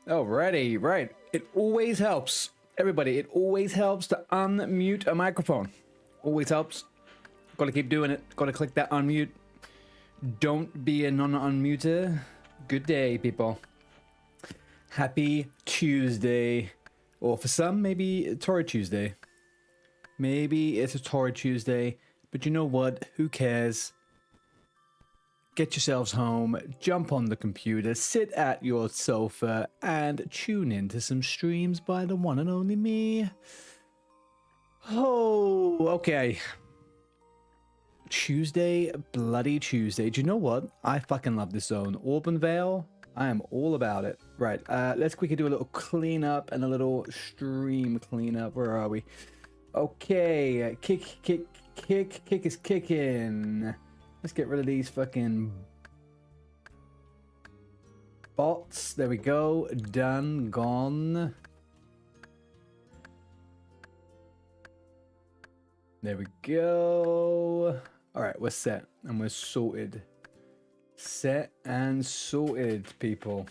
Alrighty, right. It always helps. Everybody, it always helps to unmute a microphone. Always helps. Gotta keep doing it. Gotta click that unmute. Don't be a non-unmuter. Good day, people. Happy Tuesday. Or for some, maybe Torrid Tuesday. Maybe it's a Torrid Tuesday. But you know what? Who cares? Get yourselves home, jump on the computer, sit at your sofa, and tune into some streams by the one and only me. Oh, okay. Tuesday, bloody Tuesday. Do you know what? I fucking love this zone. Auburn Vale, I am all about it. Right, let's quickly do a little cleanup and a little stream cleanup. Where are we? Okay, kick is kicking. Let's get rid of these fucking bots. There we go. Done. Gone. There we go. Alright, we're set. And we're sorted. Set and sorted, people.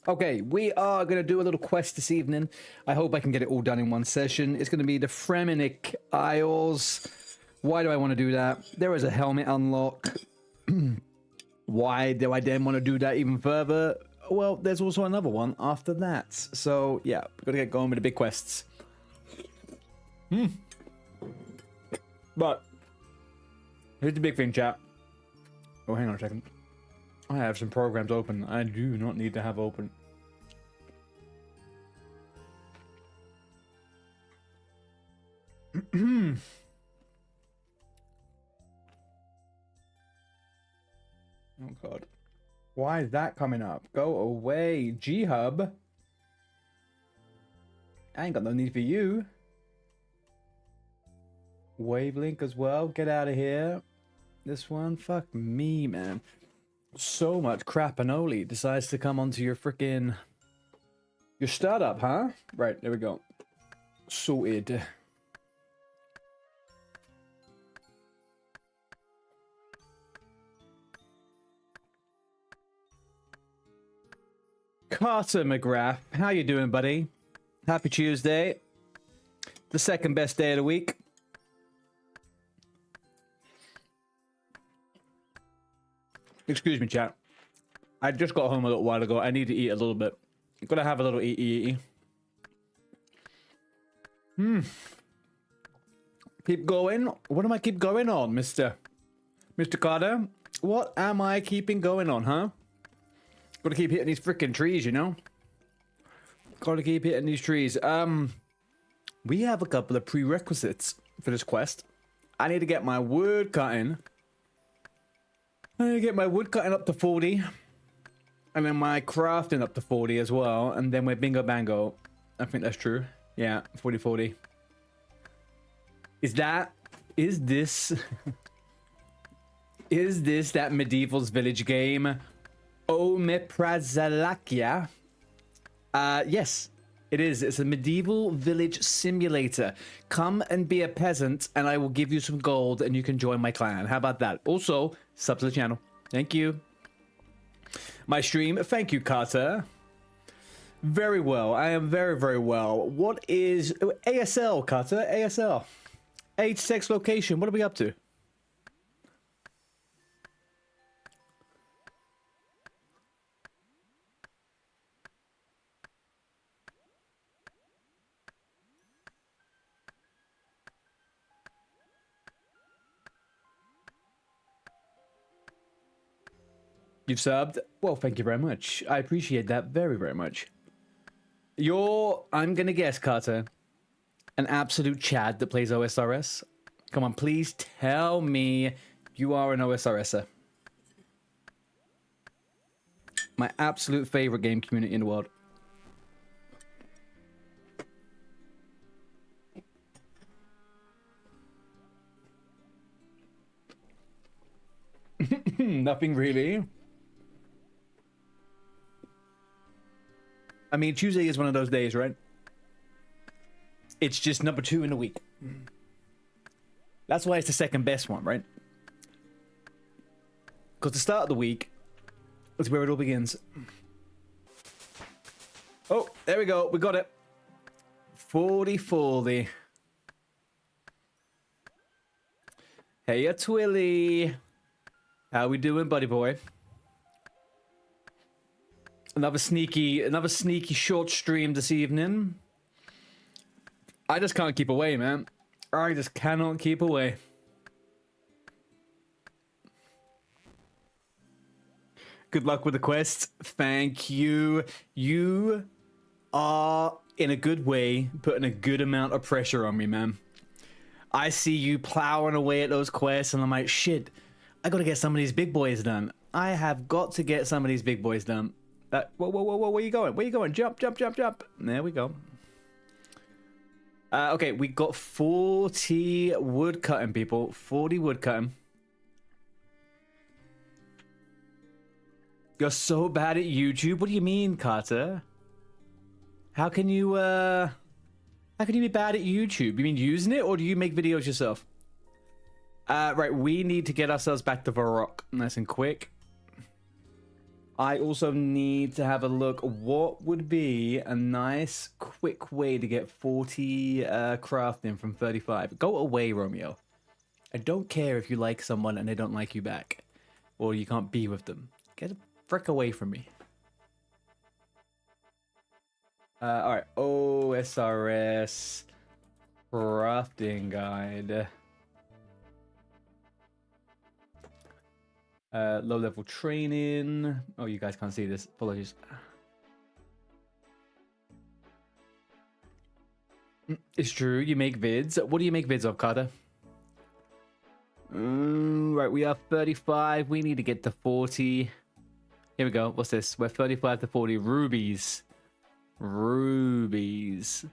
Okay, we are going to do a little quest this evening. I hope I can get it all done in one session. It's going to be the Fremennik Trials. Why do I want to do that? There is a helmet unlock. Why do I then want to do that even further? Well, there's also another one after that. So, yeah, we've got to get going with the big quests. But, here's the big thing, chat. Oh, hang on a second. I have some programs open I do not need to have open. Oh god. Why is that coming up? Go away, G-Hub. I ain't got no need for you. Wavelink as well. Get out of here. This one, fuck me, man. So much crap-anoli decides to come onto your freaking... your startup, huh? Right, there we go. Sorted. Carter McGrath, how you doing, buddy? Happy Tuesday. The second best day of the week. Excuse me, chat. I just got home a little while ago. I need to eat a little bit. I'm gonna have a little eaty. Keep going. What am I keep going on, Mr. Carter? What am I keeping going on, huh? Gotta keep hitting these freaking trees, you know? Gotta keep hitting these trees. We have a couple of prerequisites for this quest. I need to get my wood cutting. I need to get my wood cutting up to 40. And then my crafting up to 40 as well. And then we're bingo bango. I think that's true. Yeah, 40-40. Is this... is this that Medieval's Village game? Omeprazalakia? Yes, it is. It's a medieval village simulator. Come and be a peasant, and I will give you some gold, and you can join my clan. How about that? Also, sub to the channel. Thank you. My stream. Thank you, Carter. Very well. I am very, very well. What is... ASL, Carter? ASL. Age, sex, location. What are we up to? You've subbed? Well, thank you very much. I appreciate that very, very much. You're, I'm gonna guess, Carter, an absolute Chad that plays OSRS. Come on, please tell me you are an OSRSer. My absolute favorite game community in the world. Nothing really. I mean, Tuesday is one of those days, right? It's just number 2 in the week. That's why it's the second best one, right? Because the start of the week is where it all begins. Oh, there we go. We got it. 40-40. Hey, Twilly. How we doing, buddy boy? Another sneaky short stream this evening. I just can't keep away, man. I just cannot keep away. Good luck with the quest. Thank you. You are, in a good way, putting a good amount of pressure on me, man. I see you plowing away at those quests, and I'm like, shit, I gotta get some of these big boys done. I have got to get some of these big boys done. Whoa, where are you going? Where are you going? Jump. There we go. Okay, we got 40 wood cutting, people. 40 wood cutting. You're so bad at YouTube. What do you mean, Carter? How can you be bad at YouTube? You mean using it, or do you make videos yourself? Right, we need to get ourselves back to Varrock nice and quick. I also need to have a look. What would be a nice, quick way to get 40 crafting from 35? Go away, Romeo. I don't care if you like someone and they don't like you back. Or you can't be with them. Get the frick away from me. Alright, OSRS crafting guide. Low level training. Oh, you guys can't see this. Apologies. It's true. You make vids. What do you make vids of, Carter? Right, we are 35. We need to get to 40. Here we go. What's this? We're 35 to 40. Rubies. Rubies.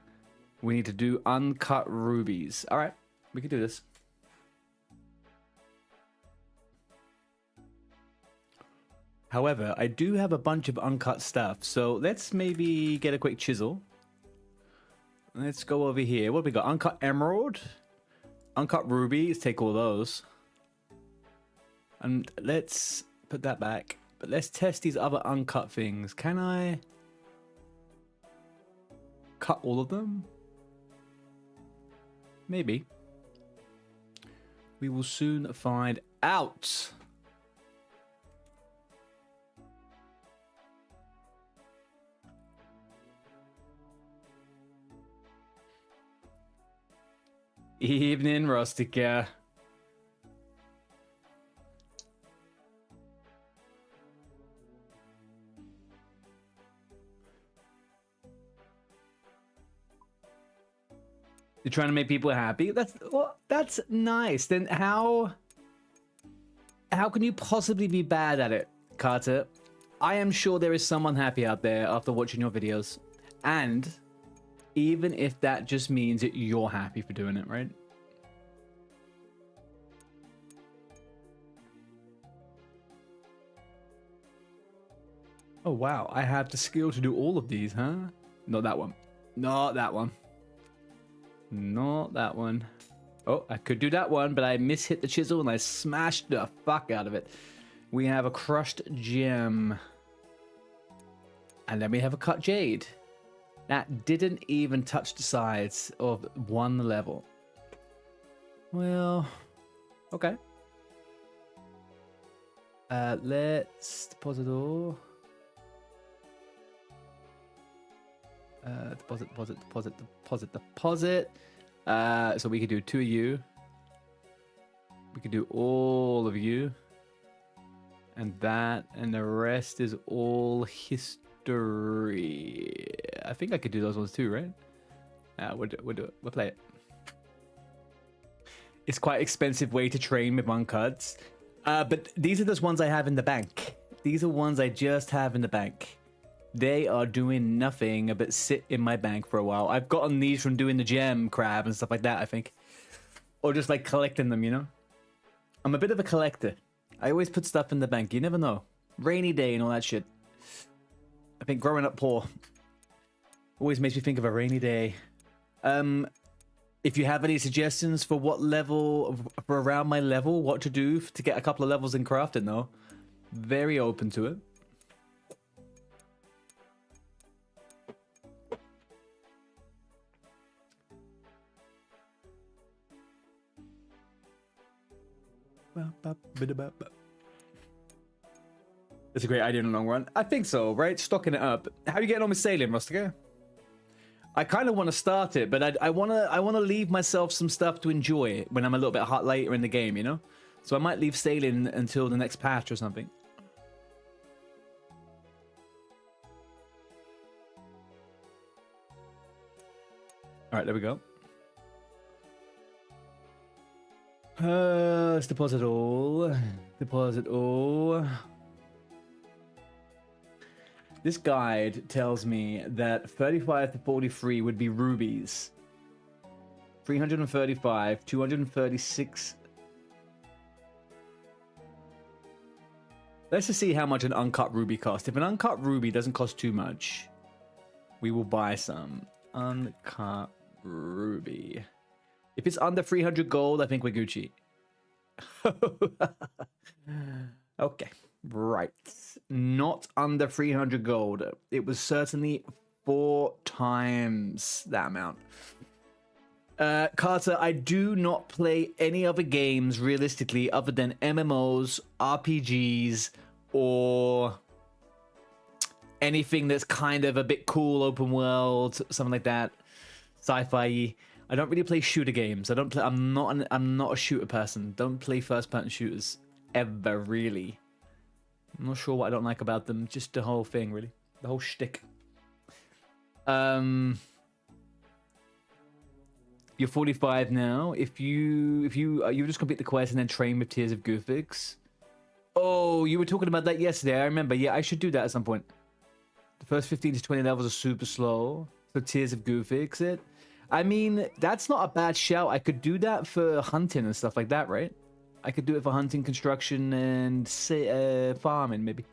We need to do uncut rubies. All right, we can do this. However, I do have a bunch of uncut stuff, so let's maybe get a quick chisel. Let's go over here. What have we got? Uncut emerald, uncut ruby. Let's take all those. And let's put that back. But let's test these other uncut things. Can I cut all of them? Maybe. We will soon find out. Evening, Rustica. You're trying to make people happy? That's nice. Then how can you possibly be bad at it, Carter? I am sure there is someone happy out there after watching your videos. And even if that just means that you're happy for doing it, right? Oh, wow. I have the skill to do all of these, huh? Not that one. Not that one. Not that one. Oh, I could do that one, but I mishit the chisel and I smashed the fuck out of it. We have a crushed gem. And then we have a cut jade. That didn't even touch the sides of one level. Well, okay. Let's deposit all. Deposit. So we could do 2 of you. We could do all of you. And that, and the rest is all history. I think I could do those ones too, right? We'll do it. We'll play it. It's quite expensive way to train with uncuts. But these are just ones I have in the bank. These are ones I just have in the bank. They are doing nothing but sit in my bank for a while. I've gotten these from doing the gem crab and stuff like that, I think. Or just like collecting them, you know? I'm a bit of a collector. I always put stuff in the bank. You never know. Rainy day and all that shit. I think growing up poor always makes me think of a rainy day. If you have any suggestions for what level, for around my level, what to do to get a couple of levels in crafting though, very open to it. That's a great idea in the long run. I think so, right? Stocking it up. How are you getting on with sailing, Rustica? I kind of want to start it, but I want to leave myself some stuff to enjoy when I'm a little bit hot later in the game, you know? So I might leave sailing until the next patch or something. All right, there we go. Let's deposit all. Deposit all. This guide tells me that 35 to 43 would be rubies. 335, 236. Let's just see how much an uncut ruby costs. If an uncut ruby doesn't cost too much, we will buy some. Uncut ruby. If it's under 300 gold, I think we're Gucci. Okay, right. Not under 300 gold. It was certainly 4 times that amount. Carter, I do not play any other games realistically other than MMOs, RPGs, or anything that's kind of a bit cool, open world, something like that, sci-fi. I don't really play shooter games. I don't play. I'm not a shooter person. Don't play first-person shooters ever, really. I'm not sure what I don't like about them. Just the whole thing, really, the whole shtick. You're 45 now. If you just complete the quest and then train with Tears of Goofix. Oh, you were talking about that yesterday. I remember. Yeah, I should do that at some point. The first 15 to 20 levels are super slow. So Tears of Goofix it. I mean, that's not a bad shout. I could do that for hunting and stuff like that, right? I could do it for hunting, construction, and farming, maybe.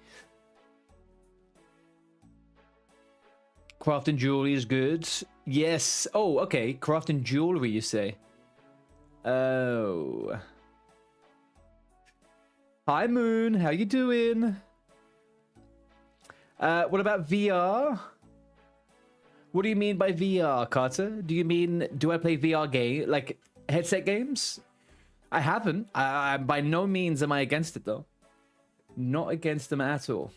Crafting jewelry is good. Yes. Oh, okay. Crafting jewelry, you say? Oh. Hi, Moon. How you doing? What about VR? What do you mean by VR, Carter? Do you mean, do I play VR game, like headset games? I haven't. I by no means am I against it, though. Not against them at all.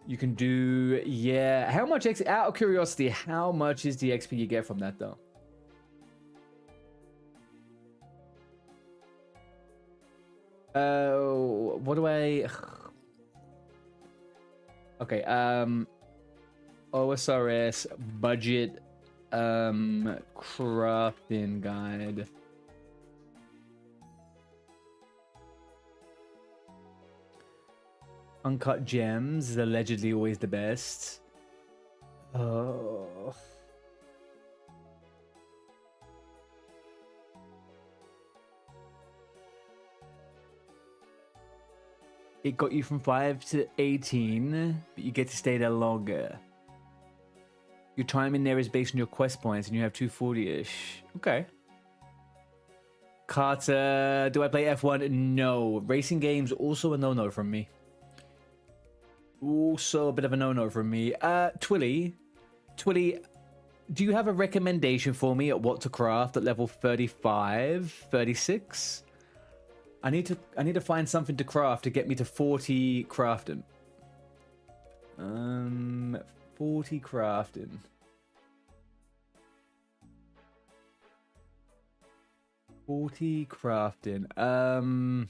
You can do, yeah. How much XP, out of curiosity, how much is the XP you get from that, though? What do I... Okay, OSRS budget crafting guide. Uncut gems is allegedly always the best. Oh. It got you from 5 to 18, but you get to stay there longer. Your time in there is based on your quest points, and you have 240-ish. Okay. Carter, do I play F1? No. Racing games, also a no-no from me. Also a bit of a no-no from me. Twilly, do you have a recommendation for me at what to craft at level 35, 36? I need to find something to craft to get me to 40 crafting. 40 crafting. 40 crafting.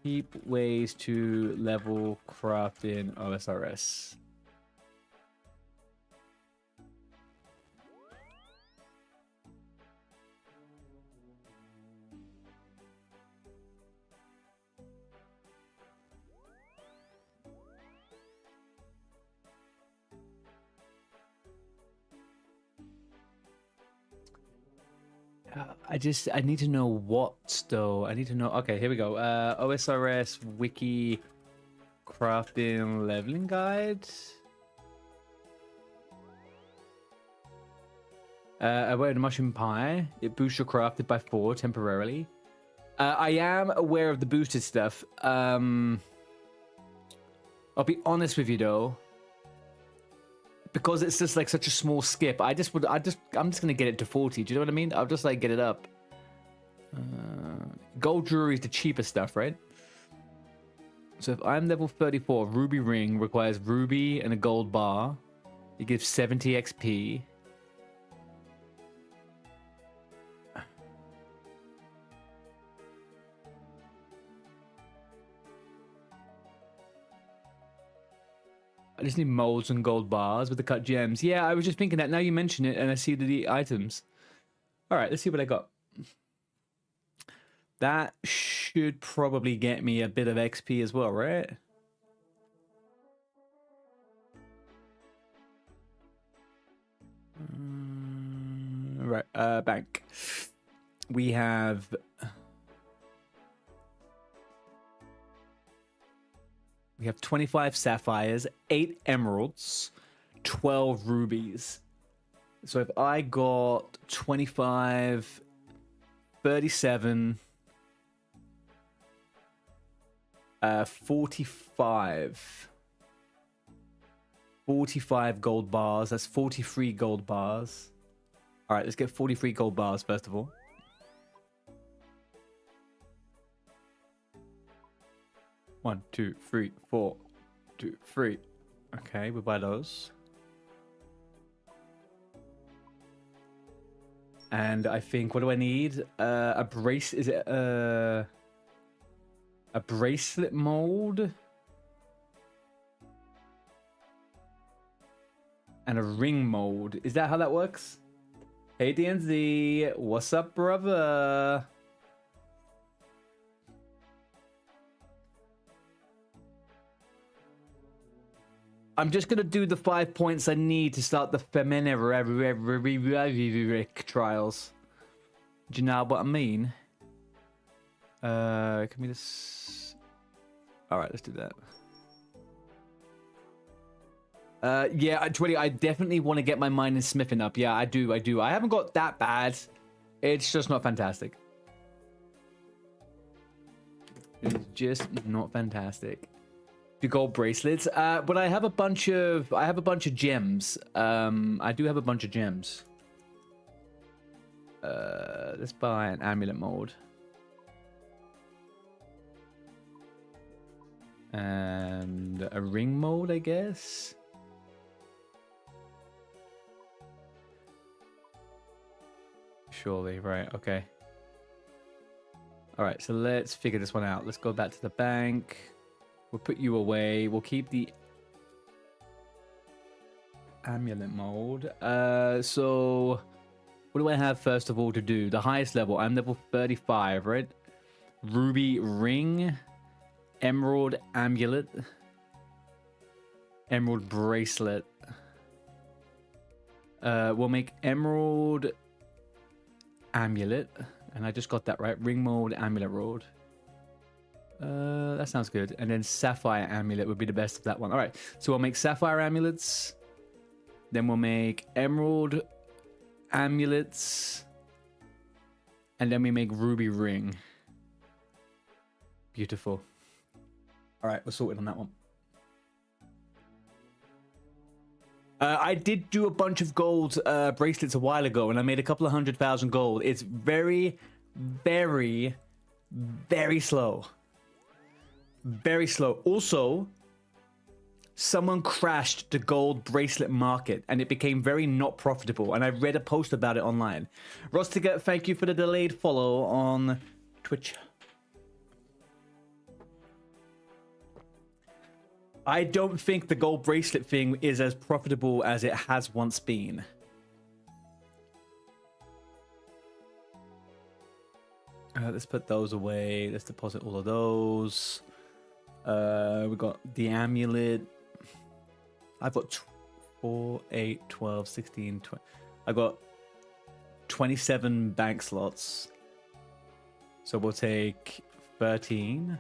Cheap ways to level crafting OSRS. I need to know what though. I need to know. Okay, here we go. OSRS wiki crafting leveling guide. Aware of the mushroom pie. It boosts your crafted by 4 temporarily. I am aware of the boosted stuff. I'll be honest with you though. Because it's just like such a small skip, I'm just gonna get it to 40. Do you know what I mean? I'll just like get it up. Gold jewelry is the cheapest stuff, right? So if I'm level 34, ruby ring requires ruby and a gold bar. It gives 70 XP. I just need molds and gold bars with the cut gems. Yeah, I was just thinking that. Now you mention it, and I see the items. All right, let's see what I got. That should probably get me a bit of XP as well, right? Right, bank. We have... We have 25 sapphires, 8 emeralds, 12 rubies. So if I got 25, 37, 45 gold bars. That's 43 gold bars. All right, let's get 43 gold bars first of all. One, two, three, 4, 2, 3. Okay, we'll buy those. And I think, what do I need? A brace. Is it a bracelet mold? And a ring mold. Is that how that works? Hey DNZ, what's up, brother? I'm just gonna do the 5 points I need to start the Fremennik Trials. Do you know what I mean? Can we just... Alright, let's do that. Yeah, I definitely want to get my mining smithing up. Yeah, I do. I haven't got that bad. It's just not fantastic. It's just not fantastic. The gold bracelets, but I have a bunch of gems. I do have a bunch of gems. Let's buy an amulet mold. And a ring mold, I guess. Surely, right, okay. All right, so let's figure this one out. Let's go back to the bank. We'll put you away. We'll keep the amulet mold. So what do I have first of all to do? The highest level. I'm level 35, right? Ruby ring, emerald amulet, emerald bracelet. We'll make emerald amulet, and I just got that right. Ring mold, amulet road. That sounds good. And then sapphire amulet would be the best of that one. All right, so we'll make sapphire amulets. Then we'll make emerald amulets. And then we make ruby ring. Beautiful. All right, we're sorted on that one. I did do a bunch of gold bracelets a while ago, and I made a couple of 100,000 gold. It's very, very, very slow. Very slow. Also, someone crashed the gold bracelet market and it became very not profitable. And I read a post about it online. Rostiger, thank you for the delayed follow on Twitch. I don't think the gold bracelet thing is as profitable as it has once been. Let's put those away. Let's deposit all of those. We got the amulet. I've got 4, 8, 12, 16, 20. I've got 27 bank slots. So we'll take 13.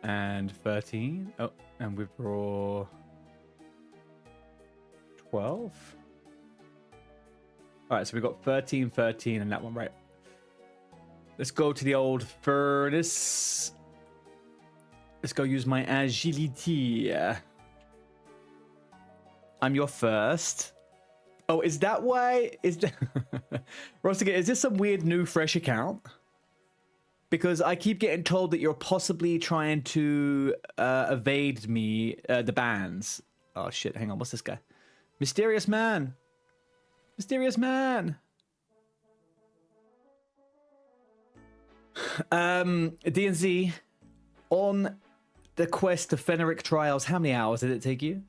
And 13. Oh, and withdraw 12. Alright, so we've got 13, 13, and that one, right? Let's go to the old furnace. Let's go use my agility. I'm your first. Oh, is that why? Is that... Rostiger, is this some weird new fresh account? Because I keep getting told that you're possibly trying to evade me, the bans. Oh shit, hang on, what's this guy? Mysterious man! Mysterious man! DNZ, on the quest to Fremennik Trials, how many hours did it take you?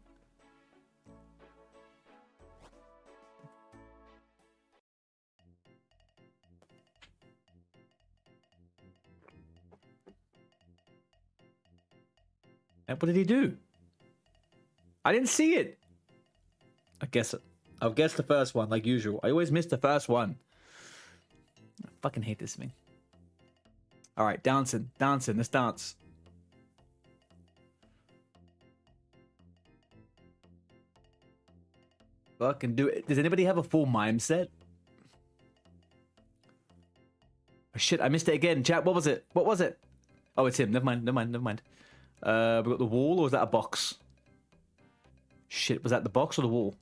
And what did he do? I didn't see it. I'll guess the first one, like usual. I always miss the first one. I fucking hate this thing. All right, dancing, dancing. Let's dance. Fucking do it. Does anybody have a full mime set? Oh, shit, I missed it again. Chat, what was it? What was it? Oh, it's him. Never mind, never mind, never mind. We got the wall, or was that a box? Shit, was that the box or the wall?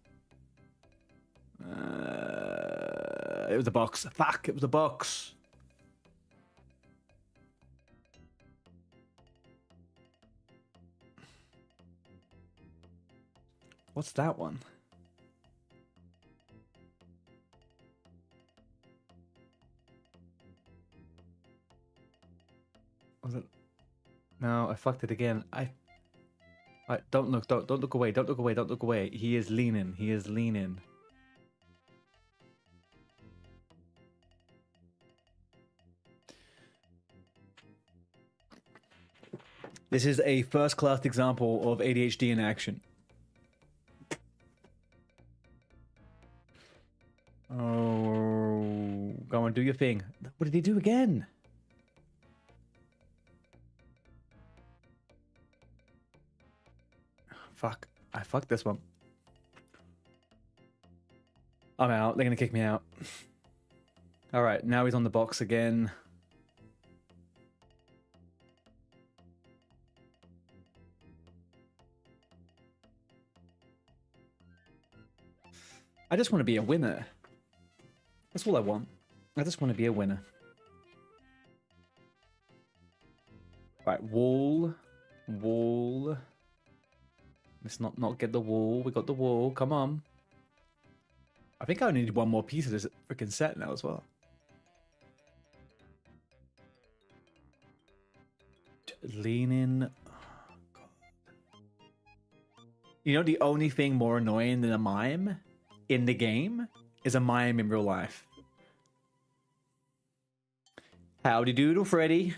It was the box. Fuck, it was the box. What's that one? Was it? No, I fucked it again. I don't look away, don't look away, don't look away. He is leaning, he is leaning. This is a first-class example of ADHD in action. Oh, go on, do your thing. What did he do again? Fuck. I fucked this one. I'm out. They're gonna kick me out. Alright, now he's on the box again. I just want to be a winner. That's all I want. I just want to be a winner. Right, wall. Wall. Let's not get the wall. We got the wall. Come on. I think I only need one more piece of this freaking set now as well. Lean in. Oh, God. You know, the only thing more annoying than a mime in the game is a mime in real life. Howdy doodle, Freddy.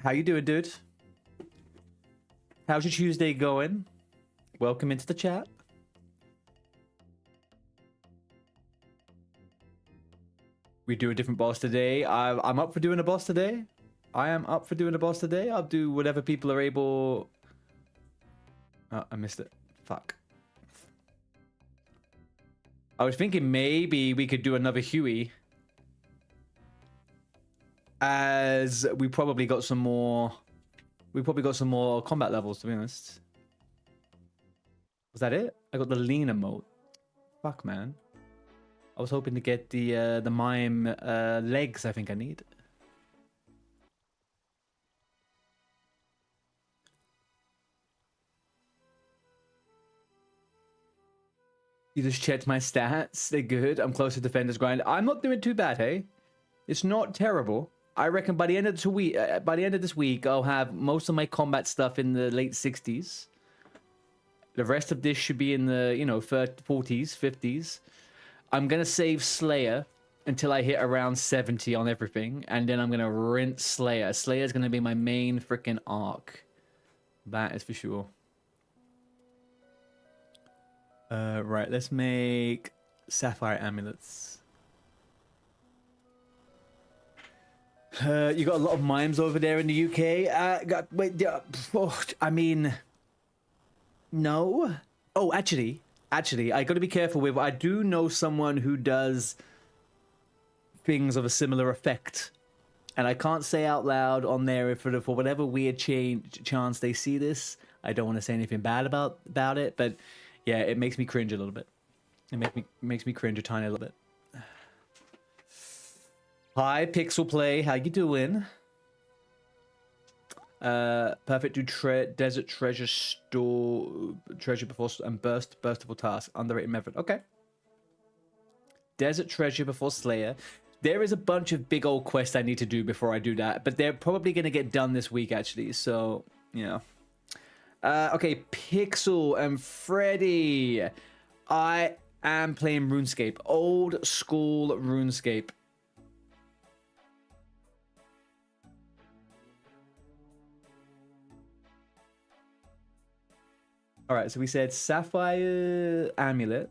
How you doing, dude? How's your Tuesday going? Welcome into the chat. We do a different boss today. I'm up for doing a boss today. I am up for doing a boss today. I'll do whatever people are able... Oh, I missed it. Fuck. I was thinking maybe we could do another Huey. As we probably got some more... We probably got some more combat levels, to be honest. Was that it? I got the lean emote. Fuck, man. I was hoping to get the mime legs I think I need. You just checked my stats. They're good. I'm close to defender's grind. I'm not doing too bad, hey? It's not terrible. I reckon by the end of this week, I'll have most of my combat stuff in the late 60s. The rest of this should be in the, 30s, 40s, 50s. I'm going to save Slayer until I hit around 70 on everything. And then I'm going to rinse Slayer. Slayer's going to be my main freaking arc. That is for sure. Right, let's make sapphire amulets. You got a lot of mimes over there in the UK. I mean, no. Oh, actually, I got to be careful with. I do know someone who does things of a similar effect, and I can't say out loud on there if for whatever weird chance they see this. I don't want to say anything bad about it, but yeah, it makes me cringe a little bit. It makes me cringe a tiny little bit. Hi, Pixel Play. How you doing? Perfect. Do desert treasure before and burstable task. Underrated method. Okay. Desert treasure before Slayer. There is a bunch of big old quests I need to do before I do that, but they're probably gonna get done this week actually. So yeah. Okay, Pixel and Freddy. I am playing RuneScape. Old school RuneScape. Alright, so we said Sapphire Amulet,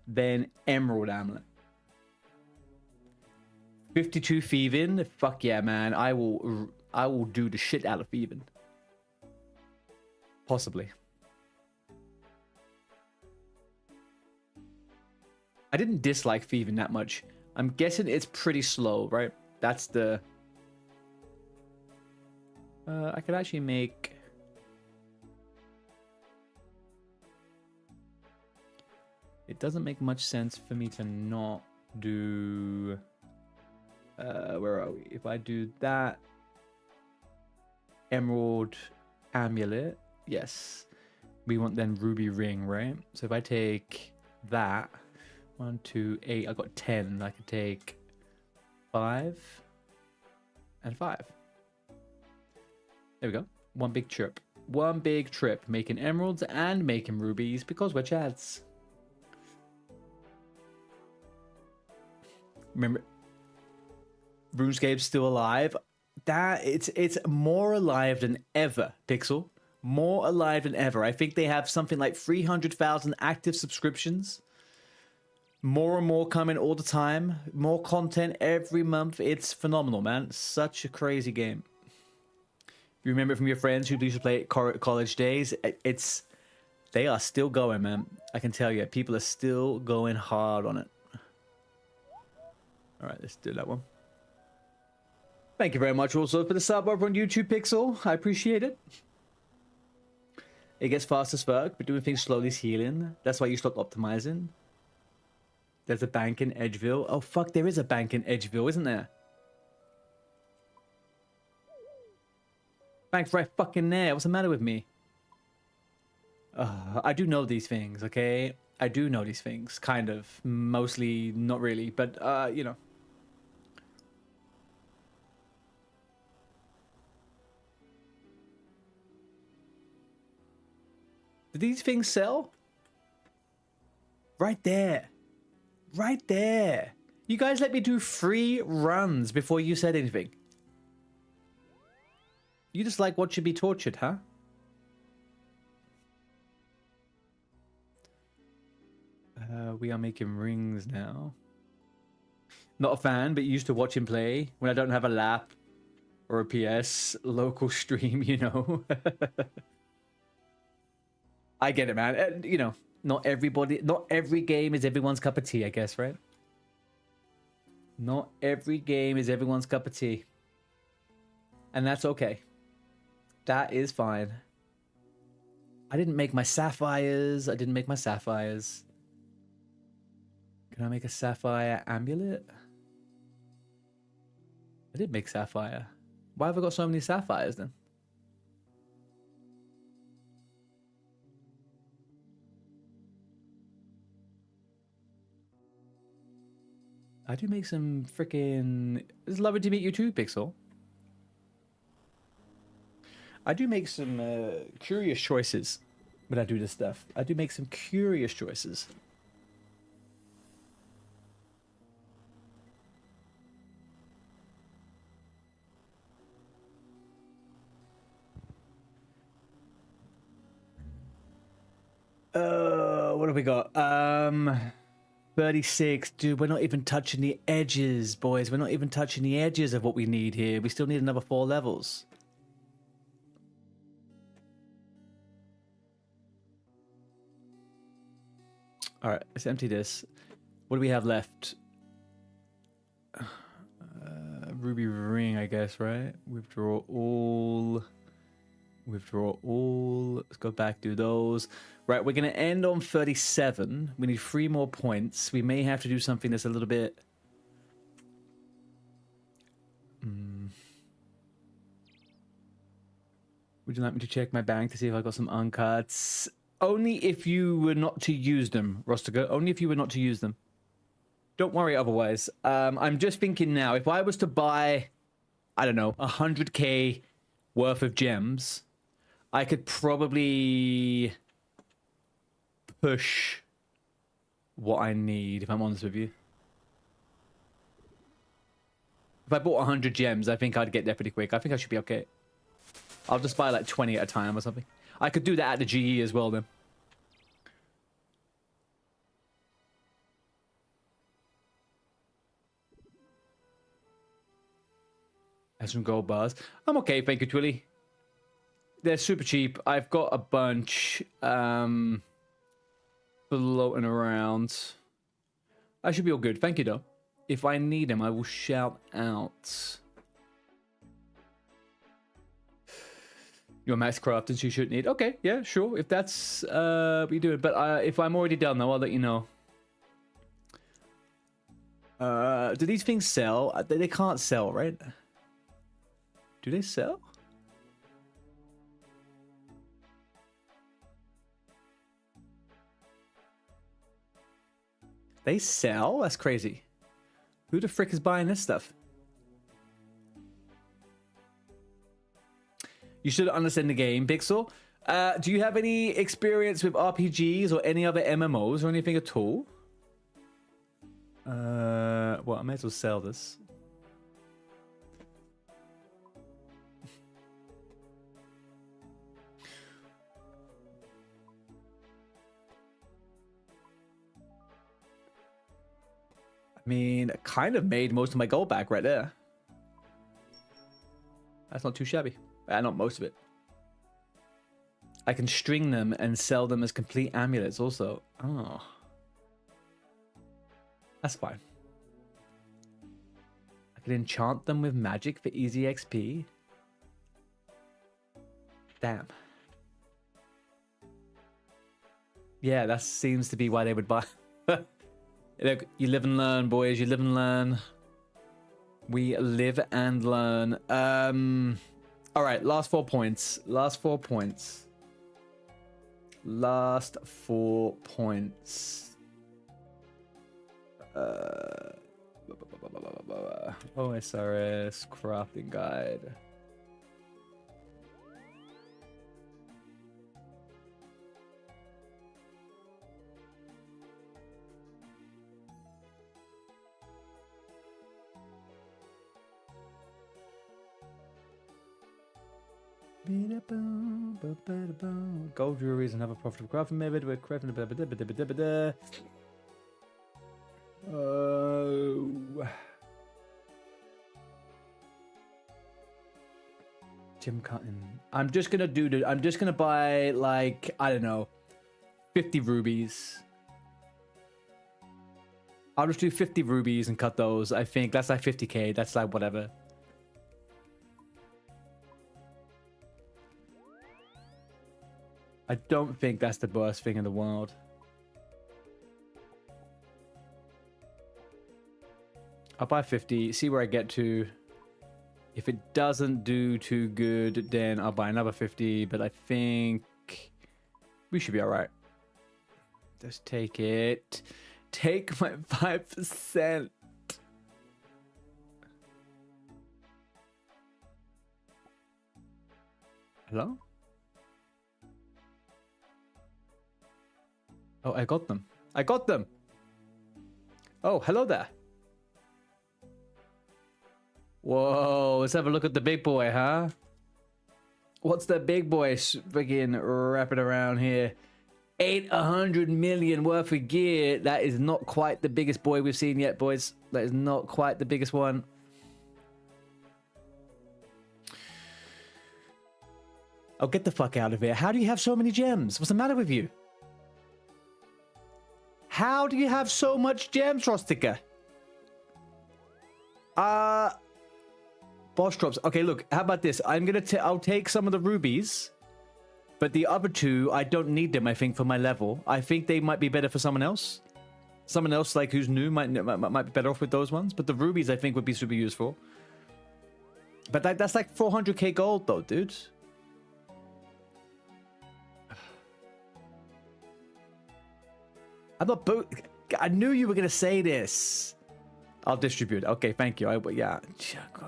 then Emerald Amulet. 52 Thieving. Fuck yeah, man. I will do the shit out of Thieving. Possibly. I didn't dislike Thieving that much. I'm guessing it's pretty slow, right? That's the... I could actually make... It doesn't make much sense for me to not do... where are we? If I do that... Emerald Amulet... Yes. We want then Ruby Ring, right? So if I take that... 1, 2, 8... I got 10. I could take 5... and 5. There we go. One big trip. One big trip. Making emeralds and making rubies because we're chads. Remember, RuneScape's still alive. It's more alive than ever, Pixel. More alive than ever. I think they have something like 300,000 active subscriptions. More and more coming all the time. More content every month. It's phenomenal, man. Such a crazy game. You remember from your friends who used to play at college days? They are still going, man. I can tell you, people are still going hard on it. All right, let's do that one. Thank you very much also for the sub over on YouTube, Pixel. I appreciate it. It gets fast as fuck, but doing things slowly is healing. That's why you stopped optimizing. There's a bank in Edgeville. Oh, fuck, there is a bank in Edgeville, isn't there? Bank's right fucking there. What's the matter with me? I do know these things, okay? I do know these things, kind of. Mostly, not really, but, you know. Do these things sell? Right there. Right there. You guys let me do 3 runs before you said anything. You just like what should be tortured, huh? We are making rings now. Not a fan, but used to watch him play when I don't have a lap or a PS local stream, you know. I get it, man. You know, not every game is everyone's cup of tea, I guess, right? Not every game is everyone's cup of tea. And that's okay. That is fine. I didn't make my sapphires. Can I make a sapphire amulet? I did make sapphire. Why have I got so many sapphires then? I do make some freaking... It's lovely to meet you too, Pixel. I do make some curious choices when I do this stuff. I do make some curious choices. What have we got? 36. Dude, we're not even touching the edges, boys. We're not even touching the edges of what we need here. We still need another 4 levels. All right, let's empty this. What do we have left? Ruby ring, I guess, right? Withdraw all. Withdraw all. Let's go back to those. Right, we're going to end on 37. We need 3 more points. We may have to do something that's a little bit... Would you like me to check my bank to see if I got some uncuts? Only if you were not to use them, Rostigo. Only if you were not to use them. Don't worry otherwise. I'm just thinking now, if I was to buy, I don't know, 100k worth of gems, I could probably push what I need, if I'm honest with you. If I bought 100 gems, I think I'd get there pretty quick. I think I should be okay. I'll just buy like 20 at a time or something. I could do that at the GE as well then. Has some gold bars. I'm okay, thank you, Twilly. They're super cheap. I've got a bunch floating around. I should be all good. Thank you, though. If I need them, I will shout out. Your max crafting you should need. Okay, yeah, sure. If that's what you do it. But if I'm already done, though, I'll let you know. Do these things sell? They can't sell, right? Do they sell? They sell? That's crazy. Who the frick is buying this stuff? You should understand the game, Pixel. Do you have any experience with RPGs or any other MMOs or anything at all? Well, I may as well sell this. I mean, I kind of made most of my gold back right there. That's not too shabby. Not most of it. I can string them and sell them as complete amulets also. Oh. That's fine. I can enchant them with magic for easy XP. Damn. Yeah, that seems to be why they would buy. Look, you live and learn, boys. You live and learn. We live and learn. All right, last 4 points. Last 4 points. Last 4 points. OSRS crafting guide. Gold jewelry is another profitable crafting method. We're crafting. Gem cutting. I'm just gonna do. I'm just gonna buy like I don't know, 50 rubies. I'll just do 50 rubies and cut those. I think that's like 50k. That's like whatever. I don't think that's the worst thing in the world. I'll buy 50, see where I get to. If it doesn't do too good, then I'll buy another 50, but I think we should be all right. Just take it. Take my 5%. Hello? Oh, I got them. I got them. Oh, hello there. Whoa, let's have a look at the big boy, huh? What's the big boy friggin' wrapping around here? 800 million worth of gear. That is not quite the biggest boy we've seen yet, boys. That is not quite the biggest one. Oh, get the fuck out of here. How do you have so many gems? What's the matter with you? How do you have so much gems, Rostica? Boss drops. Okay, look, how about this? I'll take some of the rubies, but the other two, I don't need them, I think, for my level. I think they might be better for someone else. Someone else, like, who's new might be better off with those ones, but the rubies, I think, would be super useful. But that's like 400k gold, though, dude. I knew you were going to say this. I'll distribute. Okay, thank you. Yeah.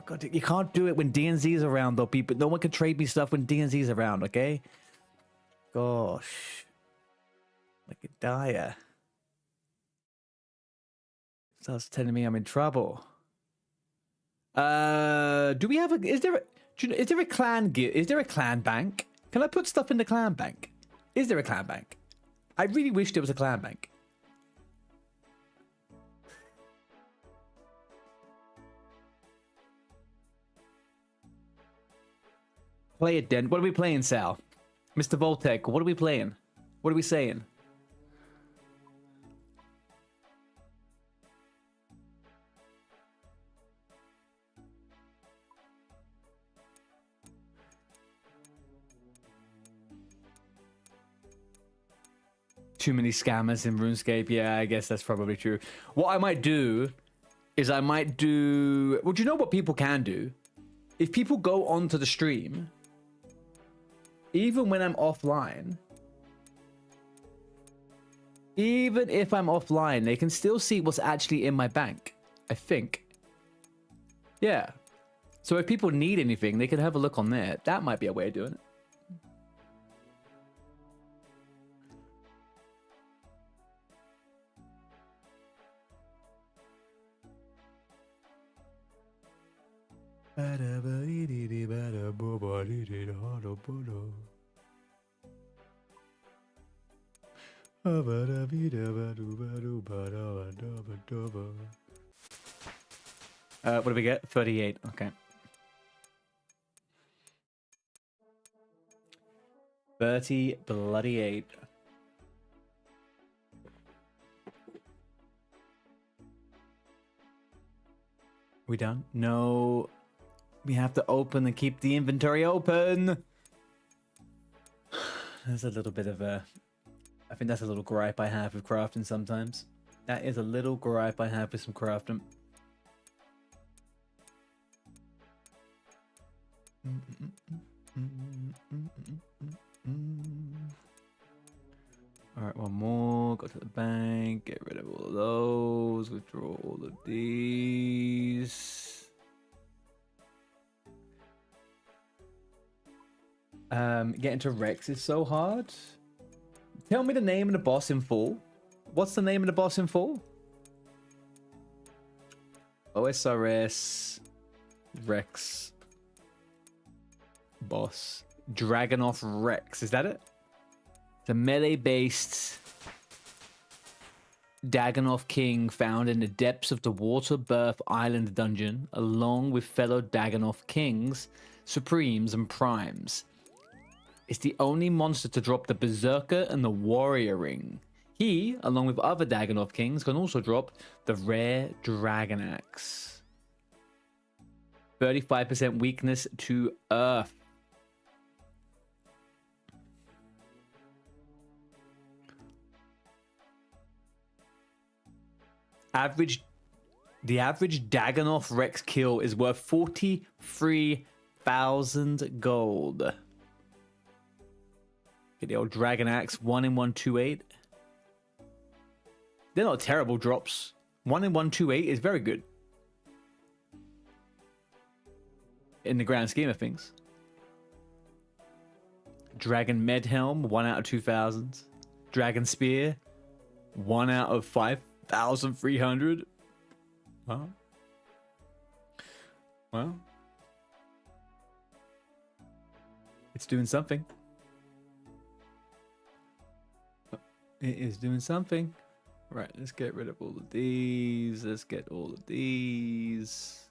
God, you can't do it when DNZ's around, though, people. No one can trade me stuff when DNZ's around, okay? Gosh. Like a dire. Starts telling me I'm in trouble. Do we have a... Is there a clan... Is there a clan bank? Can I put stuff in the clan bank? Is there a clan bank? I really wish there was a clan bank. Play it then. What are we playing, Sal? Mr. Voltec, what are we playing? What are we saying? Too many scammers in RuneScape. Yeah, I guess that's probably true. What I might do is I might do... Well, do you know what people can do? If people go onto the stream, even when I'm offline, even if I'm offline, they can still see what's actually in my bank, I think. Yeah. So if people need anything, they can have a look on there. That might be a way of doing it. What do we get? 38. Okay. 38. We done? No. We have to open and keep the inventory open. There's a little bit of a... I think that's a little gripe I have with crafting sometimes. That is a little gripe I have with some crafting. Alright, one more. Go to the bank. Get rid of all of those. Withdraw all of these. Getting to Rex is so hard. Tell me the name of the boss in full. What's the name of the boss in full? OSRS Rex boss. Dragonoff Rex. Is that it? It's a melee-based Dagonoff king found in the depths of the Water Birth Island dungeon, along with fellow Dagonoff kings, supremes, and primes. It's the only monster to drop the Berserker and the Warrior Ring. He, along with other Dagonoff kings, can also drop the rare Dragon Axe. 35% weakness to Earth. The average Dagonoff Rex kill is worth 43,000 gold. Get the old Dragon Axe, 1 in 128. They're not terrible drops. 1 in 128 is very good. In the grand scheme of things. Dragon Medhelm, 1 out of 2,000. Dragon Spear, 1 out of 5,300. Well. Well. It's doing something. It is doing something. Right, let's get rid of all of these. Let's get all of these.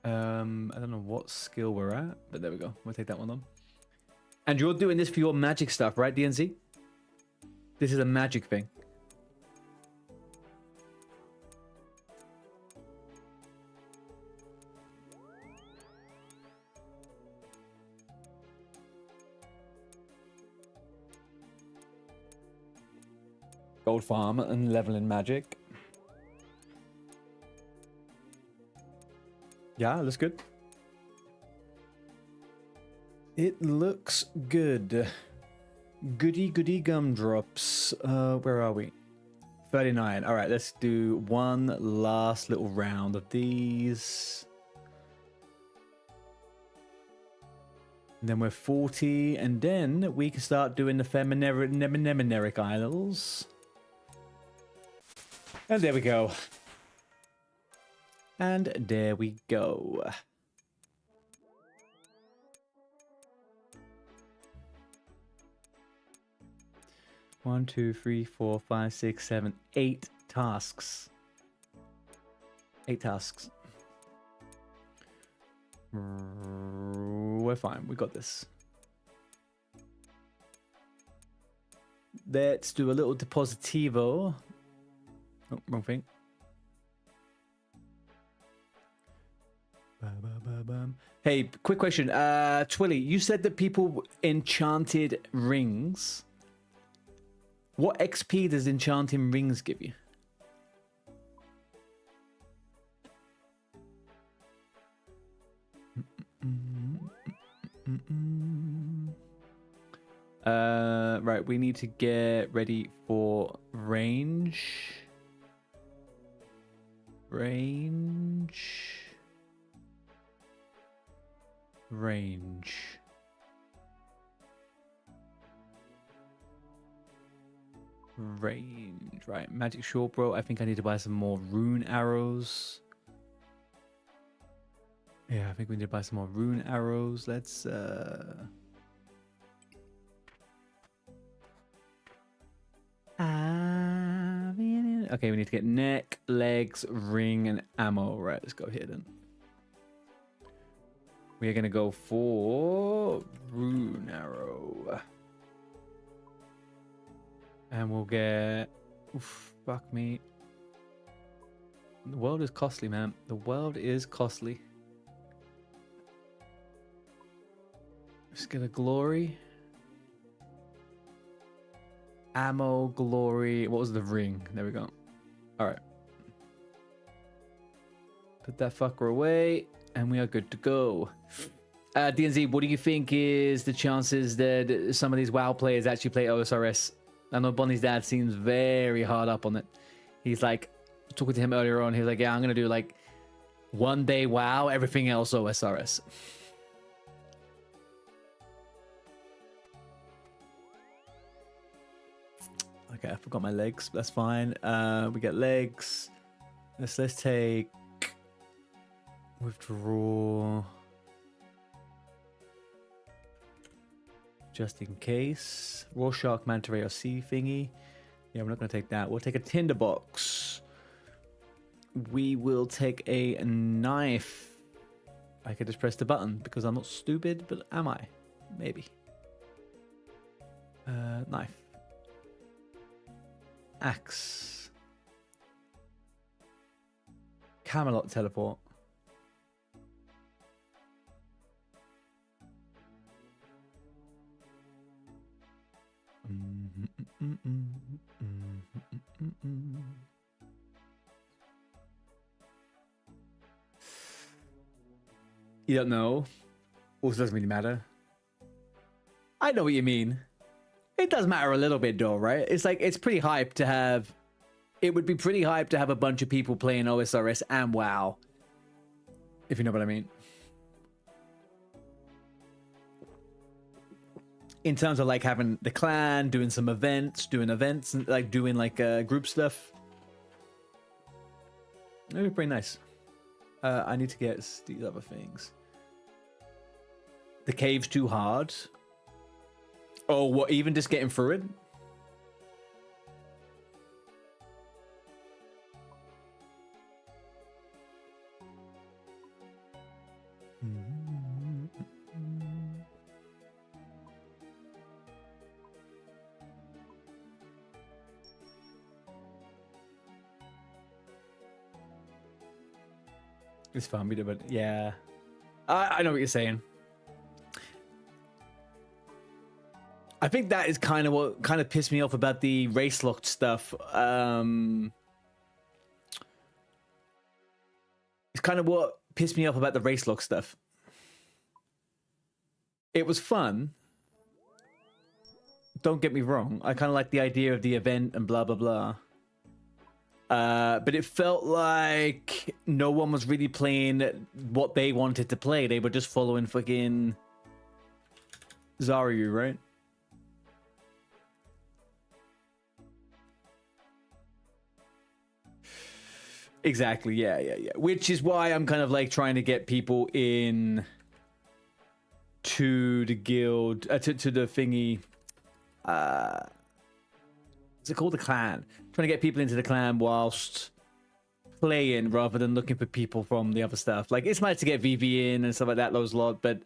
I don't know what skill we're at, but there we go. We'll take that one on. And you're doing this for your magic stuff, right, DNZ? This is a magic thing. Gold farm and leveling magic. Yeah, looks good. It looks good. Goody goody gumdrops. Where are we? 39. All right, let's do one last little round of these. And then we're 40, and then we can start doing the Fremennik Isles. And there we go. And there we go. One, two, three, 4, 5, 6, 7, 8 tasks. 8 tasks. We're fine. We got this. Let's do a little depositivo. Oh, wrong thing. Hey, quick question. Twilly, you said that people enchanted rings. What XP does enchanting rings give you? Right, we need to get ready for range. Range. Right, magic short, bro. I think I need to buy some more rune arrows. Yeah, I think we need to buy some more rune arrows. Let's okay, we need to get neck, legs, ring, and ammo. Right, let's go here then. We're gonna go for rune arrow. And we'll get... Oof, fuck me. The world is costly, man. The world is costly. Let's get a glory. Ammo, glory. What was the ring? There we go. Alright. Put that fucker away. And we are good to go. DNZ, what do you think is the chances that some of these WoW players actually play OSRS? I know Bonnie's dad seems very hard up on it. He's like, talking to him earlier on, he was like, yeah, I'm going to do like 1 day WoW, everything else OSRS. Okay, I forgot my legs. That's fine. We get legs. Let's take withdraw. Just in case. Rorschach, Manta Ray, or Sea thingy. Yeah, we're not going to take that. We'll take a tinderbox. We will take a knife. I could just press the button because I'm not stupid, but am I? Maybe. Knife. Axe. Camelot teleport. You don't know. Also doesn't really matter. I know what you mean. It does matter a little bit though, right? It's like, it's pretty hype to have... It would be pretty hype to have a bunch of people playing OSRS and WoW. If you know what I mean. in terms of like having the clan, doing some events, and like doing like group stuff. It'd be pretty nice. I need to get these other things. The cave's too hard. Oh, what? Even just getting through it? It's fun, but yeah, I know what you're saying. I think that is kind of what kind of pissed me off about the race locked stuff. It's kind of what pissed me off about the race lock stuff. It was fun. Don't get me wrong. I kind of like the idea of the event and blah, blah, blah. But it felt like no one was really playing what they wanted to play. They were just following fucking Zaryu, right? Exactly, yeah. Which is why I'm kind of like trying to get people in to the guild, to the thingy. What's it called? The clan. Trying to get people into the clan whilst playing rather than looking for people from the other stuff. Like, it's nice to get VV in and stuff like that, those lot, but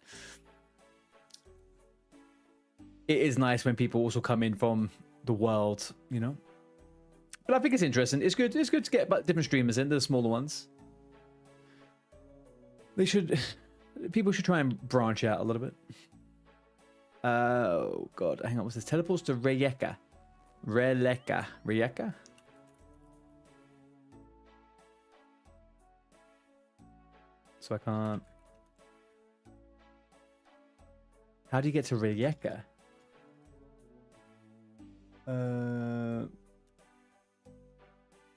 it is nice when people also come in from the world, you know? But I think it's interesting. It's good to get different streamers in, the smaller ones. People should try and branch out a little bit. Oh, God. Hang on, what's this? Teleports to Rijeka. Rijeka? So I can't... How do you get to Rijeka?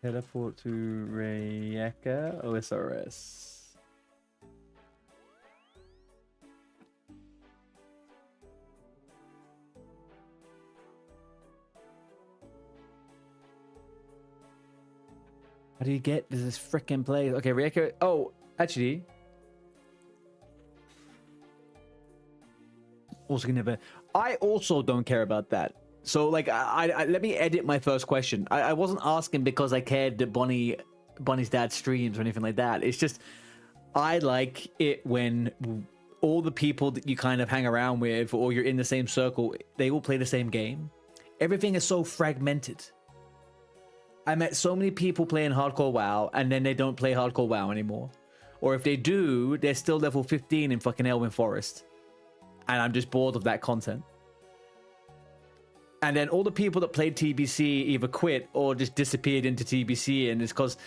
Teleport to Rijeka, OSRS. How do you get to this freaking place? Okay, Rijeka. Oh, actually. Also gonna I also don't care about that. So, like, I let me edit my first question. I wasn't asking because I cared that Bonnie's dad streams or anything like that. It's just, I like it when all the people that you kind of hang around with or you're in the same circle, they all play the same game. Everything is so fragmented. I met so many people playing Hardcore WoW, and then they don't play Hardcore WoW anymore. Or if they do, they're still level 15 in fucking Elwyn Forest. And I'm just bored of that content. And then all the people that played TBC either quit or just disappeared into TBC, and it's because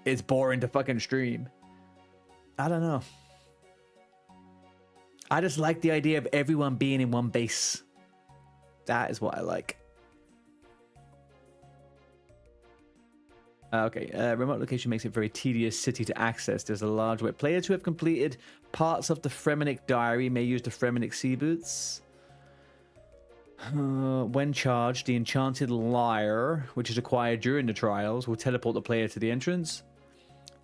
it's boring to fucking stream. I don't know. I just like the idea of everyone being in one base. That is what I like. Okay, remote location makes it very tedious city to access. There's a large web. Players who have completed parts of the Fremennik diary may use the Fremennik sea boots. When charged, the enchanted lyre, which is acquired during the trials, will teleport the player to the entrance.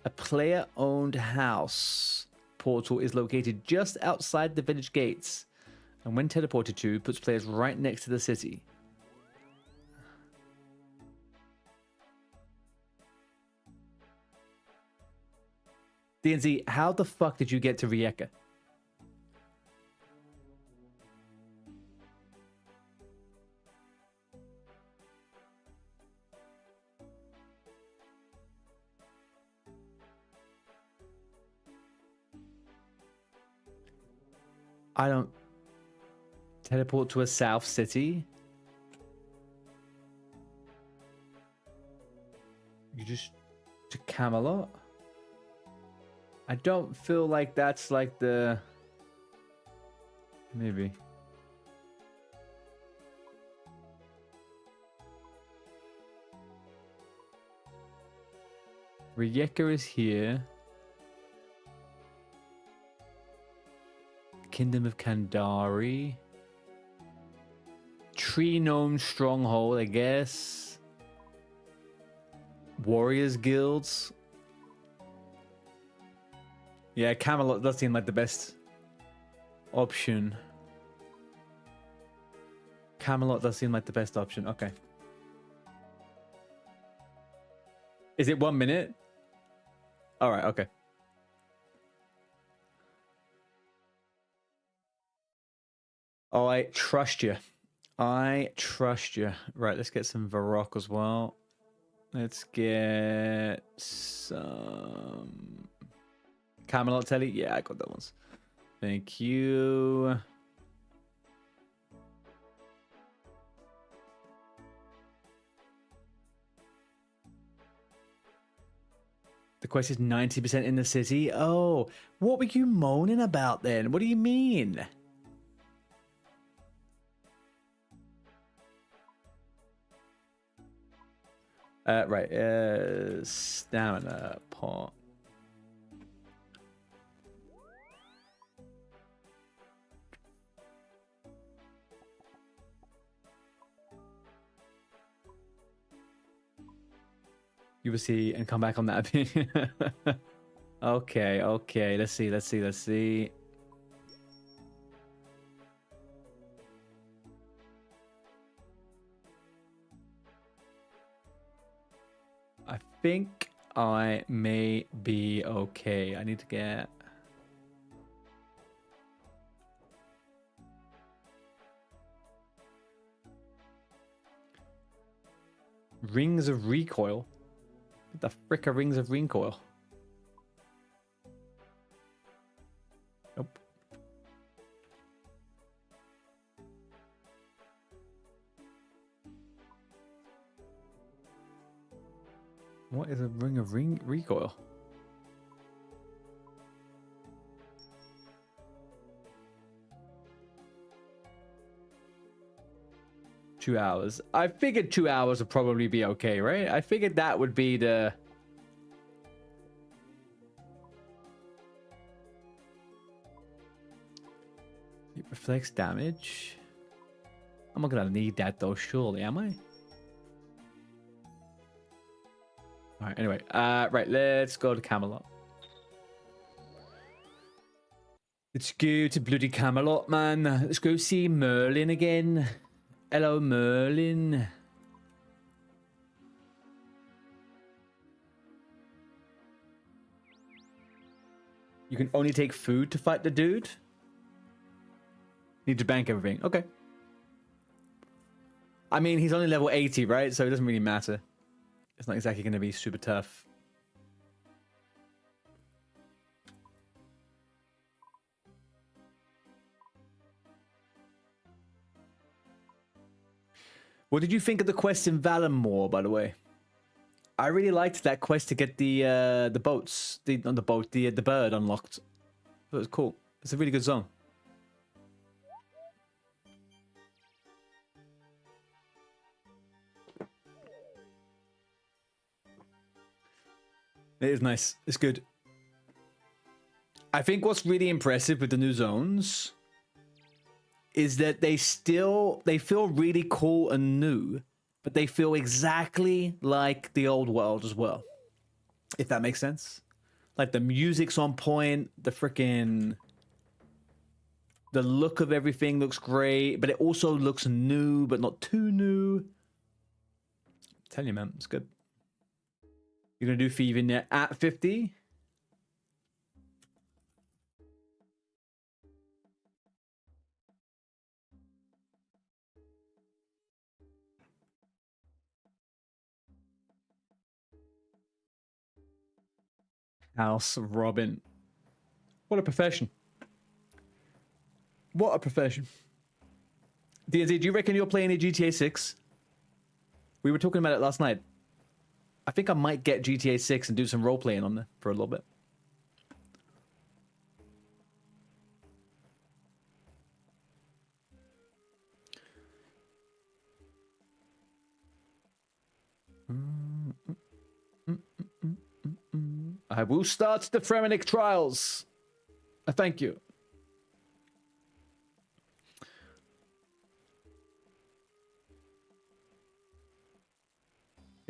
A player-owned house portal is located just outside the village gates, and when teleported to, puts players right next to the city. DNZ, how the fuck did you get to Rijeka? I don't... Teleport to a south city? You just... to Camelot? I don't feel like that's like the... Maybe. Rijeka is here. Kingdom of Kandari. Tree Gnome Stronghold, I guess. Warriors Guilds. Yeah, Camelot does seem like the best option. Camelot does seem like the best option. Okay. Is it 1 minute? All right, okay. Oh, I trust you. I trust you. Right, let's get some Varrock as well. Let's get some Camelot Telly. Yeah, I got that ones. Thank you. The quest is 90% in the city. Oh, what were you moaning about then? What do you mean? Right. Stamina pot. You will see and come back on that opinion. Okay, okay. Let's see. I think I may be okay. I need to get... Rings of Recoil? What the frick are Rings of Recoil? Nope. What is a Ring of Recoil? Two hours. I figured 2 hours would probably be okay, right? I figured that would be the... It reflects damage. I'm not gonna need that though, surely, am I? Alright, anyway. Right, let's go to Camelot. Let's go to bloody Camelot, man. Let's go see Merlin again. Hello, Merlin. You can only take food to fight the dude? Need to bank everything. Okay. I mean, he's only level 80, right? So it doesn't really matter. It's not exactly going to be super tough. What did you think of the quest in Valenmore, by the way? I really liked that quest to get the boats, the bird unlocked. It was cool. It's a really good zone. It is nice. It's good. I think what's really impressive with the new zones is that they feel really cool and new, but they feel exactly like the old world as well. If that makes sense. Like the music's on point, the look of everything looks great, but it also looks new, but not too new. I'm telling you, man, it's good. You're gonna do thieving there at 50? House Robin. What a profession. What a profession. DNZ, do you reckon you're playing a GTA 6? We were talking about it last night. I think I might get GTA 6 and do some role-playing on there for a little bit. I will start the Fremennik Trials. Thank you.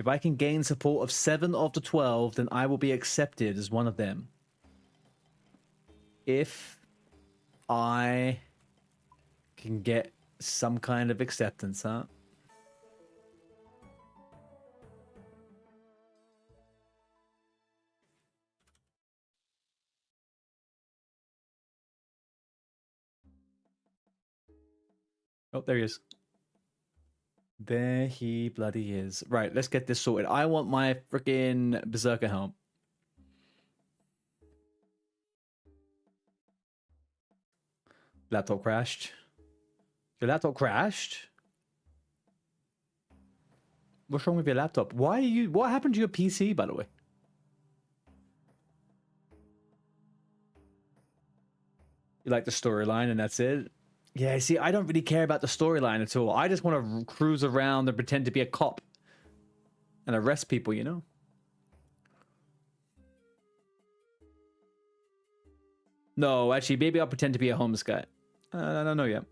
If I can gain support of 7 of the 12, then I will be accepted as one of them. If I can get some kind of acceptance, huh? Oh, there he is. There he bloody is. Right, let's get this sorted. I want my freaking Berserker helm. Laptop crashed. Your laptop crashed? What's wrong with your laptop? Why are you... What happened to your PC, by the way? You like the storyline and that's it? Yeah, see, I don't really care about the storyline at all. I just want to cruise around and pretend to be a cop. And arrest people, you know? No, actually, maybe I'll pretend to be a homeless guy. I don't know yet.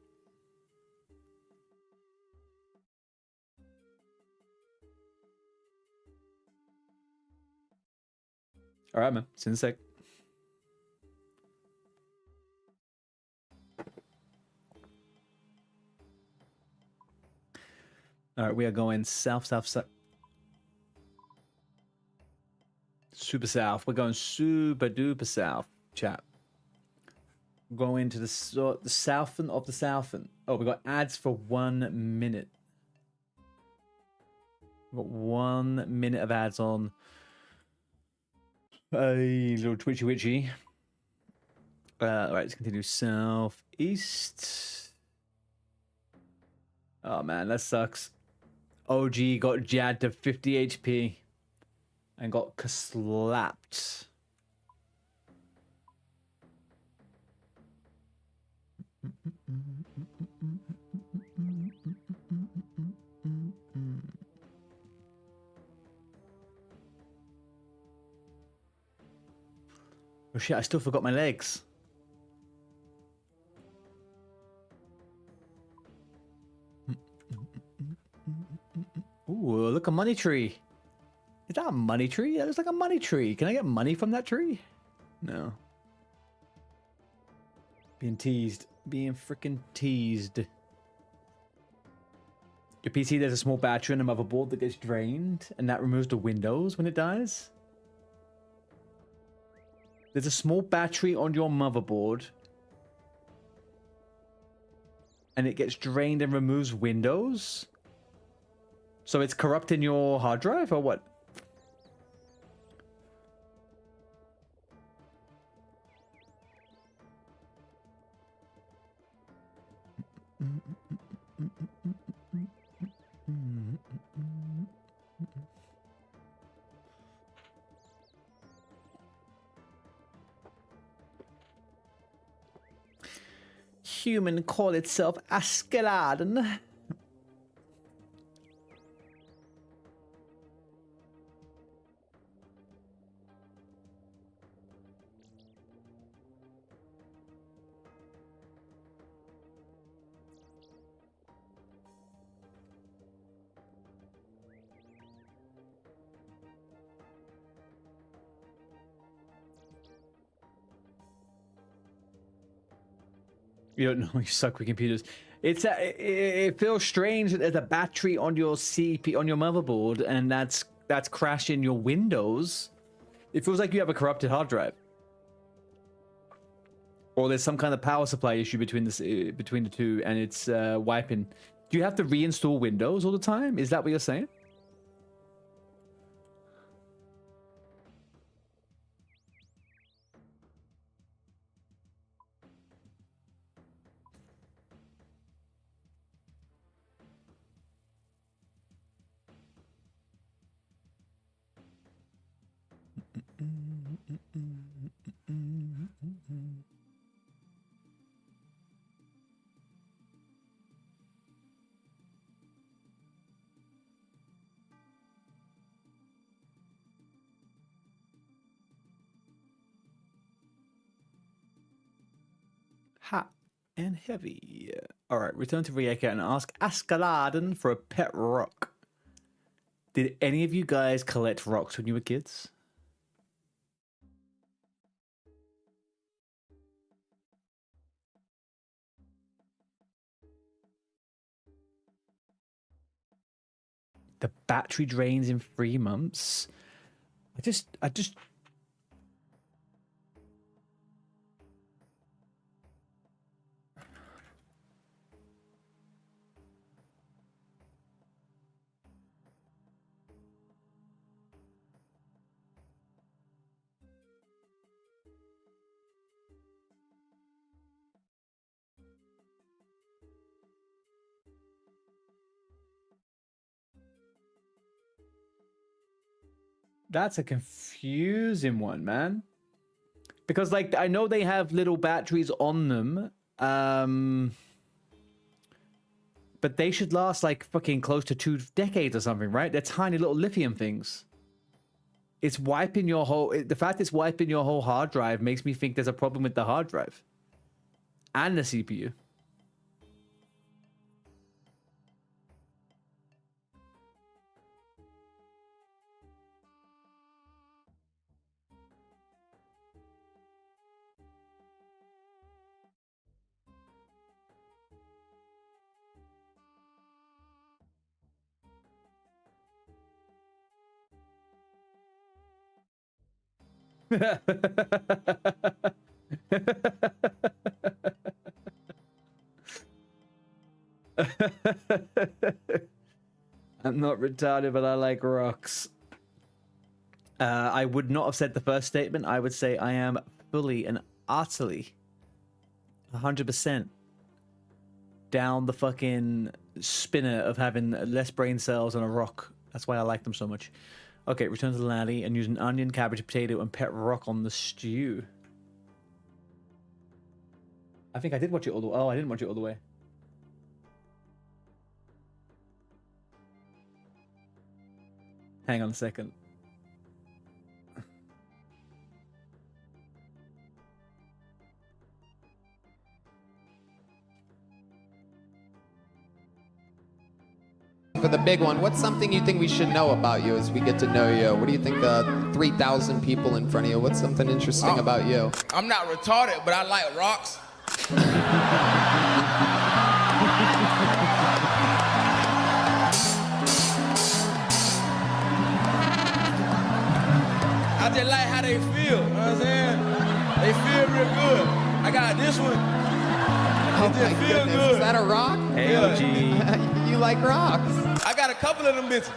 Alright, man. See you in a sec. Alright, we are going south, south, south. Super south. We're going super duper south, chat. Going to the southern of the southern. Oh, we got ads for 1 minute. We've got 1 minute of ads on. A little twitchy witchy. Alright, let's continue southeast. Oh man, that sucks. OG got jabbed to 50 HP and got slapped. Oh shit, I still forgot my legs. Ooh, look, a money tree. Is that a money tree? That looks like a money tree. Can I get money from that tree? No. Being teased. Being freaking teased. Your PC, there's a small battery and a motherboard that gets drained, and that removes the windows when it dies. There's a small battery on your motherboard, and it gets drained and removes windows. So it's corrupting your hard drive, or what? Human call itself Askeladen. You don't know, you suck with computers. It feels strange that there's a battery on your on your motherboard, and that's crashing your Windows. It feels like you have a corrupted hard drive, or there's some kind of power supply issue between the two, and it's wiping. Do you have to reinstall Windows all the time? Is that what you're saying? Hot and heavy. All right, return to Rijeka and ask Askeladen for a pet rock. Did any of you guys collect rocks when you were kids? The battery drains in 3 months. I just That's a confusing one, man. Because, like, I know they have little batteries on them, but they should last, like, fucking close to 2 decades or something, right? They're tiny little lithium things. It's wiping your whole... The fact it's wiping your whole hard drive makes me think there's a problem with the hard drive. And the CPU. I'm not retarded, but I like rocks. I would not have said the first statement. I would say I am fully and utterly 100% down the fucking spinner of having less brain cells on a rock. That's why I like them so much. Okay, return to the laddie and use an onion, cabbage, potato, and pet rock on the stew. I think I did watch it all the way. Oh, I didn't watch it all the way. Hang on a second. For the big one, what's something you think we should know about you as we get to know you? What do you think 3,000 people in front of you? What's something interesting about you? I'm not retarded, but I like rocks. I just like how they feel, you know what I'm saying? They feel real good. I got this one. Oh my goodness, is that a rock? Hey, OG. You like rocks? I got a couple of them bitches.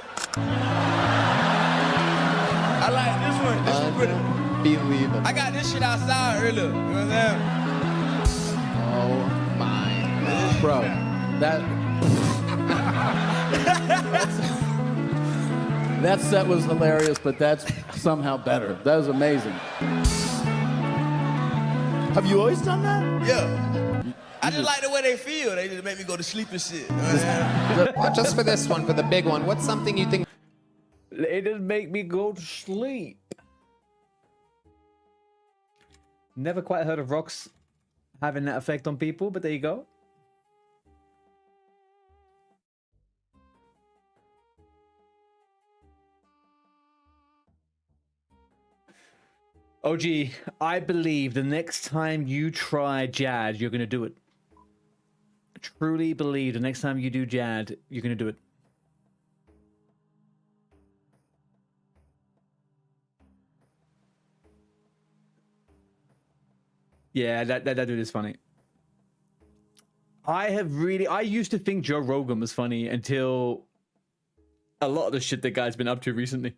I like this one. This one pretty. Unbelievable. I got this shit outside earlier. You know what I'm saying? Oh my. Bro, that set was hilarious, but that's somehow better. That was amazing. Have you always done that? Yeah. I just like the way they feel. They just make me go to sleep and shit. You know what I'm saying? Well, just for this one, for the big one, what's something you think? It just make me go to sleep. Never quite heard of rocks having that effect on people, but there you go. OG, I believe the next time you try Jad, you're going to do it. Truly believe the next time you do Jad, you're going to do it. Yeah, that dude is funny. I used to think Joe Rogan was funny until a lot of the shit that guy's been up to recently.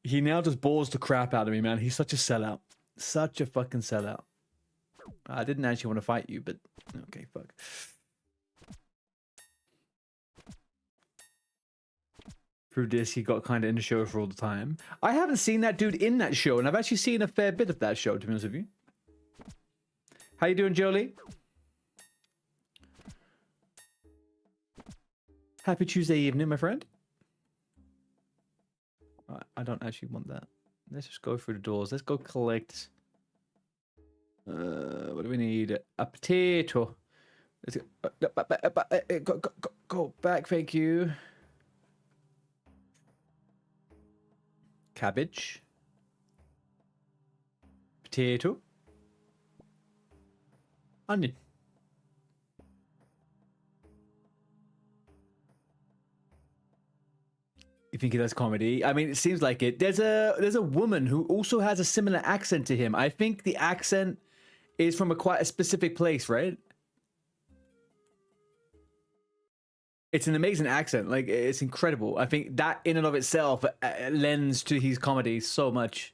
He now just bores the crap out of me, man. He's such a sellout. Such a fucking sellout. I didn't actually want to fight you, but okay, fuck. Through this, he got kind of in the show for all the time. I haven't seen that dude in that show, and I've actually seen a fair bit of that show, to be honest with you. How you doing, Jolie? Happy Tuesday evening, my friend. I don't actually want that. Let's just go through the doors. Let's go collect. What do we need? A potato. Let's go back, thank you. Cabbage. Potato. Onion. You think he does comedy? I mean, it seems like it. There's a woman who also has a similar accent to him. I think the accent is from quite a specific place, right? It's an amazing accent. Like, it's incredible. I think that in and of itself lends to his comedy so much.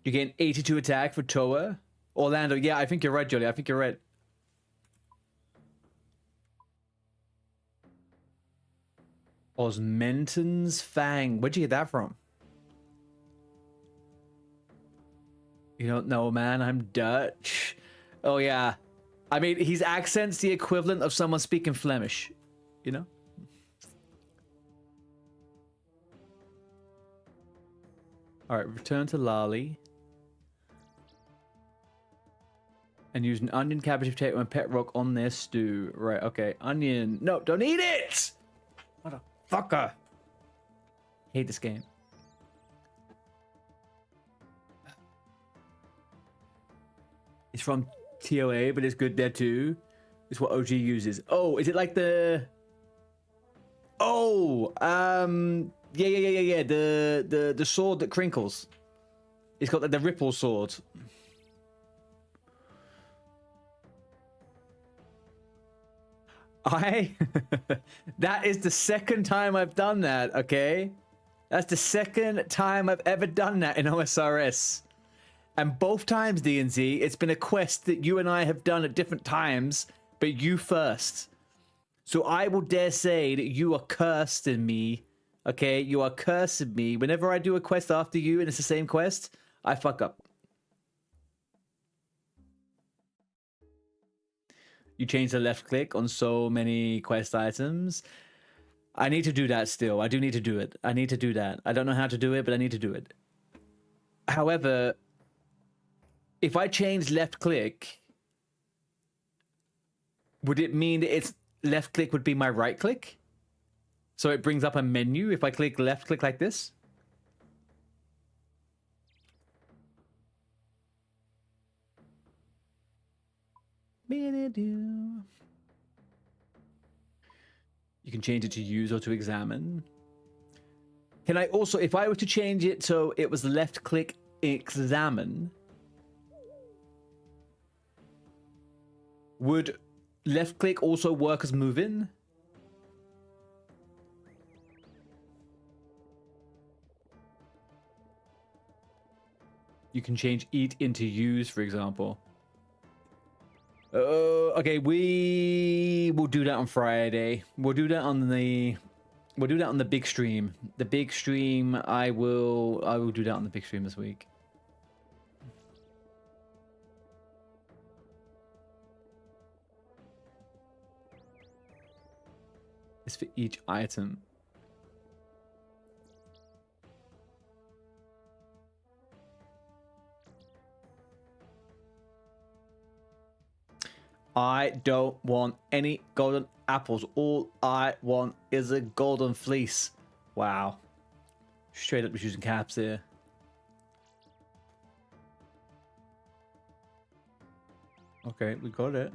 You're getting 82 attack for Toa. Orlando, yeah, I think you're right, Jolly. I think you're right. Osmenton's Fang. Where'd you get that from? You don't know, man. I'm Dutch. Oh, yeah. I mean, his accent's the equivalent of someone speaking Flemish. You know? All right, return to Lali. And use an onion, cabbage, potato, and pet rock on their stew. Right, okay. Onion. No, don't eat it! Motherfucker. Hate this game. It's from TOA, but it's good there too. It's what OG uses. Oh, is it like the... Oh, yeah. The sword that crinkles. It's got like the ripple sword. That is the second time I've done that, okay? That's the second time I've ever done that in OSRS. And both times, DNZ, it's been a quest that you and I have done at different times, but you first. So I will dare say that you are cursed in me, okay? You are cursing me. Whenever I do a quest after you and it's the same quest, I fuck up. You change the left click on so many quest items. I need to do that still. I do need to do it. I need to do that. I don't know how to do it, but I need to do it. However, if I change left click, would it mean that it's left click would be my right click? So it brings up a menu if I click left click like this? You can change it to use or to examine. Can I also, if I were to change it so it was left click examine, would left click also work as move in? You can change eat into use, for example. Okay, we will do that on Friday. We'll do that on the big stream. The big stream, I will do that on the big stream this week. It's for each item. I don't want any golden apples. All I want is a golden fleece. Wow. Straight up just using caps here. Okay, we got it.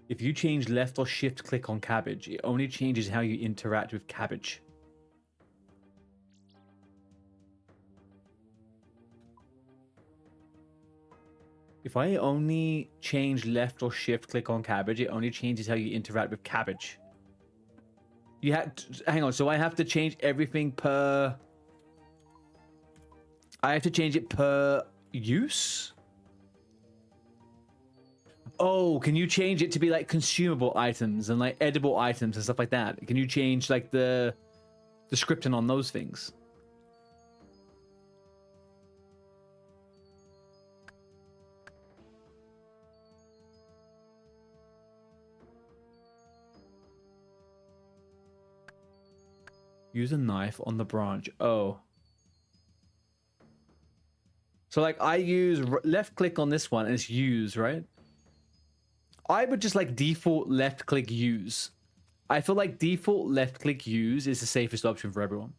If you change left or shift click on cabbage, it only changes how you interact with cabbage. If I only change left or shift click on cabbage, it only changes how you interact with cabbage. You have to, hang on, so I have to change everything per... I have to change it per use? Oh, can you change it to be like consumable items and like edible items and stuff like that? Can you change like the scripting on those things? Use a knife on the branch. Oh. So like I use left click on this one and it's use, right? I would just like default left click use. I feel like default left click use is the safest option for everyone.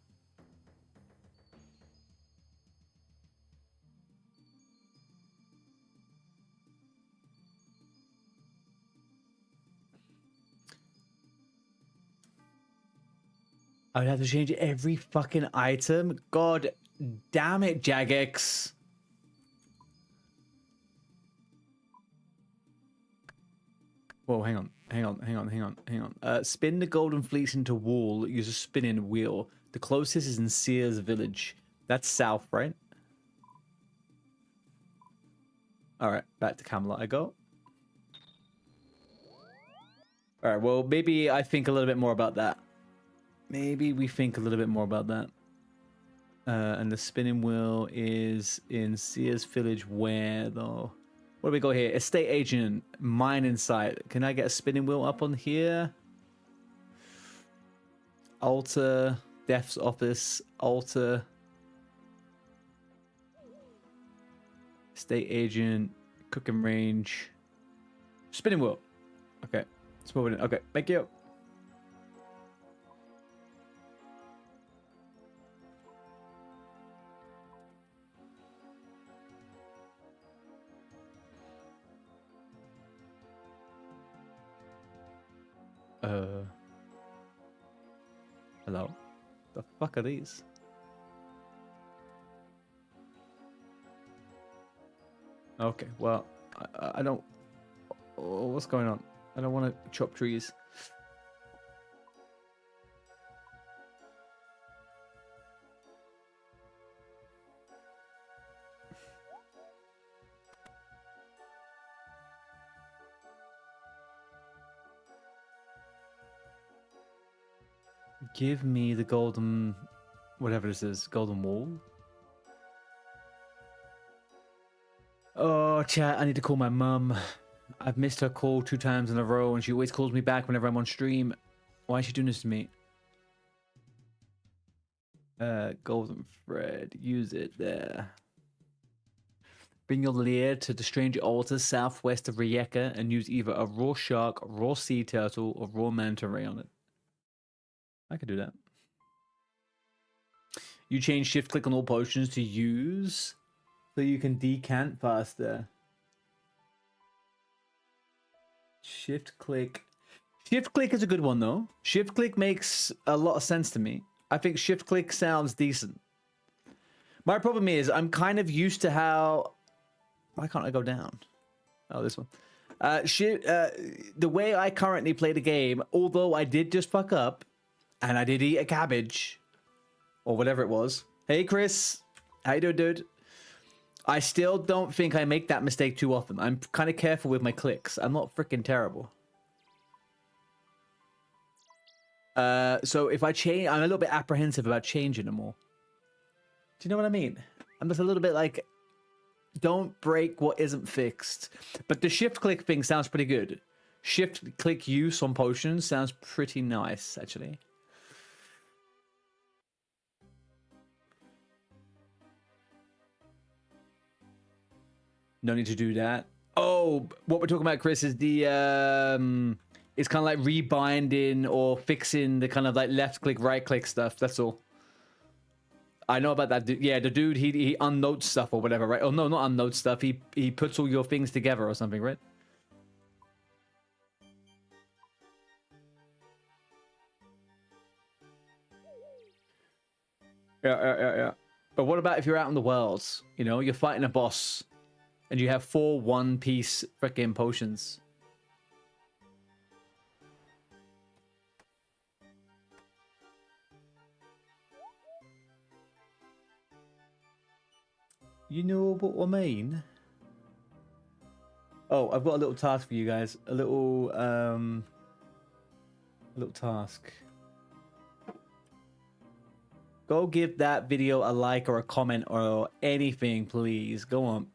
I would have to change every fucking item. God damn it, Jagex. Whoa, hang on. Spin the golden fleece into wall. Use a spinning wheel. The closest is in Sears Village. That's south, right? All right, back to Camelot I go. All right, well, maybe I think a little bit more about that. Maybe we think a little bit more about that. And the spinning wheel is in Sears Village where, though? What do we got here? Estate agent, mine in sight. Can I get a spinning wheel up on here? Altar, death's office, altar. Estate agent, cooking range. Spinning wheel. Okay, let's move it in. Okay, thank you. Hello? The fuck are these? Okay, well, I don't... Oh, what's going on? I don't want to chop trees. Give me the golden... whatever this is. Golden wall? Oh, chat, I need to call my mum. I've missed her call 2 times in a row, and she always calls me back whenever I'm on stream. Why is she doing this to me? Golden thread. Use it there. Bring your lair to the strange altar southwest of Rijeka and use either a raw shark, raw sea turtle, or raw manta ray on it. I could do that. You change shift click on all potions to use so you can decant faster. Shift click. Shift click is a good one though. Shift click makes a lot of sense to me. I think shift click sounds decent. My problem is I'm kind of used to how... Why can't I go down? Oh, this one. The way I currently play the game, although I did just fuck up, and I did eat a cabbage, or whatever it was. Hey, Chris. How you doing, dude? I still don't think I make that mistake too often. I'm kind of careful with my clicks. I'm not freaking terrible. So if I change, I'm a little bit apprehensive about changing them all. Do you know what I mean? I'm just a little bit like, don't break what isn't fixed. But the shift click thing sounds pretty good. Shift click use on potions sounds pretty nice, actually. No need to do that. Oh, what we're talking about, Chris, is the it's kind of like rebinding or fixing the kind of like left click, right click stuff. That's all. I know about that. Yeah, the dude he unnotes stuff or whatever, right? Oh no, not unnotes stuff. He puts all your things together or something, right? Yeah. But what about if you're out in the world? You know, you're fighting a boss. And you have 4 one-piece freaking potions. You know what I mean? Oh, I've got a little task for you guys. A little task. Go give that video a like or a comment or anything, please. Go on.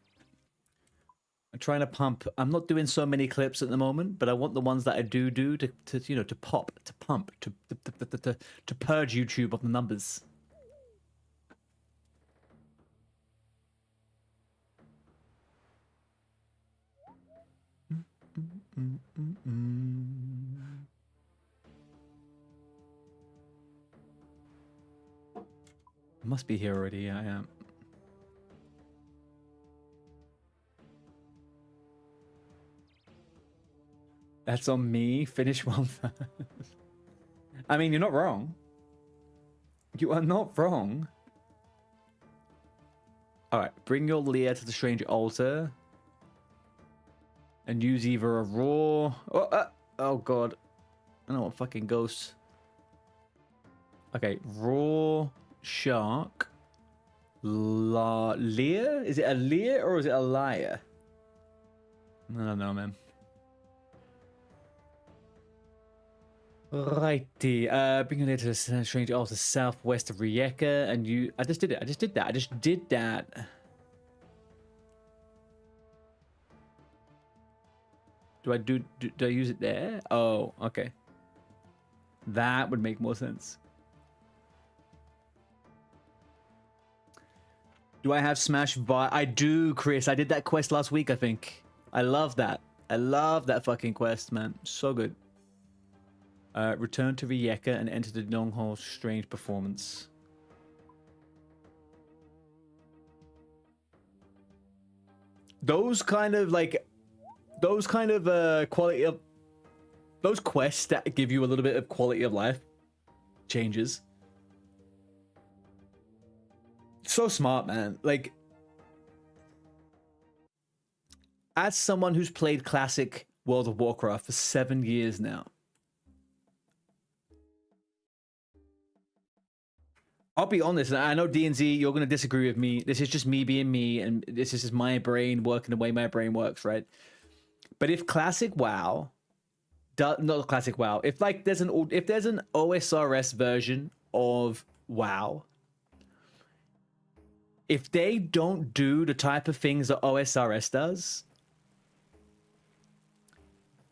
I'm trying to pump. I'm not doing so many clips at the moment, but I want the ones that I do to you know, to pop, to pump, to purge YouTube of the numbers. Must be here already. Yeah, I am. That's on me. Finish one first. I mean, you're not wrong. You are not wrong. Alright, bring your Lear to the strange altar. And use either a raw... oh god. I don't want fucking ghosts. Okay, raw shark. Lear? Is it a Lear or is it a liar? I don't know, man. Righty. Bring your Lear to the strange altar southwest of Rijeka. And you... I just did it. I just did that. Do I use it there? Oh, okay. That would make more sense. Do I have Smash I do, Chris. I did that quest last week, I think. I love that. I love that fucking quest, man. So good. Return to Rijeka and enter the long-haul strange performance. Those kind of quality of... Those quests that give you a little bit of quality of life changes. So smart, man. Like, as someone who's played classic World of Warcraft for 7 years now, I'll be honest, and I know DNZ, you're going to disagree with me. This is just me being me, and this is just my brain working the way my brain works, right? But if classic WoW, not classic WoW, if like there's an OSRS version of WoW, if they don't do the type of things that OSRS does,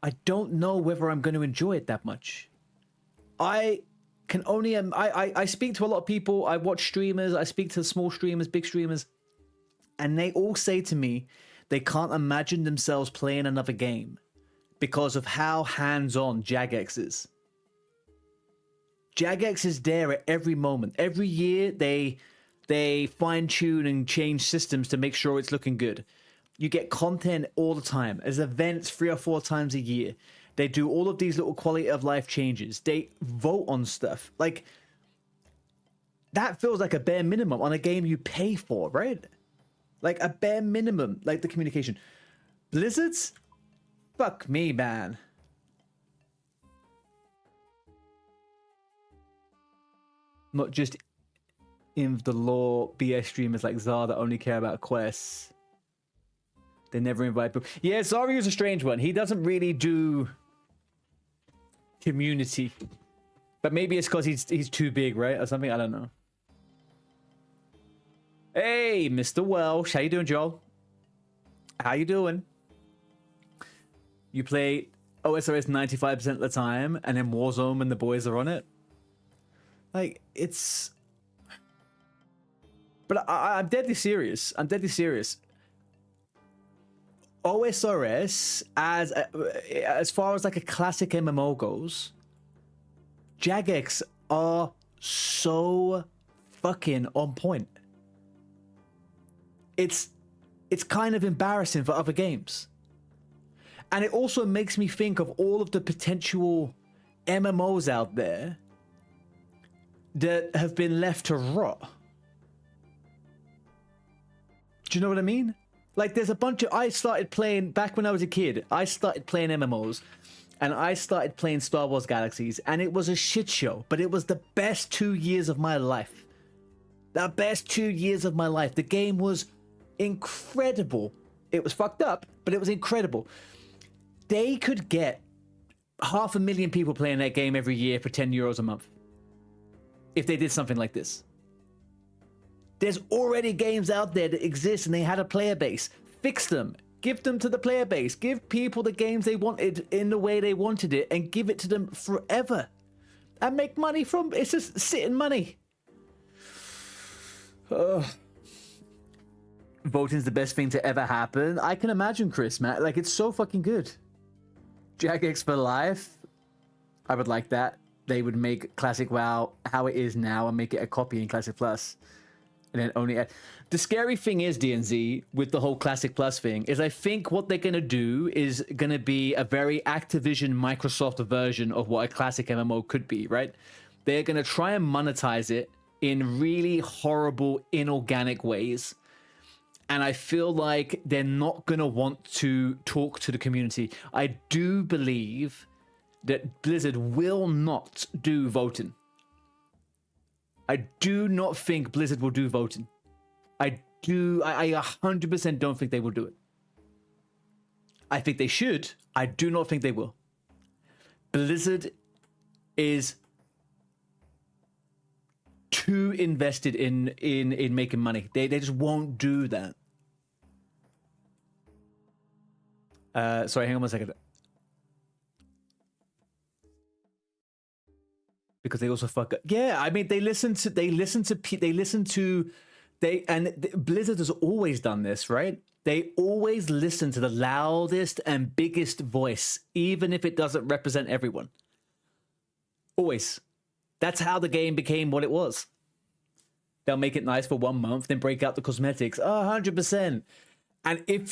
I don't know whether I'm going to enjoy it that much. I can only I speak to a lot of people. I watch streamers. I speak to small streamers, big streamers, and they all say to me they can't imagine themselves playing another game because of how hands-on Jagex is. Jagex is there at every moment. Every year they fine-tune and change systems to make sure it's looking good. You get content all the time. There's events 3 or 4 times a year. They do all of these little quality of life changes. They vote on stuff. Like, that feels like a bare minimum on a game you pay for, right? Like, a bare minimum, like the communication. Blizzards? Fuck me, man. Not just in the lore BS streamers like Zar that only care about quests. They never invite people. Yeah, Zari is a strange one. He doesn't really do community. But maybe it's because he's too big, right? Or something, I don't know. Hey, Mr. Welsh. How you doing, Joel? How you doing? You play OSRS 95% of the time, and then Warzone when the boys are on it? Like, it's... But I'm deadly serious. I'm deadly serious. OSRS, as far as like a classic MMO goes, Jagex are so fucking on point. It's kind of embarrassing for other games. And it also makes me think of all of the potential MMOs out there that have been left to rot. Do you know what I mean? Like, there's a bunch of... I started playing... Back when I was a kid, I started playing MMOs. And I started playing Star Wars Galaxies. And it was a shit show. But it was the best 2 years of my life. The best 2 years of my life. The game was incredible. It was fucked up, but it was incredible. They could get 500,000 people playing that game every year for €10 a month. If they did something like this. There's already games out there that exist and they had a player base. Fix them. Give them to the player base. Give people the games they wanted in the way they wanted it and give it to them forever. And make money from... It's just sitting money. Voting's the best thing to ever happen. I can imagine, Chris, man. Like, it's so fucking good. Jagex for life. I would like that. They would make Classic WoW how it is now and make it a copy in Classic Plus. And then only... The scary thing is, DNZ, with the whole Classic Plus thing, is I think what they're going to do is going to be a very Activision Microsoft version of what a classic MMO could be, right? They're going to try and monetize it in really horrible, inorganic ways. And I feel like they're not going to want to talk to the community. I do believe that Blizzard will not do voting. I do not think Blizzard will do voting. I 100% don't think they will do it. I think they should. I do not think they will. Blizzard is too invested in making money. They just won't do that. Sorry, hang on one second. Because they also fuck up. Yeah, I mean, Blizzard has always done this, right? They always listen to the loudest and biggest voice, even if it doesn't represent everyone. Always. That's how the game became what it was. They'll make it nice for 1 month, then break out the cosmetics. 100%. And if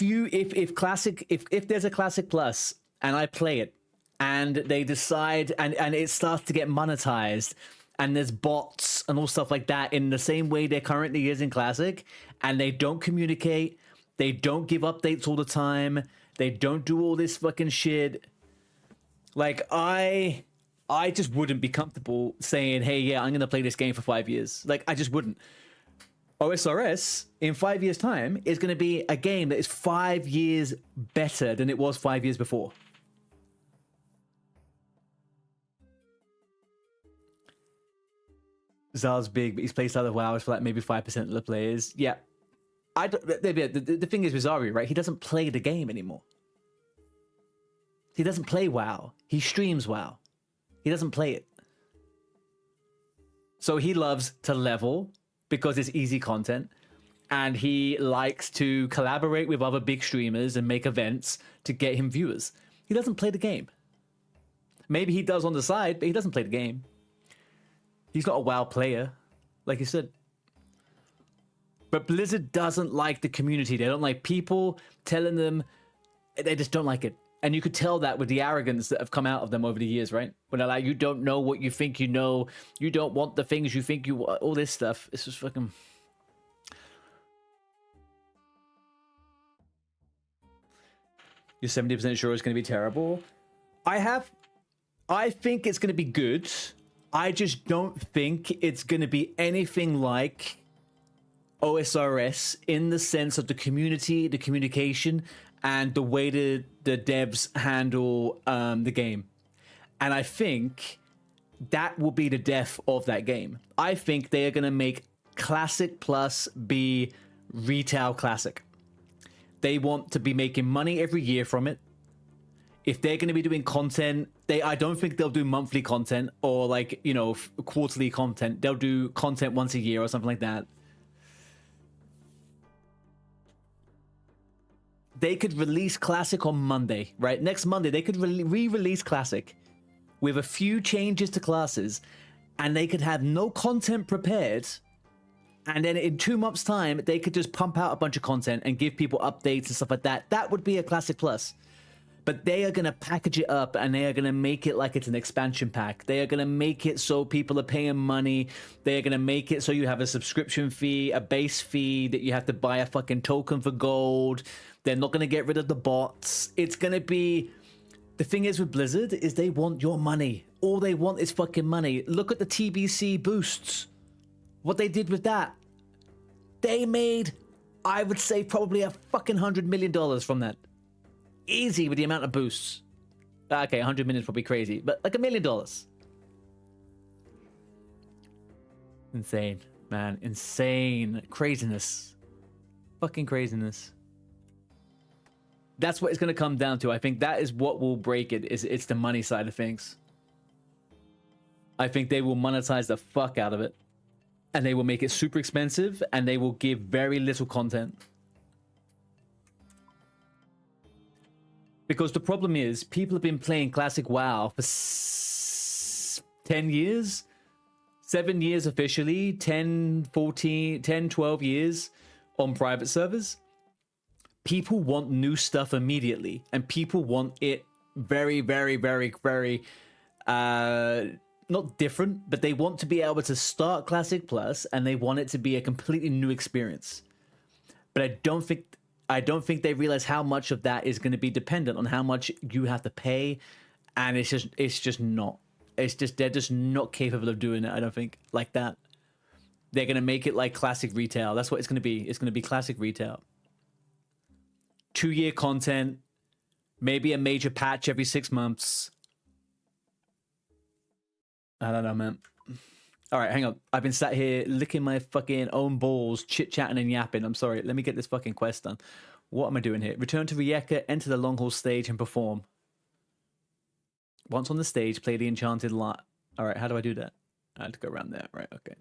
there's a Classic Plus and I play it and they decide and it starts to get monetized and there's bots and all stuff like that in the same way there currently is in Classic, and they don't communicate, they don't give updates all the time, they don't do all this fucking shit, like I just wouldn't be comfortable saying, hey, yeah, I'm going to play this game for 5 years. Like, I just wouldn't. OSRS, in 5 years' time, is going to be a game that is 5 years better than it was 5 years before. Zal's big, but he's played Side of WoW for like maybe 5% of the players. Yeah. The thing is with Zari, right? He doesn't play the game anymore. He doesn't play WoW. He streams WoW. He doesn't play it. So he loves to level because it's easy content. And he likes to collaborate with other big streamers and make events to get him viewers. He doesn't play the game. Maybe he does on the side, but he doesn't play the game. He's not a WoW player, like you said. But Blizzard doesn't like the community. They don't like people telling them. They just don't like it. And you could tell that with the arrogance that have come out of them over the years, right? When they're like, you don't know what you think you know. You don't want the things you think you want. All this stuff. It's just fucking... You're 70% sure it's going to be terrible? I think it's going to be good. I just don't think it's going to be anything like OSRS in the sense of the community, the communication, and the way the devs handle the game. And I think that will be the death of that game. I think they are going to make Classic Plus be retail Classic. They want to be making money every year from it. If they're going to be doing content, I don't think they'll do monthly content or like, you know, quarterly content. They'll do content once a year or something like that. They could release Classic on Monday, right? Next Monday, they could re-release Classic with a few changes to classes, and they could have no content prepared. And then in 2 months' time, they could just pump out a bunch of content and give people updates and stuff like that. That would be a Classic Plus. But they are going to package it up and they are going to make it like it's an expansion pack. They are going to make it so people are paying money. They are going to make it so you have a subscription fee, a base fee, that you have to buy a fucking token for gold. They're not going to get rid of the bots. It's going to be... The thing is with Blizzard is they want your money. All they want is fucking money. Look at the TBC boosts. What they did with that. They made, I would say, probably a fucking $100 million from that. Easy with the amount of boosts. Okay, 100 million is probably crazy, but like $1 million. Insane, man. Insane. Craziness. Fucking craziness. That's what it's going to come down to. I think that is what will break it. It's the money side of things. I think they will monetize the fuck out of it. And they will make it super expensive, and they will give very little content. Because the problem is, people have been playing Classic WoW for 10 years? 7 years officially, 10, 14, 10, 12 years on private servers. People want new stuff immediately, and people want it very, very, very, very, not different, but they want to be able to start Classic Plus, and they want it to be a completely new experience. But I don't think they realize how much of that is going to be dependent on how much you have to pay, and it's just not. They're just not capable of doing it. I don't think like that. They're going to make it like classic retail. That's what it's going to be. It's going to be classic retail. 2-year content, maybe a major patch every 6 months. I don't know, man. All right, hang on. I've been sat here licking my fucking own balls, chit-chatting and yapping. I'm sorry. Let me get this fucking quest done. What am I doing here? Return to Rijeka, enter the long haul stage and perform. Once on the stage, play the enchanted lot. All right, how do I do that? I had to go around there. Right, okay.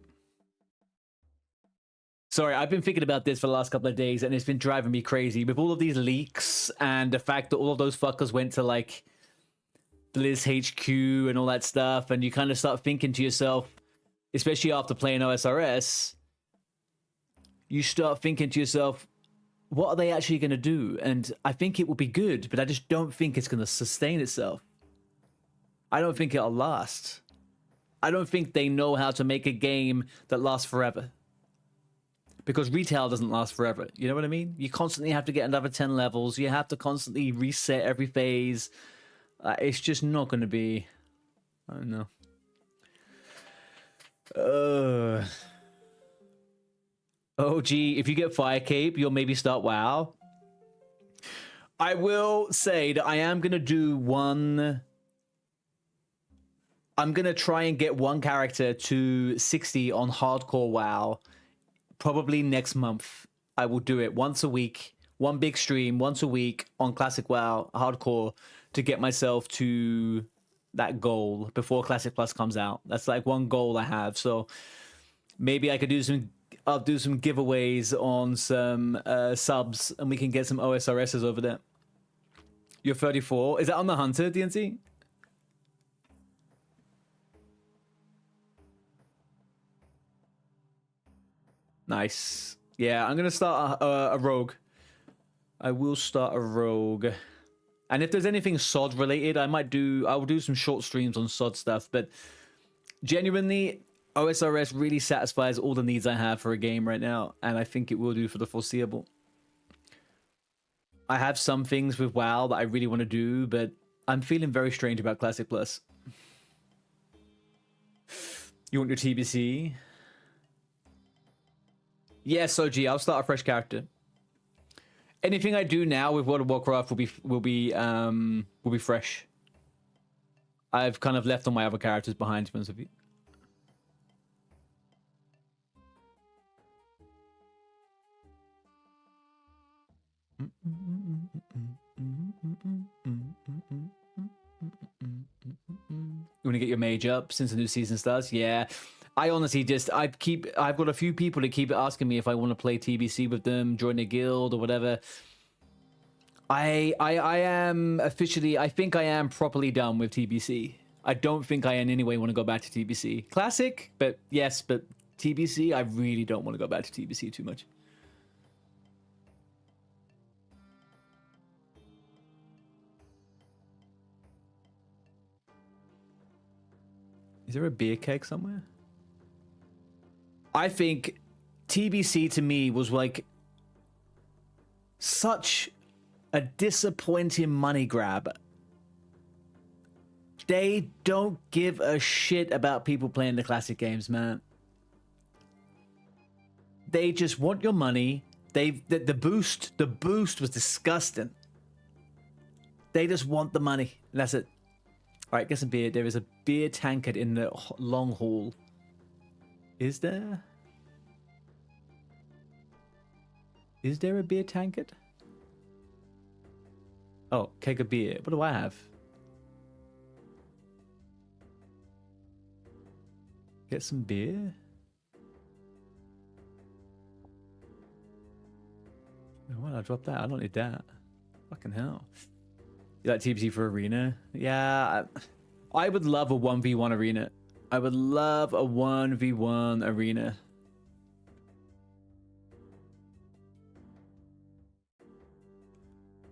Sorry, I've been thinking about this for the last couple of days, and it's been driving me crazy. With all of these leaks and the fact that all of those fuckers went to, like, Blizz HQ and all that stuff, and you kind of start thinking to yourself, especially after playing OSRS, you start thinking to yourself, what are they actually going to do? And I think it will be good, but I just don't think it's going to sustain itself. I don't think it'll last. I don't think they know how to make a game that lasts forever. Because retail doesn't last forever. You know what I mean? You constantly have to get another 10 levels. You have to constantly reset every phase. It's just not going to be... I don't know. Oh, gee, if you get Fire Cape, you'll maybe start WoW. I will say that I am going to do one... I'm going to try and get one character to 60 on hardcore WoW. Probably next month. I will do it once a week. One big stream, once a week on Classic WoW hardcore to get myself to that goal before Classic Plus comes out. That's like one goal I have. So maybe I could do some... I'll do some giveaways on some subs and we can get some OSRSs over there. You're 34. Is that on the Hunter, DNC? Nice. Yeah, I'm going to start a rogue. I will start a rogue. And if there's anything SOD related, I will do some short streams on SOD stuff. But genuinely, OSRS really satisfies all the needs I have for a game right now. And I think it will do for the foreseeable. I have some things with WoW that I really want to do, but I'm feeling very strange about Classic Plus. You want your TBC? Yes, OG, I'll start a fresh character. Anything I do now with World of Warcraft will be fresh. I've kind of left all my other characters behind, to be honest with you. You want to get your mage up since the new season starts? Yeah. I honestly just, I've got a few people that keep asking me if I want to play TBC with them, join a guild or whatever. I am officially, I think I am properly done with TBC. I don't think I in any way want to go back to TBC. Classic, but yes, but TBC, I really don't want to go back to TBC too much. Is there a beer keg somewhere? I think TBC to me was like such a disappointing money grab. They don't give a shit about people playing the classic games, man. They just want your money. The boost was disgusting. They just want the money. That's it. All right, get some beer. There is a beer tankard in the long hall. Is there? Is there a beer tankard? Oh, keg of beer. What do I have? Get some beer? Why did I drop that? I don't need that. Fucking hell. You like TBC for arena? Yeah, I would love a 1v1 arena. I would love a 1v1 arena.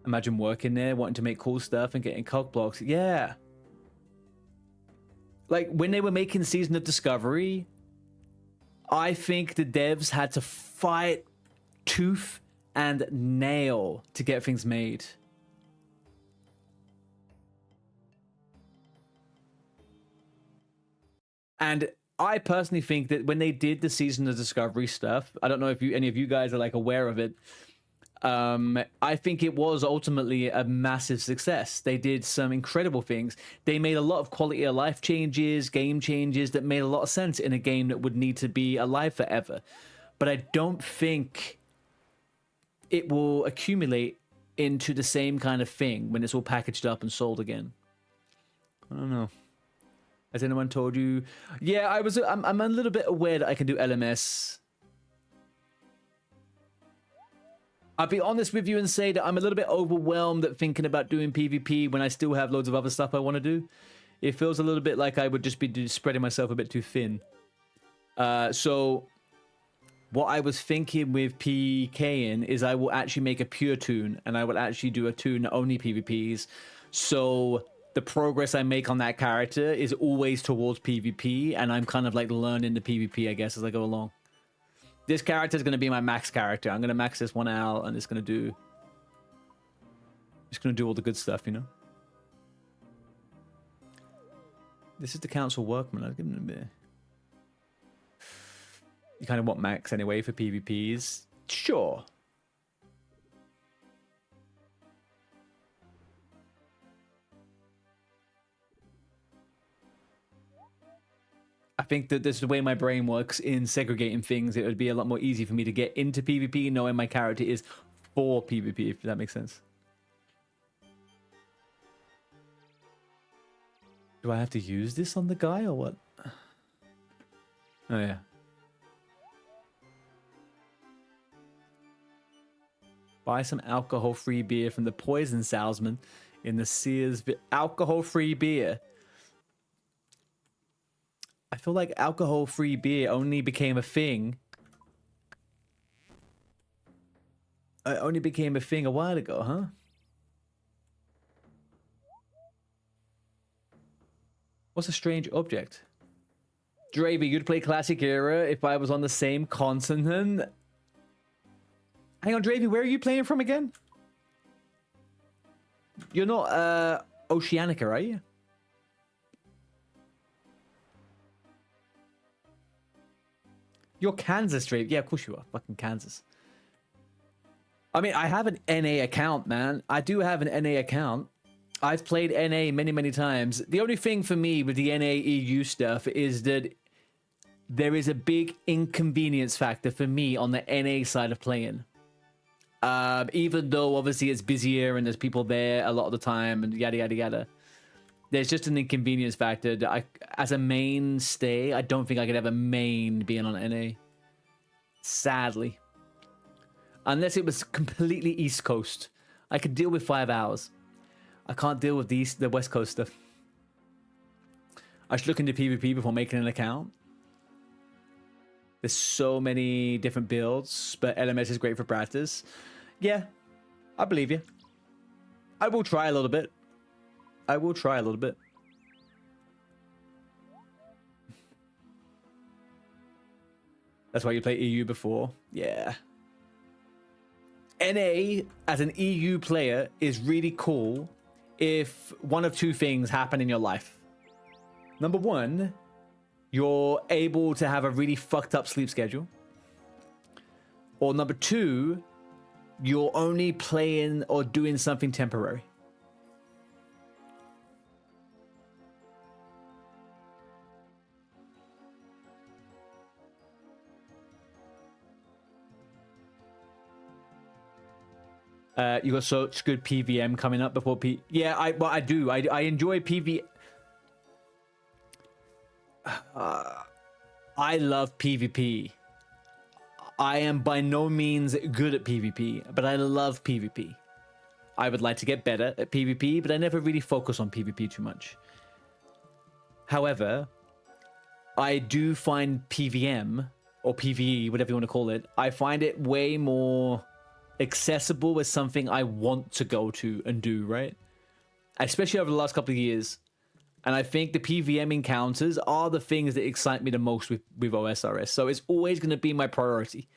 Imagine working there, wanting to make cool stuff and getting cog blocks. Yeah. Like, when they were making Season of Discovery, I think the devs had to fight tooth and nail to get things made. And I personally think that when they did the Season of Discovery stuff, I don't know if any of you guys are like aware of it. I think it was ultimately a massive success. They did some incredible things. They made a lot of quality of life changes, game changes that made a lot of sense in a game that would need to be alive forever. But I don't think it will accumulate into the same kind of thing when it's all packaged up and sold again. I don't know. Has anyone told you? Yeah, I'm a little bit aware that I can do LMS. I'll be honest with you and say that I'm a little bit overwhelmed at thinking about doing PvP when I still have loads of other stuff I want to do. It feels a little bit like I would just be spreading myself a bit too thin. So what I was thinking with PKing is I will actually make a pure toon, and I will actually do a toon that only PvPs. So the progress I make on that character is always towards PvP, and I'm kind of like learning the PvP, I guess, as I go along. This character is going to be my max character. I'm going to max this one out, and it's going to do all the good stuff, you know? This is the council workman. I'll give him a bit. You kind of want max anyway for PvPs? Sure. I think that this is the way my brain works in segregating things. It would be a lot more easy for me to get into PvP knowing my character is for PvP, if that makes sense. Do I have to use this on the guy or what? Oh, yeah. Buy some alcohol-free beer from the poison salesman in the Sears. Alcohol-free beer. I feel like alcohol-free beer only became a thing. It only became a thing a while ago, huh? What's a strange object? Dravy, you'd play Classic Era if I was on the same continent. Hang on, Dravy, where are you playing from again? You're not Oceanica, are you? You're Kansas, Dravy. Yeah, of course you are. Fucking Kansas. I mean, I have an NA account, man. I do have an NA account. I've played NA many, many times. The only thing for me with the NA EU stuff is that there is a big inconvenience factor for me on the NA side of playing. Even though obviously it's busier and there's people there a lot of the time and yada, yada, yada. There's just an inconvenience factor that as a mainstay, I don't think I could ever main being on NA. Sadly. Unless it was completely East Coast. I could deal with 5 hours. I can't deal with the West Coast stuff. I should look into PvP before making an account. There's so many different builds, but LMS is great for practice. Yeah, I believe you. I will try a little bit. I will try a little bit. That's why you play EU before? Yeah. NA, as an EU player, is really cool if one of two things happen in your life. Number one, you're able to have a really fucked up sleep schedule. Or number two, you're only playing or doing something temporary. You got such good PVM coming up before Yeah, I do. I enjoy PV. I love PvP. I am by no means good at PvP, but I love PvP. I would like to get better at PvP, but I never really focus on PvP too much. However, I do find PVM, or PvE, whatever you want to call it, I find it way more accessible as something I want to go to and do, right? Especially over the last couple of years. And I think the PVM encounters are the things that excite me the most with OSRS. So it's always going to be my priority,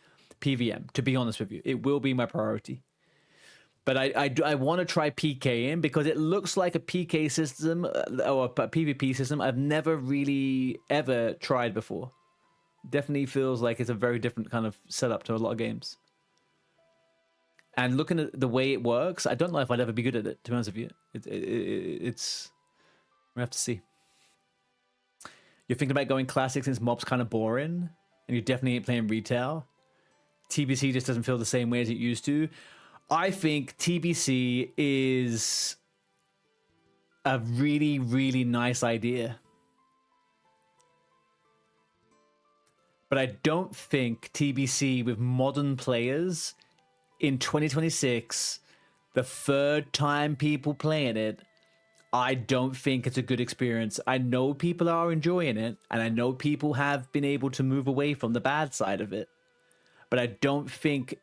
PVM, to be honest with you. It will be my priority. But I want to try PKing because it looks like a PK system or a PvP system I've never really ever tried before. Definitely feels like it's a very different kind of setup to a lot of games. And looking at the way it works, I don't know if I'd ever be good at it, to be honest with you. It's... We'll have to see. You're thinking about going classic since mob's kind of boring, and you definitely ain't playing retail. TBC just doesn't feel the same way as it used to. I think TBC is a really, really nice idea. But I don't think TBC with modern players in 2026, the third time people playing it, I don't think it's a good experience. I know people are enjoying it, and I know people have been able to move away from the bad side of it. But I don't think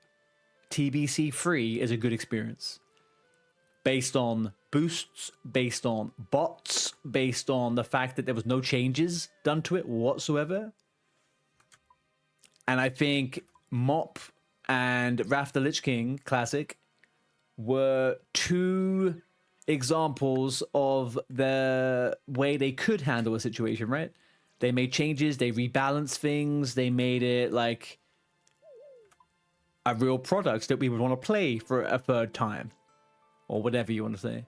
TBC free is a good experience. Based on boosts, based on bots, based on the fact that there was no changes done to it whatsoever. And I think Mop and Wrath the Lich King Classic were two examples of the way they could handle a situation, right? They made changes, they rebalanced things, they made it like a real product that we would want to play for a third time. Or whatever you want to say.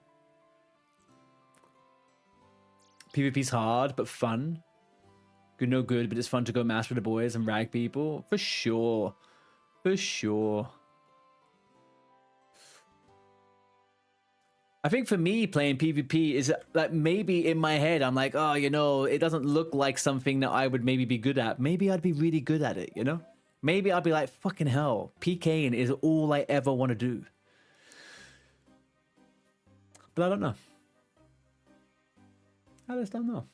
PvP's hard, but fun. Good, no good, but it's fun to go master the boys and rag people. For sure. For sure. I think for me, playing PvP is like maybe in my head, I'm like, oh, you know, it doesn't look like something that I would maybe be good at. Maybe I'd be really good at it, you know? Maybe I'll be like, fucking hell, PKing is all I ever want to do. But I don't know. I just don't know.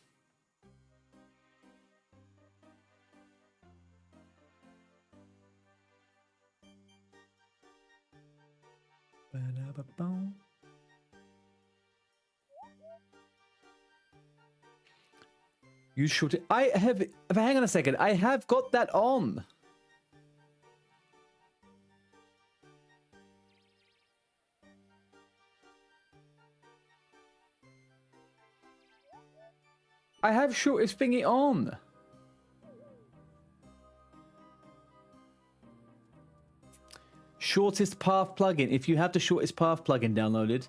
You should. I have. Hang on a second. I have got that on. I have shortest thingy on. Shortest path plugin. If you have the shortest path plugin downloaded.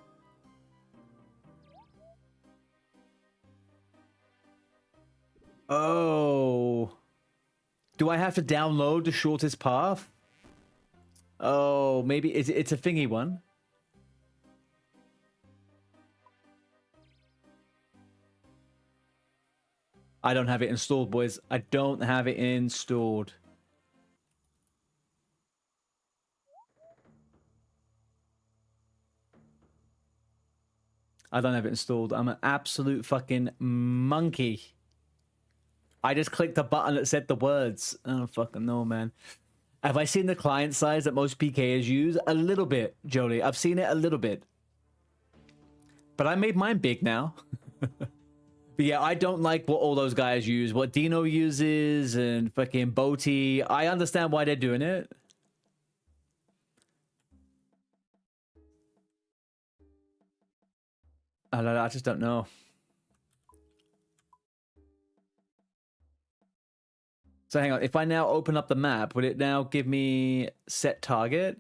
Oh. Do I have to download the shortest path? Oh, maybe it's a thingy one. I don't have it installed, boys. I don't have it installed. I don't have it installed. I'm an absolute fucking monkey. I just clicked the button that said the words. I don't fucking know, man. Have I seen the client size that most PKers use? A little bit, Jolie. I've seen it a little bit. But I made mine big now. But yeah, I don't like what all those guys use. What Dino uses and fucking Boti. I understand why they're doing it. I just don't know. So hang on. If I now open up the map, would it now give me set target?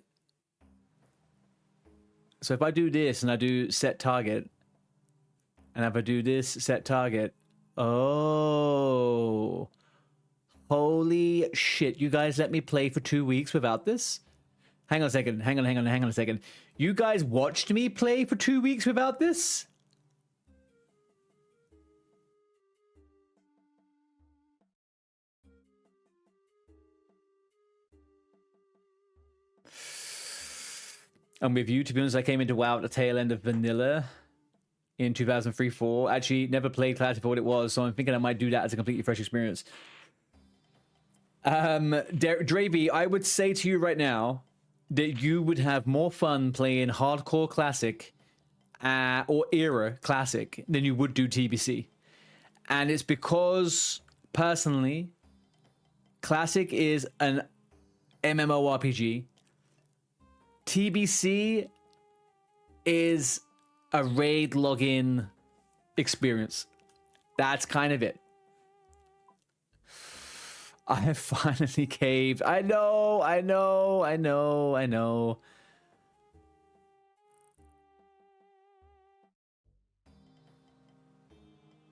So if I do this and I do set target, and if I do this, set target. Oh. Holy shit. You guys let me play for 2 weeks without this? Hang on a second. Hang on a second. You guys watched me play for 2 weeks without this? I'm with you. To be honest, I came into WoW at the tail end of Vanilla in 2003-4. Actually, never played Classic for what it was, so I'm thinking I might do that as a completely fresh experience. Dravey, I would say to you right now that you would have more fun playing Hardcore Classic or Era Classic than you would do TBC. And it's because, personally, Classic is an MMORPG. TBC is a raid login experience. That's kind of it. I have finally caved. I know.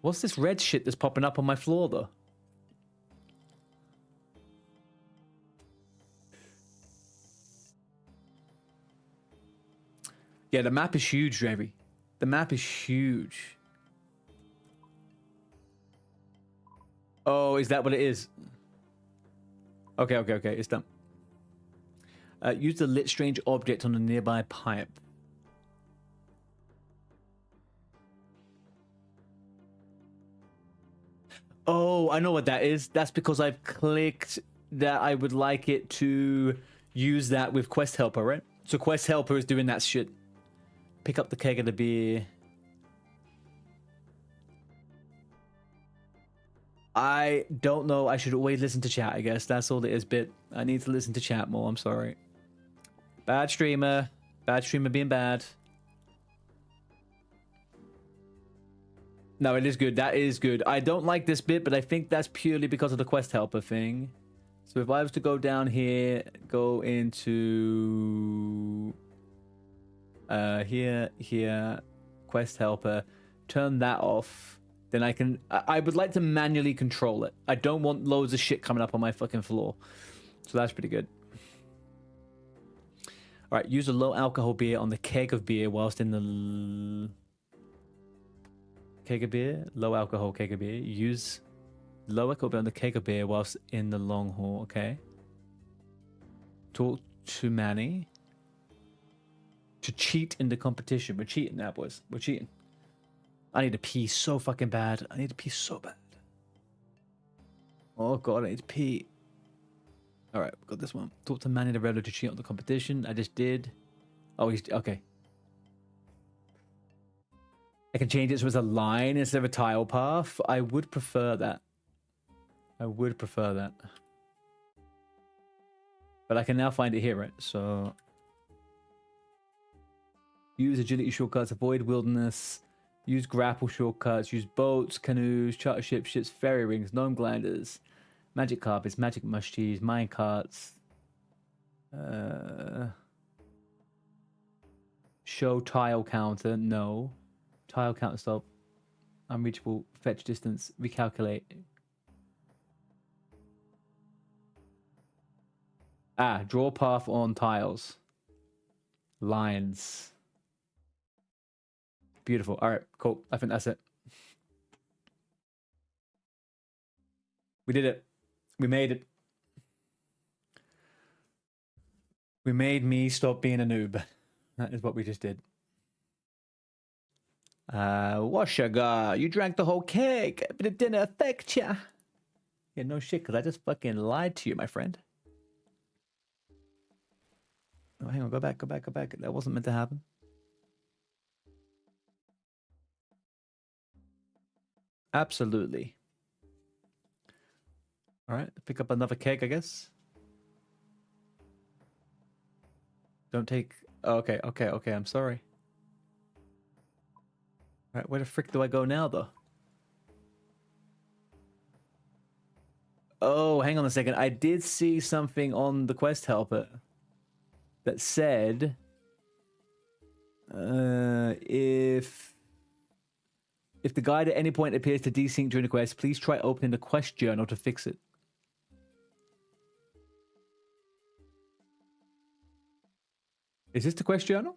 What's this red shit that's popping up on my floor, though? Yeah, the map is huge, Ravi. The map is huge. Oh, is that what it is? Okay. It's done. Use the lit strange object on a nearby pipe. Oh, I know what that is. That's because I've clicked that I would like it to use that with Quest Helper, right? So Quest Helper is doing that shit. Pick up the keg of the beer. I don't know. I should always listen to chat, I guess. That's all it is, bit. I need to listen to chat more. I'm sorry. Bad streamer. Bad streamer being bad. No, it is good. That is good. I don't like this bit, but I think that's purely because of the Quest Helper thing. So if I was to go down here, go into... here, Quest Helper, turn that off, then I can... I would like to manually control it. I don't want loads of shit coming up on my fucking floor. So that's pretty good. Alright, use a low alcohol beer on the keg of beer whilst in the... Keg of beer? Low alcohol keg of beer. Use low alcohol beer on the keg of beer whilst in the long haul, okay? Talk to Manny. To cheat in the competition. We're cheating now, boys. We're cheating. I need to pee so fucking bad. I need to pee so bad. Oh god, I need to pee. Alright, got this one. Talk to Manny the Rebel to cheat on the competition. I just did. Oh, he's... Okay. I can change it so it's a line instead of a tile path. I would prefer that. But I can now find it here, right? So... Use agility shortcuts, avoid wilderness, use grapple shortcuts, use boats, canoes, charter ships, ships, fairy rings, gnome gliders, magic carpets, magic mushies, mine carts. Show tile counter, no. Tile counter stop. Unreachable, fetch distance, recalculate. Draw path on tiles. Lines. Beautiful. All right, cool. I think that's it. We did it. We made it. We made me stop being a noob. That is what we just did. What sugar? You drank the whole cake. But it didn't affect ya. Yeah, no shit, because I just fucking lied to you, my friend. Oh, hang on. Go back. That wasn't meant to happen. Absolutely. All right, pick up another keg, I guess. Don't take... Oh, okay, I'm sorry. All right, where the frick do I go now, though? Oh, hang on a second. I did see something on the Quest Helper that said... If the guide at any point appears to desync during the quest, please try opening the quest journal to fix it. Is this the quest journal?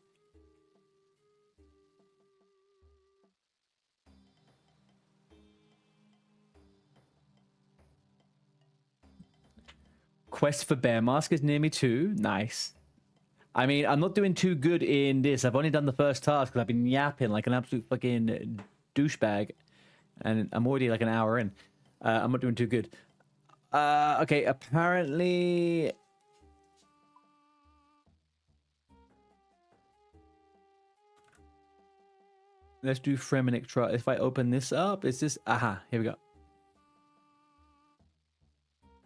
Quest for Bear Mask is near me too. Nice. I mean, I'm not doing too good in this. I've only done the first task because I've been yapping like an absolute fucking douchebag. And I'm already like an hour in. I'm not doing too good. Okay, apparently... Let's do Fremennik Trials. If I open this up, is this... Aha, here we go.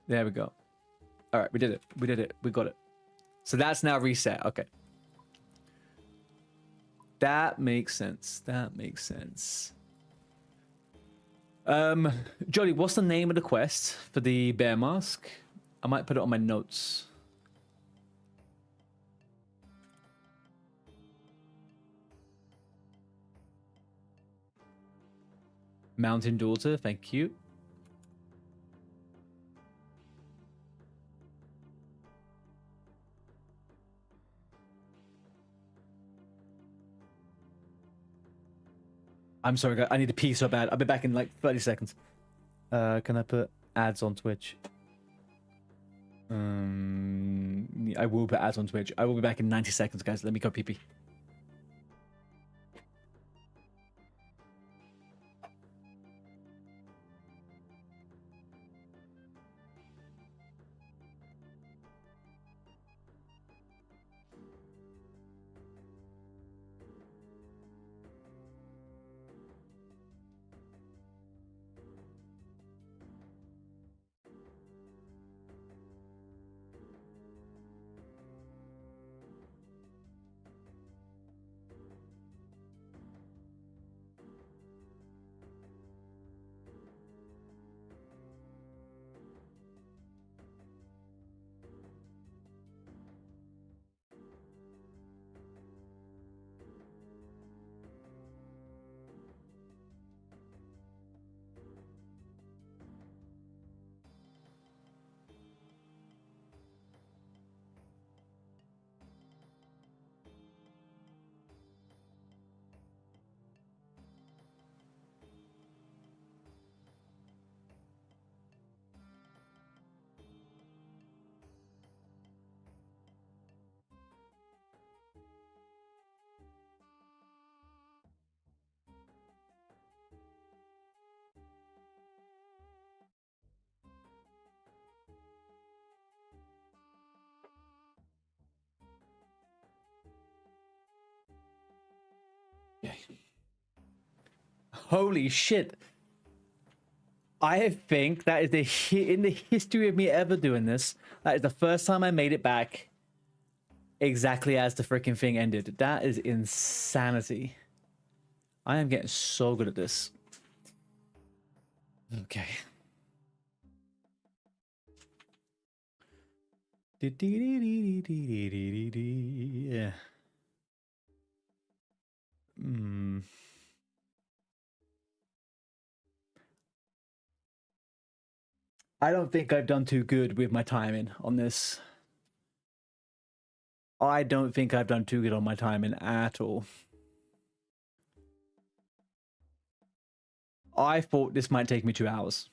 There we go. All right, we did it. We did it. We got it. So that's now reset. Okay. That makes sense. That makes sense. Jolly, what's the name of the quest for the bear mask? I might put it on my notes. Mountain Daughter, thank you. I'm sorry, guys. I need to pee so bad. I'll be back in like 30 seconds. Can I put ads on Twitch? I will put ads on Twitch. I will be back in 90 seconds, guys. Let me go pee pee. Holy shit. I think that is in the history of me ever doing this, that is the first time I made it back exactly as the freaking thing ended. That is insanity. I am getting so good at this. Okay. Yeah. I don't think I've done too good with my timing on this. I don't think I've done too good on my timing at all. I thought this might take me 2 hours.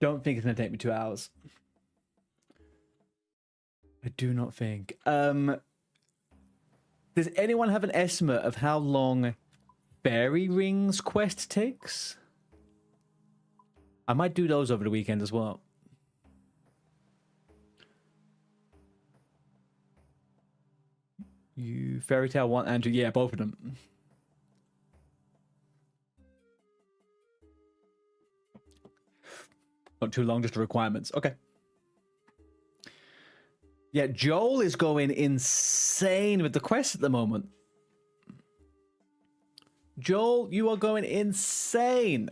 Don't think it's going to take me 2 hours. I do not think. Does anyone have an estimate of how long Fairy Rings quest takes? I might do those over the weekend as well. You Fairy Tale 1 and 2, yeah, both of them. Not too long, just the requirements. Okay. Yeah, Joel is going insane with the quest at the moment. Joel, you are going insane.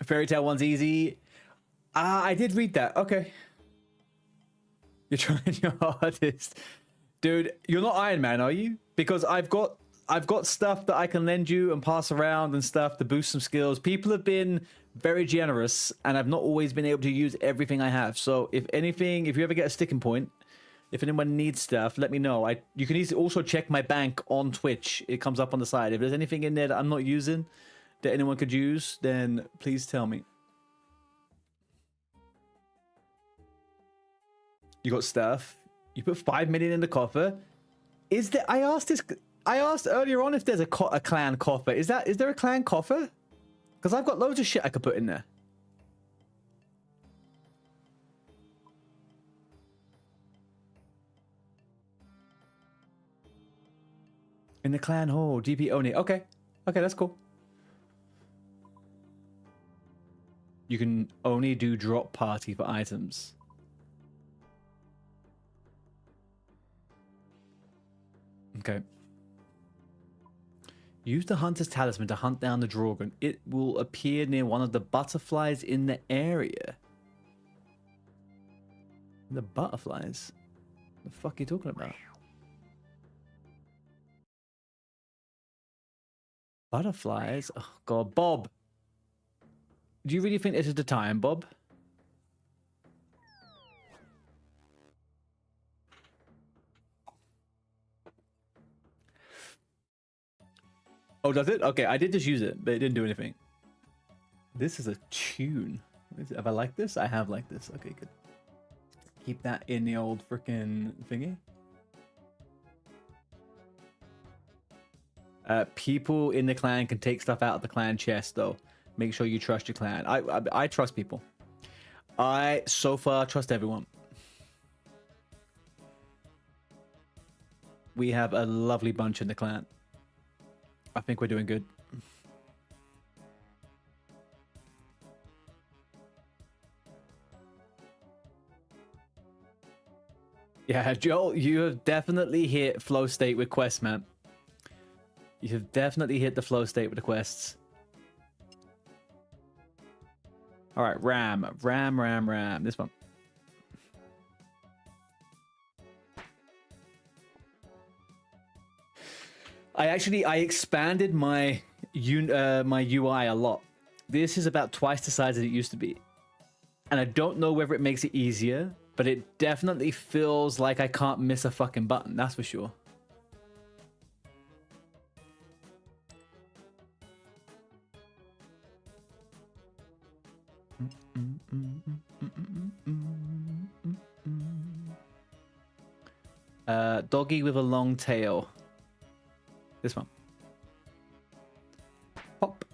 Fairy Tale 1's easy. I did read that. Okay. You're trying your hardest. Dude, you're not Iron Man, are you? Because I've got stuff that I can lend you and pass around and stuff to boost some skills. People have been very generous, and I've not always been able to use everything I have. So if anything, if you ever get a sticking point, If anyone needs stuff, let me know. You can also check my bank on Twitch. It comes up on the side. If there's anything in there that I'm not using that anyone could use, then please tell me. You got stuff. You put 5 million in the coffer. Is there? I asked earlier on if there's a clan coffer. Is there a clan coffer? Because I've got loads of shit I could put in there. In the clan hall, GP only. Okay, that's cool. You can only do drop party for items. Okay. Use the hunter's talisman to hunt down the dragon. It will appear near one of the butterflies in the area. The butterflies? The fuck are you talking about? Butterflies? Oh god, Bob. Do you really think this is the time, Bob? Oh, does it? Okay, I did just use it, but it didn't do anything. This is a tune. Have I liked this? I have liked this. Okay, good. Keep that in the old frickin' thingy. People in the clan can take stuff out of the clan chest, though. Make sure you trust your clan. I trust people. I, so far, trust everyone. We have a lovely bunch in the clan. I think we're doing good. Yeah, Joel, you have definitely hit flow state with quests, man. You have definitely hit the flow state with the quests. All right, Ram. This one. I expanded my UI a lot. This is about twice the size that it used to be. And I don't know whether it makes it easier, but it definitely feels like I can't miss a fucking button, that's for sure. Doggy with a long tail. This one. Pop.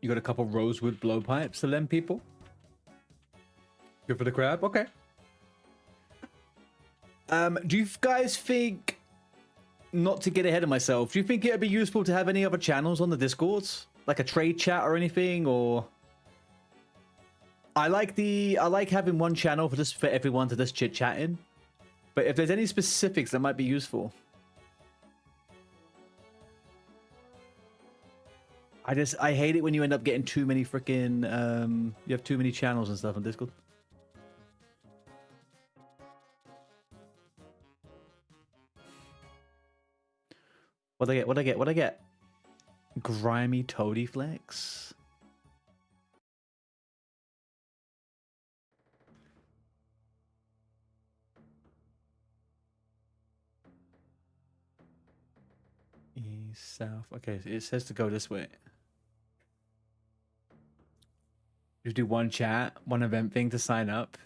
You got a couple rosewood blowpipes to lend people? Good for the crab? Okay. Do you guys think, not to get ahead of myself, do you think it'd be useful to have any other channels on the Discords? Like a trade chat or anything, or... I like having one channel for everyone to just chit-chatting. But if there's any specifics that might be useful. I hate it when you end up getting too many freaking, you have too many channels and stuff on Discord. What'd I get? Grimy Toady Flex. East, south. Okay, so it says to go this way. You do one chat, one event thing to sign up.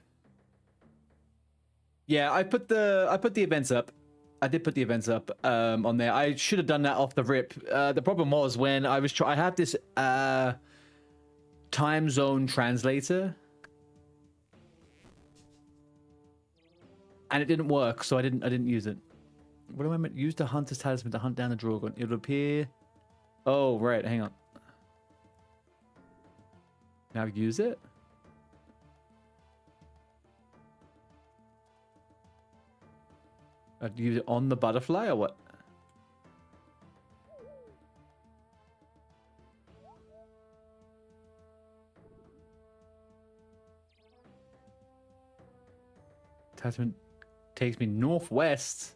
Yeah, I put the events up. I did put the events up on there. I should have done that off the rip. The problem was when I was I had this time zone translator, and it didn't work, so I didn't use it. What do I meant? Use the hunter's talisman to hunt down the dragon. It'll appear. Oh right, hang on. Now use it. Use it on the butterfly or what? Talisman takes me northwest.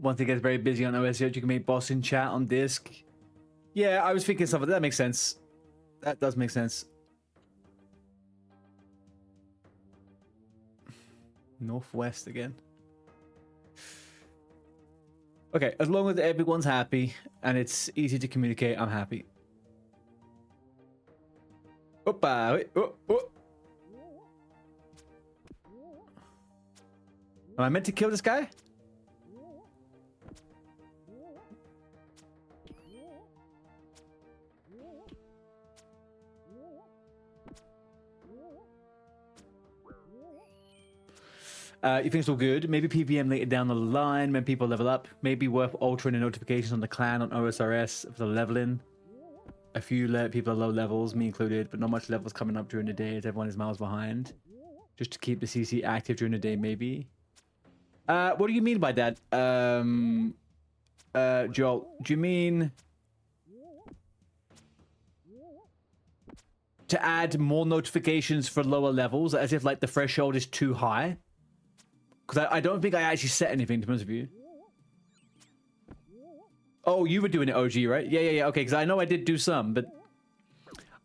Once it gets very busy on OSRS, you can make boss in chat on disc. Yeah, I was thinking stuff like that. Makes sense. That does make sense. Northwest again. Okay, as long as everyone's happy and it's easy to communicate, I'm happy. Opa, wait, oh, oh. Am I meant to kill this guy? You think it's all good? Maybe PVM later down the line when people level up. Maybe worth altering the notifications on the clan on OSRS for the leveling. A few people are low levels, me included, but not much levels coming up during the day as everyone is miles behind. Just to keep the CC active during the day, maybe. What do you mean by that, Joel? Do you mean to add more notifications for lower levels, as if like the threshold is too high? Because I don't think I actually set anything, to be honest with you. Oh, you were doing it, OG, right? Yeah. Okay, because I know I did do some, but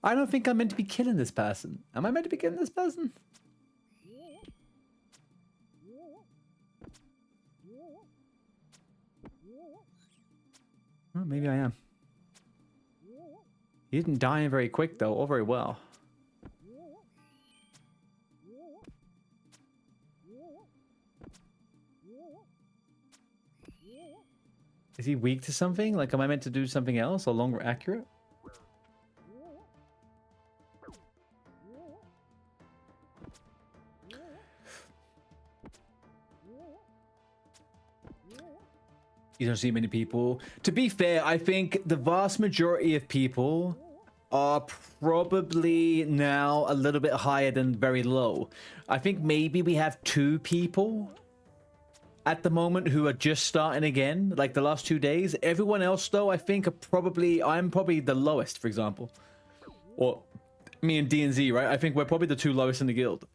I don't think I'm meant to be killing this person. Am I meant to be killing this person? Well, maybe I am. He didn't die very quick, though, or very well. Is he weak to something? Like, am I meant to do something else or longer accurate? You don't see many people. To be fair, I think the vast majority of people are probably now a little bit higher than very low. I think maybe we have 2 people at the moment who are just starting again, like the last 2 days. Everyone else, though, I think I'm probably the lowest, for example. Or me and D&Z, right? I think we're probably the 2 lowest in the guild.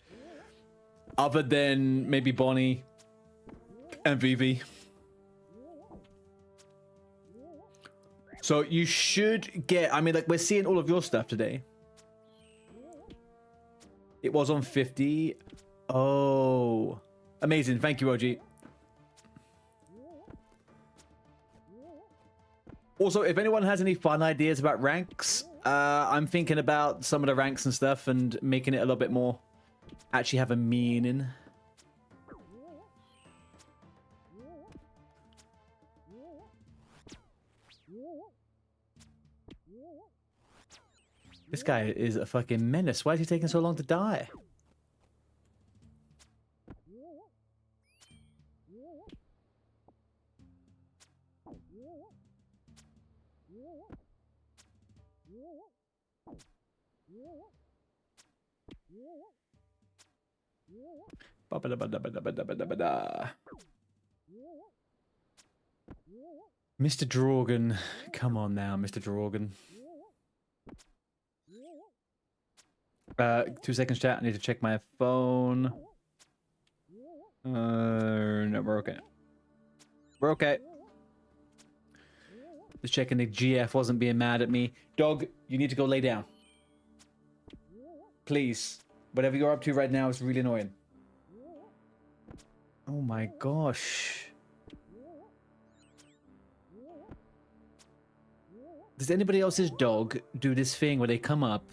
Other than maybe Bonnie and Vivi. So you should get, I mean, like, we're seeing all of your stuff today. It was on 50. Oh, amazing. Thank you, OG. Also, if anyone has any fun ideas about ranks, I'm thinking about some of the ranks and stuff and making it a little bit more actually have a meaning. This guy is a fucking menace. Why is he taking so long to die? Mr. Drogon. Come on now, Mr. Drogon. 2 seconds, chat. I need to check my phone. No, we're okay. We're okay. Just checking the GF wasn't being mad at me. Dog, you need to go lay down. Please. Whatever you're up to right now is really annoying. Oh my gosh. Does anybody else's dog do this thing where they come up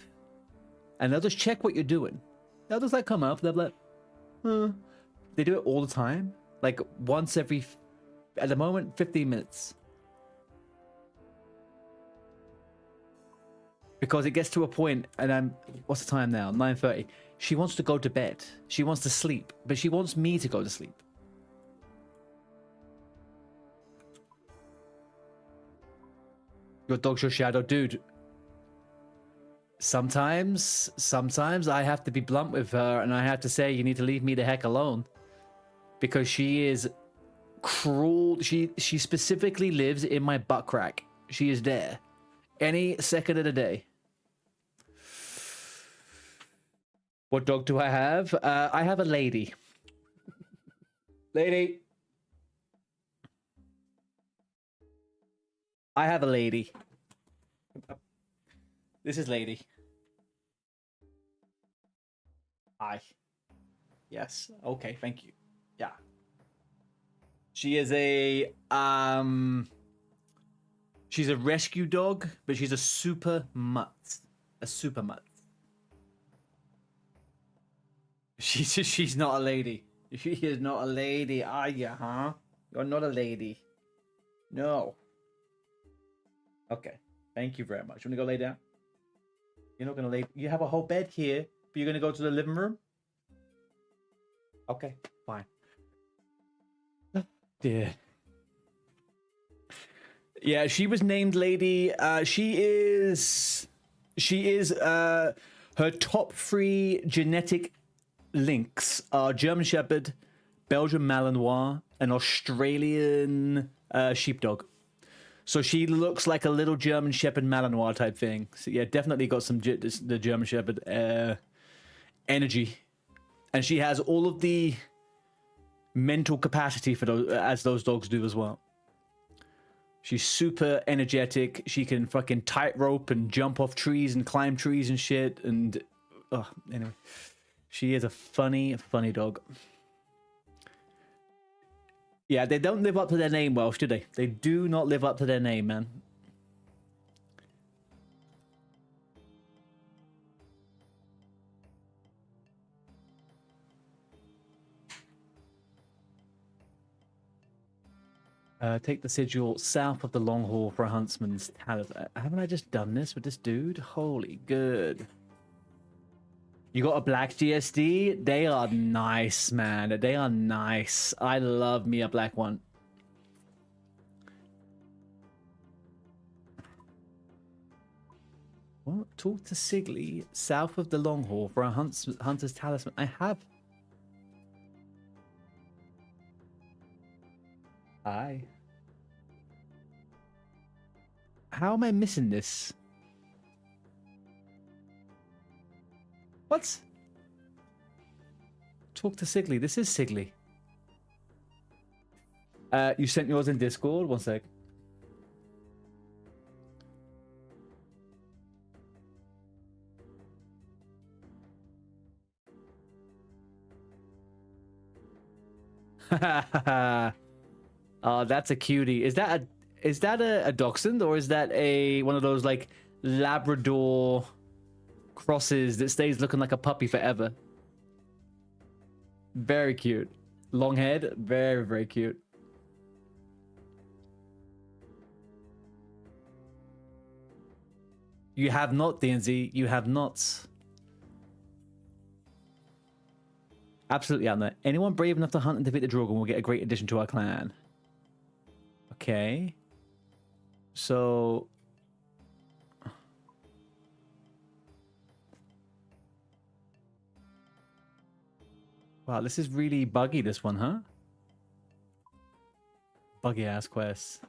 and they'll just check what you're doing? They'll just like come up, they'll be like, huh. They do it all the time. Like once every, at the moment, 15 minutes. Because it gets to a point, and what's the time now? 9:30. She wants to go to bed. She wants to sleep, but she wants me to go to sleep. Your dog's your shadow, dude. Sometimes I have to be blunt with her and I have to say, you need to leave me the heck alone. Because she is cruel. She specifically lives in my butt crack. She is there any second of the day. What dog do I have? I have a lady. Lady. I have a lady. This is Lady. Hi. Yes. Okay, thank you. Yeah. She is a she's a rescue dog, but she's a super mutt. A super mutt. She's not a lady. She is not a lady, are you, huh? You're not a lady. No. Okay. Thank you very much. You wanna go lay down? You're not gonna lay. You have a whole bed here, but you're gonna go to the living room? Okay, fine. Dear. Yeah, she was named Lady. She is her top 3 genetic links are German Shepherd, Belgian Malinois, and Australian sheepdog. So she looks like a little German Shepherd Malinois type thing. So yeah, definitely got some the German Shepherd energy, and she has all of the mental capacity for those, as those dogs do as well. She's super energetic. She can fucking tightrope and jump off trees and climb trees and shit. And anyway, she is a funny dog. Yeah, they don't live up to their name, Welsh, do they? They do not live up to their name, man. Take the sigil south of the long haul for a huntsman's talisman. Haven't I just done this with this dude? Holy good. You got a black GSD? They are nice, man. They are nice. I love me a black one. What? Talk to Sigley south of the long haul for a hunter's talisman. I have. Hi. How am I missing this? What? Talk to Sigley. This is Sigley. You sent yours in Discord? One sec. Oh, that's a cutie. Is that a dachshund, or is that one of those like Labrador crosses that stays looking like a puppy forever? Very cute. Long head, very cute. You have not, DNZ. You have not. Absolutely, Anna. Anyone brave enough to hunt and defeat the Drogon will get a great addition to our clan. Okay. So... Wow, this is really buggy, this one, huh? Buggy-ass quest.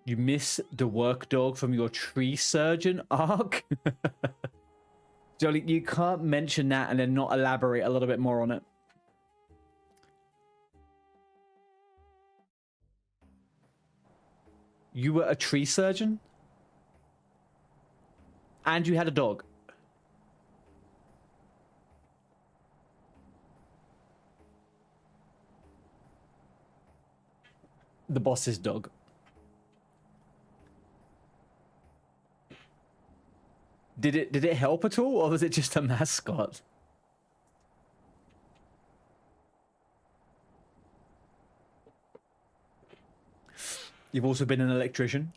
You miss the work dog from your tree surgeon arc? Jolly, you can't mention that and then not elaborate a little bit more on it. You were a tree surgeon? And you had a dog? The boss's dog. Did it help at all, or was it just a mascot? You've also been an electrician.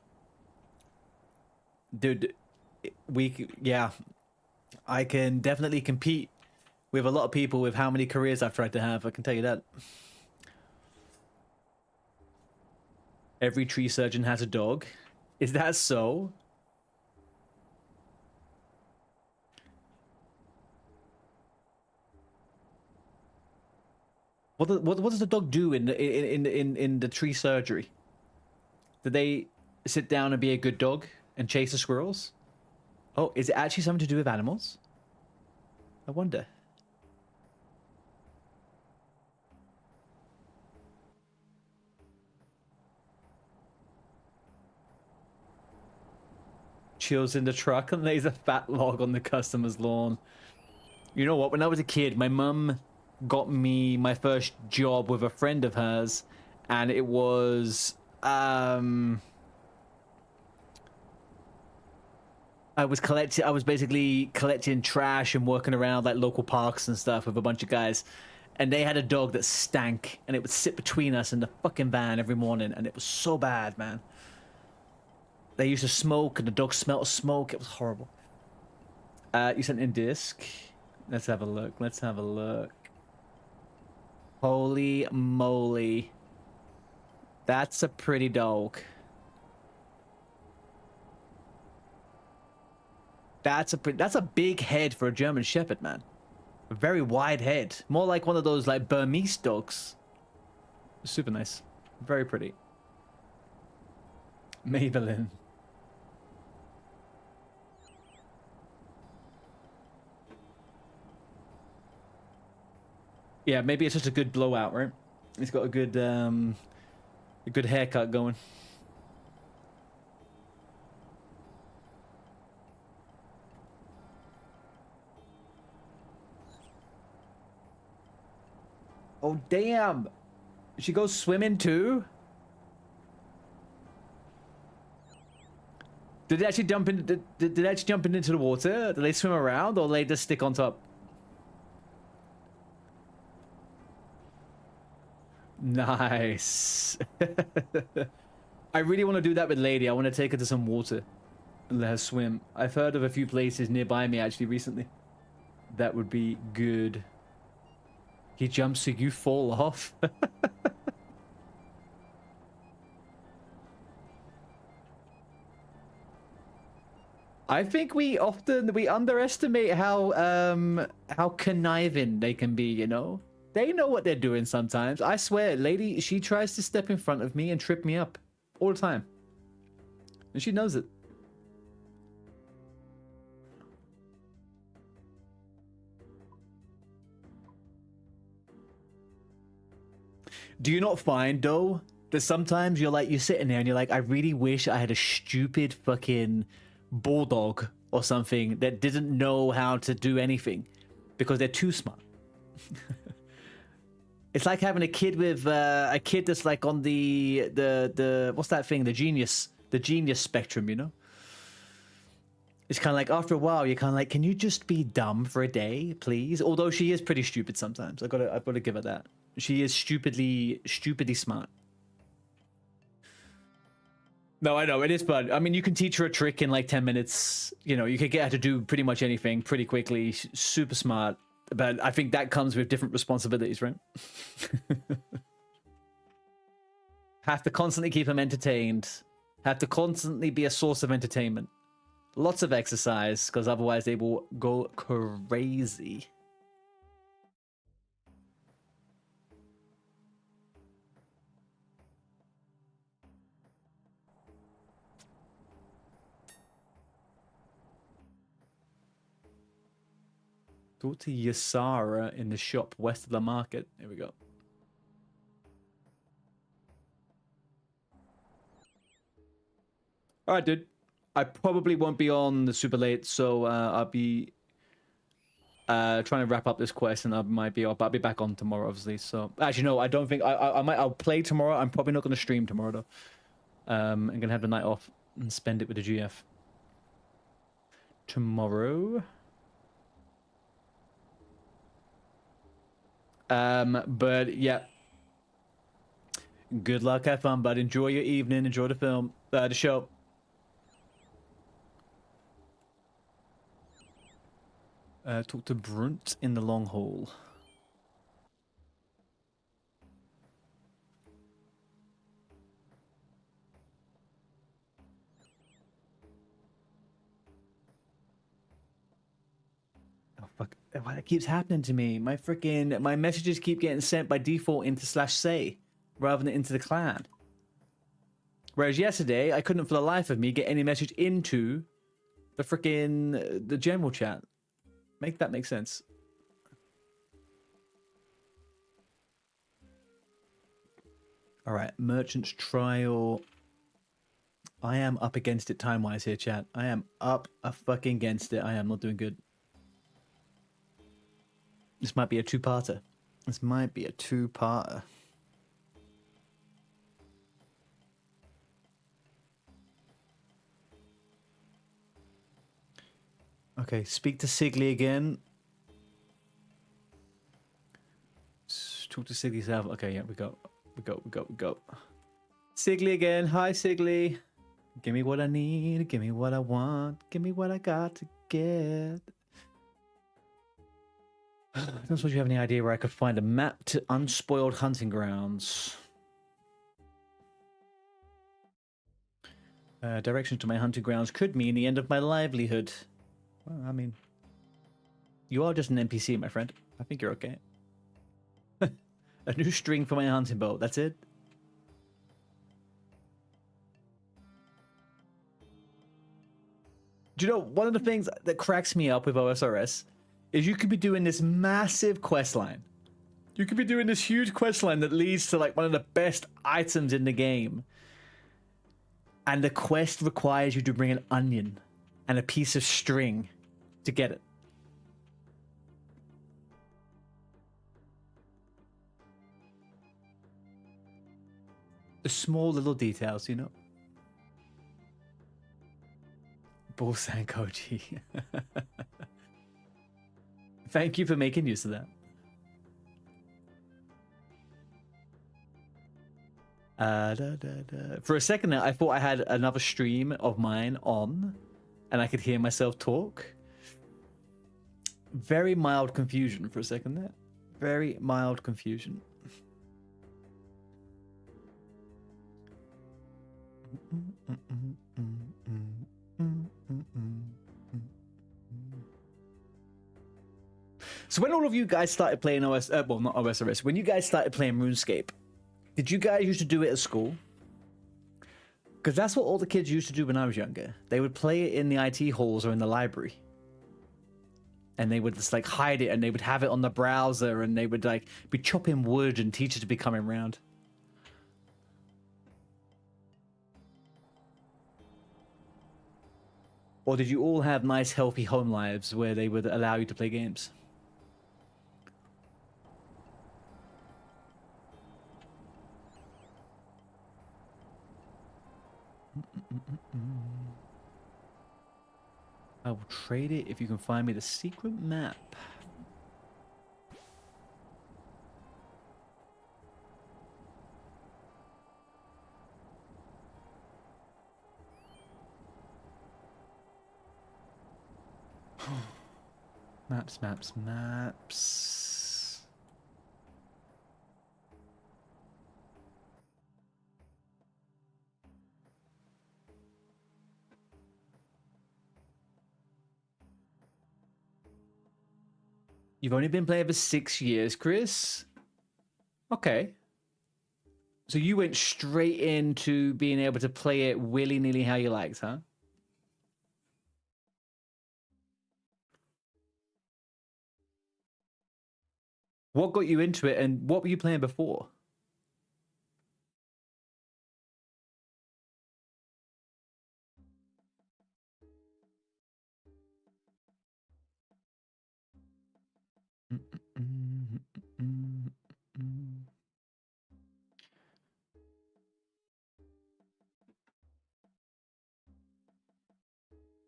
Dude, yeah. I can definitely compete with a lot of people with how many careers I've tried to have, I can tell you that. Every tree surgeon has a dog. Is that so? What does the dog do in the tree surgery? Do they sit down and be a good dog and chase the squirrels? Oh, is it actually something to do with animals? I wonder. Chills in the truck and lays a fat log on the customer's lawn. You know what? When I was a kid, my mum got me my first job with a friend of hers, and it was I was basically collecting trash and working around like local parks and stuff with a bunch of guys, and they had a dog that stank, and it would sit between us in the fucking van every morning, and it was so bad, man. They used to smoke, and the dog smelled of smoke. It was horrible. You sent in disc. Let's have a look. Let's have a look. Holy moly. That's a pretty dog. That's a big head for a German Shepherd, man. A very wide head. More like one of those like Burmese dogs. Super nice. Very pretty. Maybelline. Yeah, maybe it's just a good blowout, right? He's got a good haircut going. Oh damn! She goes swimming too? Did they actually jump in? Did they actually jump into the water? Do they swim around, or they just stick on top? Nice. I really want to do that with Lady. I want to take her to some water and let her swim. I've heard of a few places nearby me actually recently. That would be good. He jumps so you fall off. I think we underestimate how conniving they can be, you know? They know what they're doing sometimes. I swear, Lady, she tries to step in front of me and trip me up all the time. And she knows it. Do you not find, though, that sometimes you're sitting there and you're like, I really wish I had a stupid fucking bulldog or something that didn't know how to do anything because they're too smart. It's like having a kid with a kid that's like on the what's that thing? The genius spectrum, you know? It's kind of like after a while, you're kind of like, can you just be dumb for a day, please? Although she is pretty stupid sometimes. I've got to give her that. She is stupidly smart. No, I know it is fun. I mean, you can teach her a trick in like 10 minutes. You know, you can get her to do pretty much anything pretty quickly. She's super smart. But I think that comes with different responsibilities, right? Have to constantly keep them entertained. Have to constantly be a source of entertainment. Lots of exercise, because otherwise they will go crazy. Talk to Yasara in the shop west of the market. Here we go. All right, dude. I probably won't be on super late, so I'll be trying to wrap up this quest, and I'll be back on tomorrow, obviously. So actually, no, I don't think I'll play tomorrow. I'm probably not going to stream tomorrow though. I'm gonna have the night off and spend it with the GF tomorrow. But yeah, good luck, have fun, bud. Enjoy your evening, enjoy the film, the show. Talk to Brunt in the long haul. Why that keeps happening to me? My messages keep getting sent by default into /say rather than into the clan. Whereas yesterday, I couldn't for the life of me get any message into the general chat. Make that make sense. All right, Merchant's Trial. I am up against it time-wise here, chat. I am up a fucking against it. I am not doing good. This might be a two-parter. This might be a two-parter. Okay, speak to Sigley again. Talk to Sigley South. Okay, yeah, we go. Sigley again. Hi, Sigley. Give me what I need. Give me what I want. Give me what I got to get. I don't suppose you have any idea where I could find a map to unspoiled hunting grounds. Directions to my hunting grounds could mean the end of my livelihood. Well, I mean, you are just an NPC, my friend. I think you're okay. A new string for my hunting bow. That's it. Do you know, one of the things that cracks me up with OSRS is you could be doing this massive quest line. You could be doing this huge quest line that leads to like one of the best items in the game. And the quest requires you to bring an onion and a piece of string to get it. The small little details, you know. Bullsang Koji. Thank you for making use of that. For a second there, I thought I had another stream of mine on, and I could hear myself talk. Very mild confusion for a second there. Very mild confusion. So when all of you guys started playing well, not OSRS, when you guys started playing RuneScape, did you guys used to do it at school? Because that's what all the kids used to do when I was younger. They would play it in the IT halls or in the library. And they would just like hide it, and they would have it on the browser, and they would like be chopping wood, and teachers would be coming around. Or did you all have nice, healthy home lives where they would allow you to play games? I will trade it if you can find me the secret map. Maps. You've only been playing for 6 years, Chris? Okay. So you went straight into being able to play it willy-nilly how you liked, huh? What got you into it, and what were you playing before?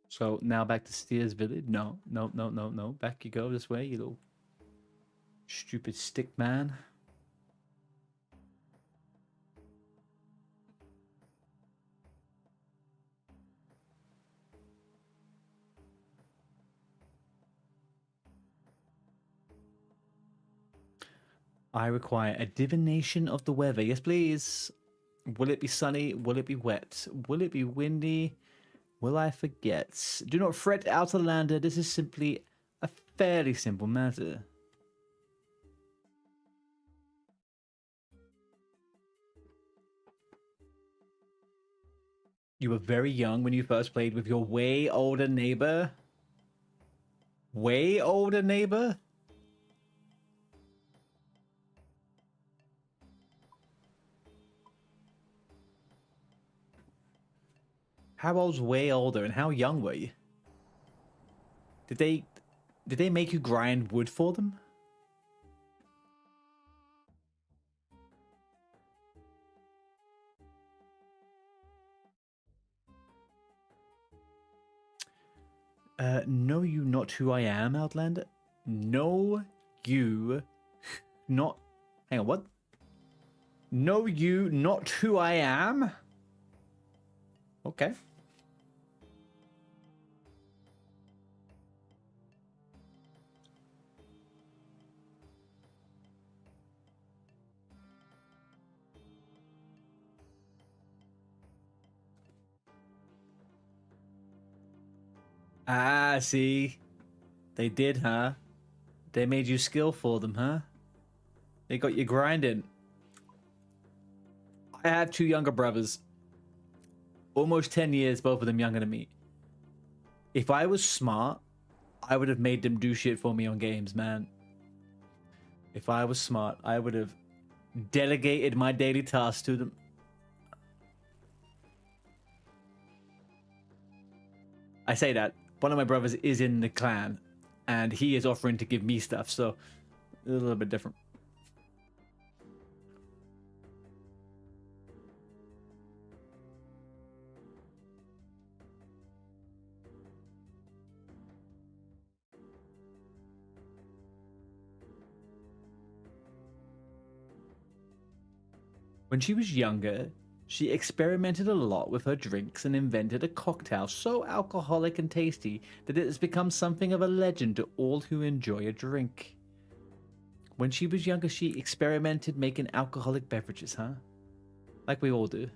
So now back to Steer's Village? No. Back you go this way, you little stupid stick man. I require a divination of the weather. Yes, please. Will it be sunny? Will it be wet? Will it be windy? Will I forget? Do not fret, Outerlander. This is simply a fairly simple matter. You were very young when you first played with your way older neighbor? Way older neighbor? How old's way older and how young were you? Did they make you grind wood for them? Know you not who I am, Outlander? Know you not... Hang on, what? Know you not who I am? Okay. Ah, see. They did, huh? They made you skill for them, huh? They got you grinding. I have two younger brothers. Almost 10 years, both of them younger than me. If I was smart, I would have made them do shit for me on games, man. If I was smart, I would have delegated my daily tasks to them. I say that. One of my brothers is in the clan, and he is offering to give me stuff, so a little bit different. When she was younger, she experimented a lot with her drinks and invented a cocktail so alcoholic and tasty that it has become something of a legend to all who enjoy a drink. When she was younger, she experimented making alcoholic beverages, huh? Like we all do.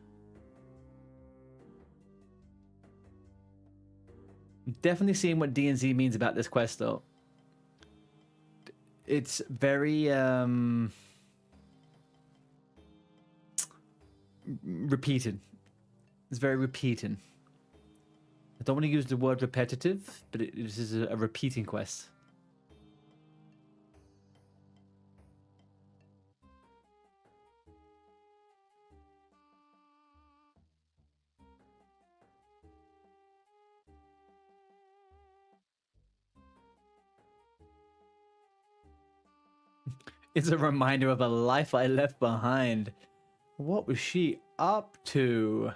Definitely seeing what D&Z means about this quest, though. It's very, repeated. It's very repeating. I don't want to use the word repetitive, but this is a repeating quest. It's a reminder of a life I left behind. What was she up to?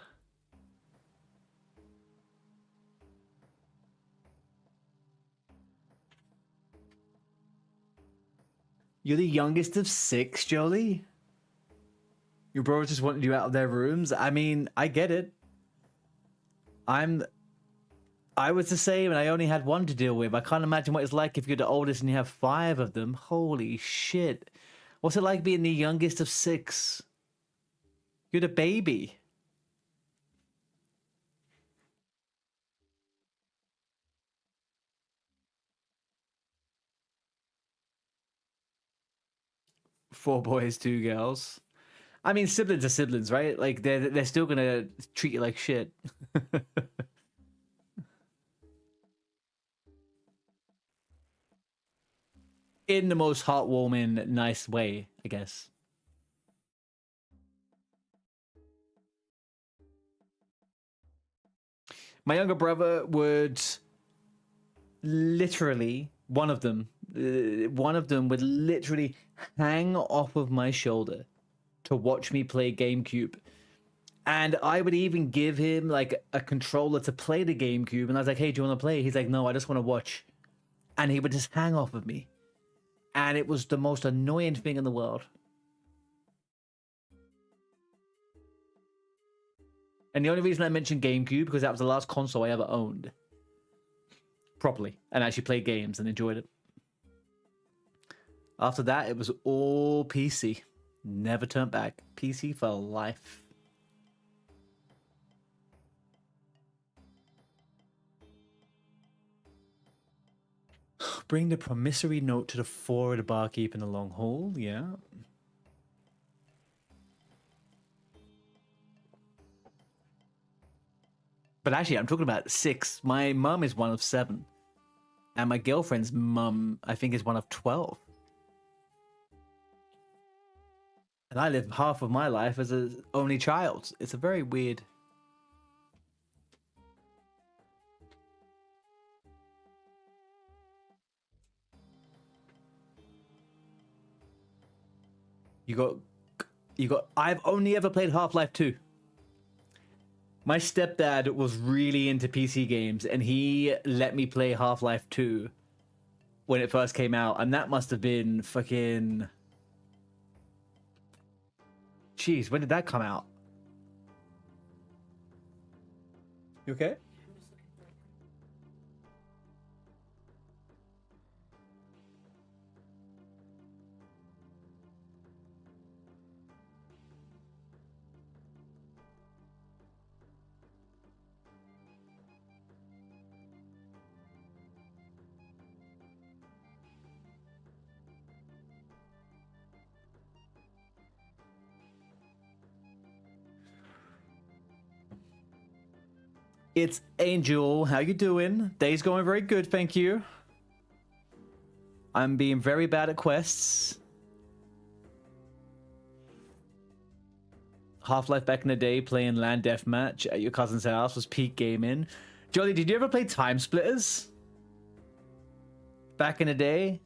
You're the youngest of 6, Jolie? Your brothers just wanted you out of their rooms? I mean, I get it. I was the same and I only had one to deal with. I can't imagine what it's like if you're the oldest and you have 5 of them. Holy shit. What's it like being the youngest of 6? You're the baby. Four boys, 2 girls. I mean, siblings are siblings, right? Like they're still gonna treat you like shit. In the most heartwarming, nice way, I guess. My younger brother would literally, one of them would literally hang off of my shoulder to watch me play GameCube. And I would even give him like a controller to play the GameCube. And I was like, hey, do you want to play? He's like, no, I just want to watch. And he would just hang off of me. And it was the most annoying thing in the world. And the only reason I mentioned GameCube because that was the last console I ever owned. Properly. And actually played games and enjoyed it. After that, it was all PC. Never turned back. PC for life. bring the promissory note to the fore of the barkeep in the long hall. Yeah. But actually, I'm talking about 6. My mum is one of 7. And my girlfriend's mum, I think, is one of 12. And I live half of my life as an only child. It's a very weird... I've only ever played Half-Life 2. My stepdad was really into PC games, and he let me play Half-Life 2 when it first came out, and that must have been fucking... Jeez, when did that come out? You okay? It's Angel. How you doing? Day's going very good, thank you. I'm being very bad at quests. Half-Life back in the day, playing LAN deathmatch at your cousin's house was peak gaming. Jolly, did you ever play Time Splitters? Back in the day?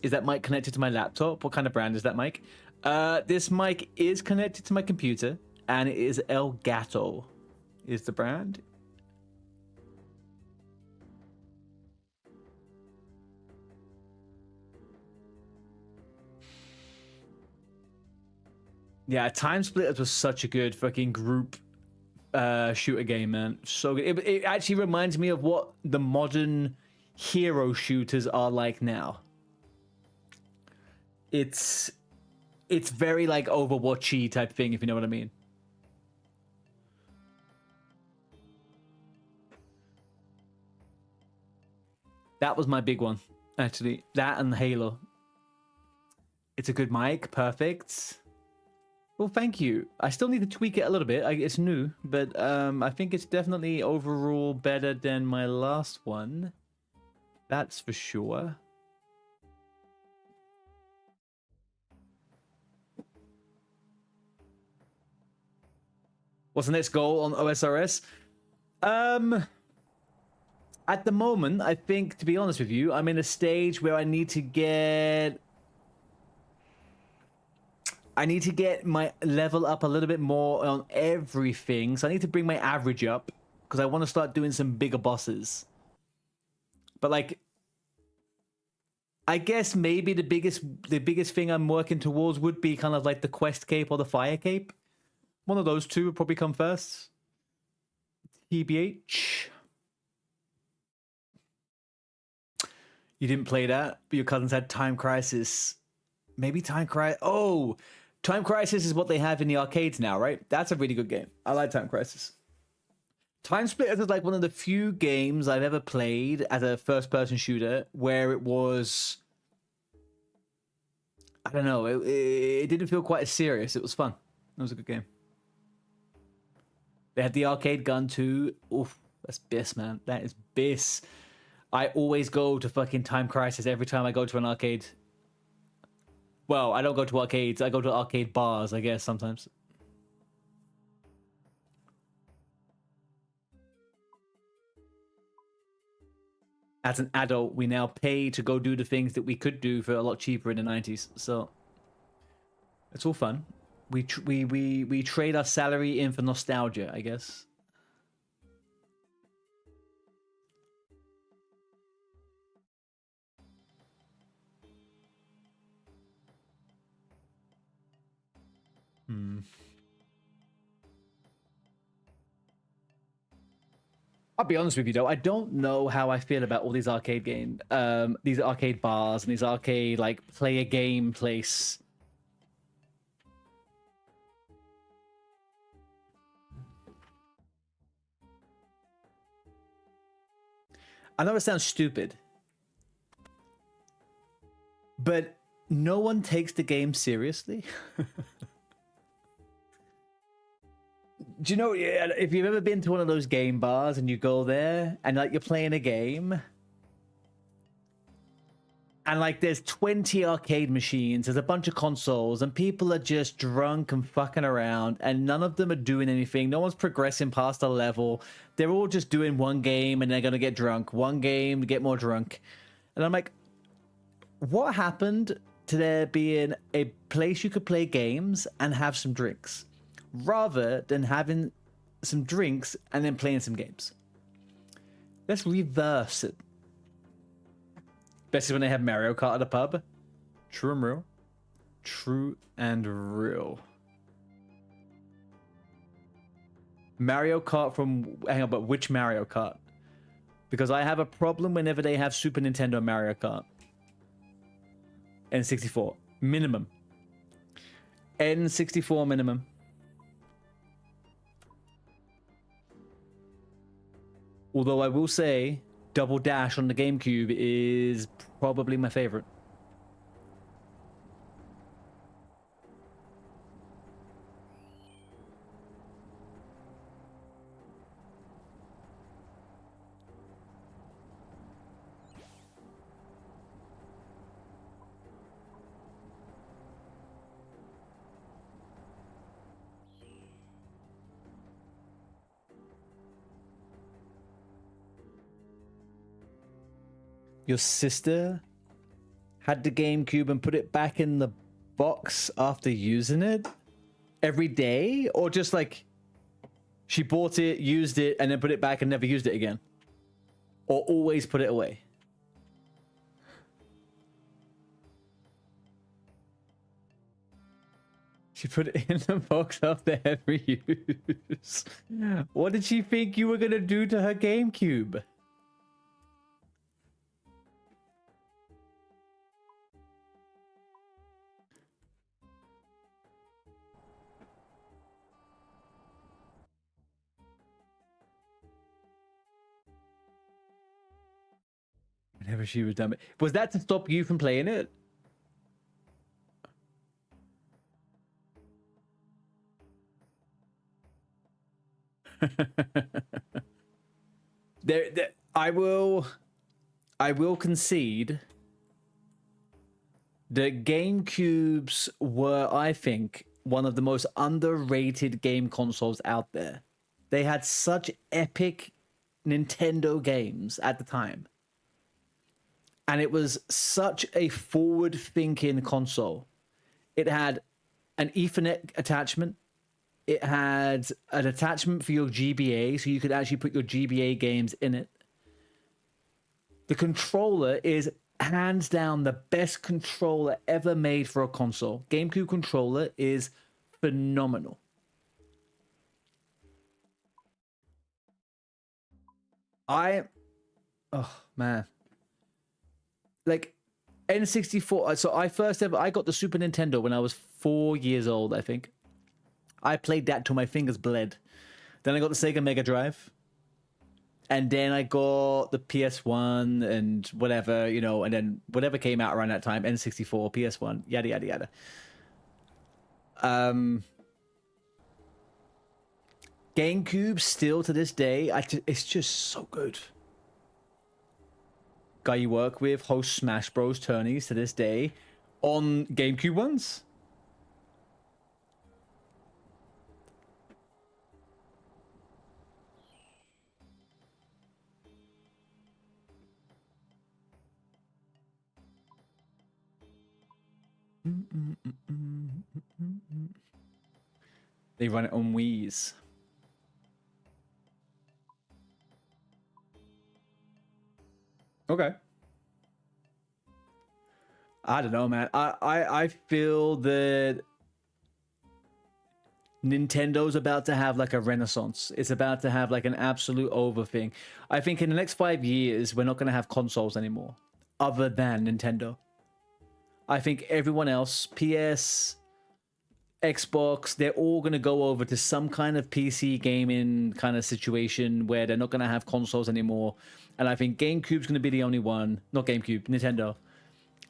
Is that mic connected to my laptop? What kind of brand is that mic? This mic is connected to my computer, and it is Elgato is the brand. Yeah, Time Splitters was such a good fucking group shooter game, man. So good. It actually reminds me of what the modern hero shooters are like now. It's very like Overwatchy type thing, if you know what I mean. That was my big one, actually. That and Halo. It's a good mic, perfect. Well, thank you. I still need to tweak it a little bit. It's new, but I think it's definitely overall better than my last one. That's for sure. What's the next goal on OSRS? At the moment, I think, to be honest with you, I'm in a stage where I need to get my level up a little bit more on everything. So I need to bring my average up because I want to start doing some bigger bosses. But like, I guess maybe the biggest thing I'm working towards would be kind of like the quest cape or the fire cape. One of those two would probably come first. TBH. You didn't play that, but your cousins had Time Crisis. Maybe Time Crisis. Oh, Time Crisis is what they have in the arcades now, right? That's a really good game. I like Time Crisis. Time Splitters is like one of the few games I've ever played as a first-person shooter where it was... I don't know. It didn't feel quite as serious. It was fun. It was a good game. They had the arcade gun too. Oof, that's Biss, man. That is Biss. I always go to fucking Time Crisis every time I go to an arcade. Well, I don't go to arcades. I go to arcade bars, I guess, sometimes. As an adult, we now pay to go do the things that we could do for a lot cheaper in the 90s. So it's all fun. We trade our salary in for nostalgia, I guess. I'll be honest with you though, I don't know how I feel about all these arcade these arcade bars and these arcade like play a game place. I know it sounds stupid, but no one takes the game seriously. Do you know, if you've ever been to one of those game bars and you go there and like you're playing a game and like there's 20 arcade machines, there's a bunch of consoles, and people are just drunk and fucking around, and none of them are doing anything. No one's progressing past a level. They're all just doing one game and they're gonna get drunk. One game to get more drunk. And I'm like, what happened to there being a place you could play games and have some drinks, rather than having some drinks and then playing some games? Let's reverse it. Especially when they have Mario Kart at a pub. True and real. True and real. Mario Kart from... Hang on, but which Mario Kart? Because I have a problem whenever they have Super Nintendo Mario Kart. N64. Minimum. N64 minimum. Although I will say, Double Dash on the GameCube is probably my favorite. Your sister had the GameCube and put it back in the box after using it every day? Or just like she bought it, used it, and then put it back and never used it again? Or always put it away? She put it in the box after every use. What did she think you were going to do to her GameCube? Whenever she was done. Was that to stop you from playing it? I will concede that GameCubes were, I think, one of the most underrated game consoles out there. They had such epic Nintendo games at the time. And it was such a forward-thinking console. It had an Ethernet attachment. It had an attachment for your GBA, so you could actually put your GBA games in it. The controller is hands down the best controller ever made for a console. GameCube controller is phenomenal. Oh, man. Like, N64, so I got the Super Nintendo when I was 4 years old, I think. I played that till my fingers bled. Then I got the Sega Mega Drive. And then I got the PS1 and whatever, you know, and then whatever came out around that time, N64, PS1, yada, yada, yada. GameCube, still to this day, it's just so good. Guy you work with hosts Smash Bros. Tourneys to this day on GameCube ones. They run it on Wii's. Okay. I don't know, man. I feel that Nintendo's about to have like a renaissance. It's about to have like an absolute over thing. I think in the next 5 years, we're not going to have consoles anymore other than Nintendo. I think everyone else, PS, Xbox, they're all going to go over to some kind of PC gaming kind of situation where they're not going to have consoles anymore. And I think GameCube's going to be the only one. Not GameCube, Nintendo.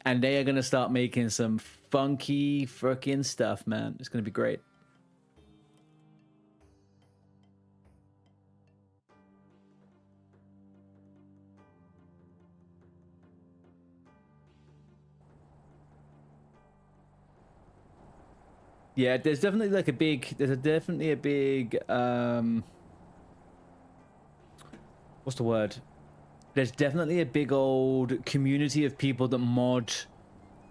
And they are going to start making some funky freaking stuff, man. It's going to be great. Yeah, there's definitely like a big, what's the word? There's definitely a big old community of people that mod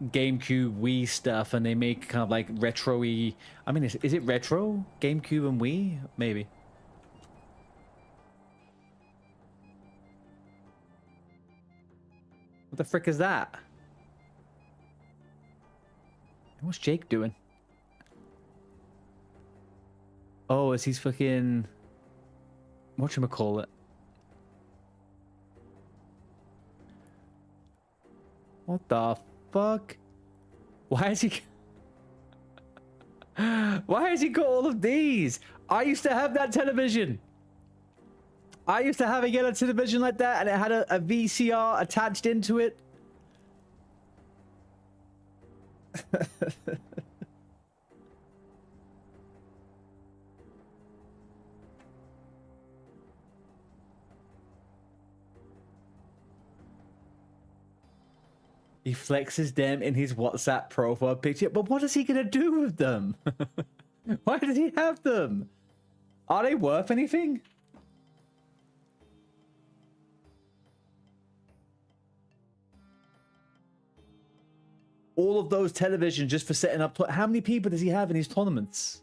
GameCube, Wii stuff, and they make kind of like retro-y. I mean, is it retro? GameCube and Wii? Maybe. What the frick is that? What's Jake doing? Oh, is he's fucking... whatchamacallit? What the fuck? Why is he... Why has he got all of these? I used to have that television. I used to have a yellow television like that, and it had a VCR attached into it. He flexes them in his WhatsApp profile picture, but what is he gonna do with them? Why does he have them? Are they worth anything? All of those televisions just for setting up. How many people does he have in his tournaments?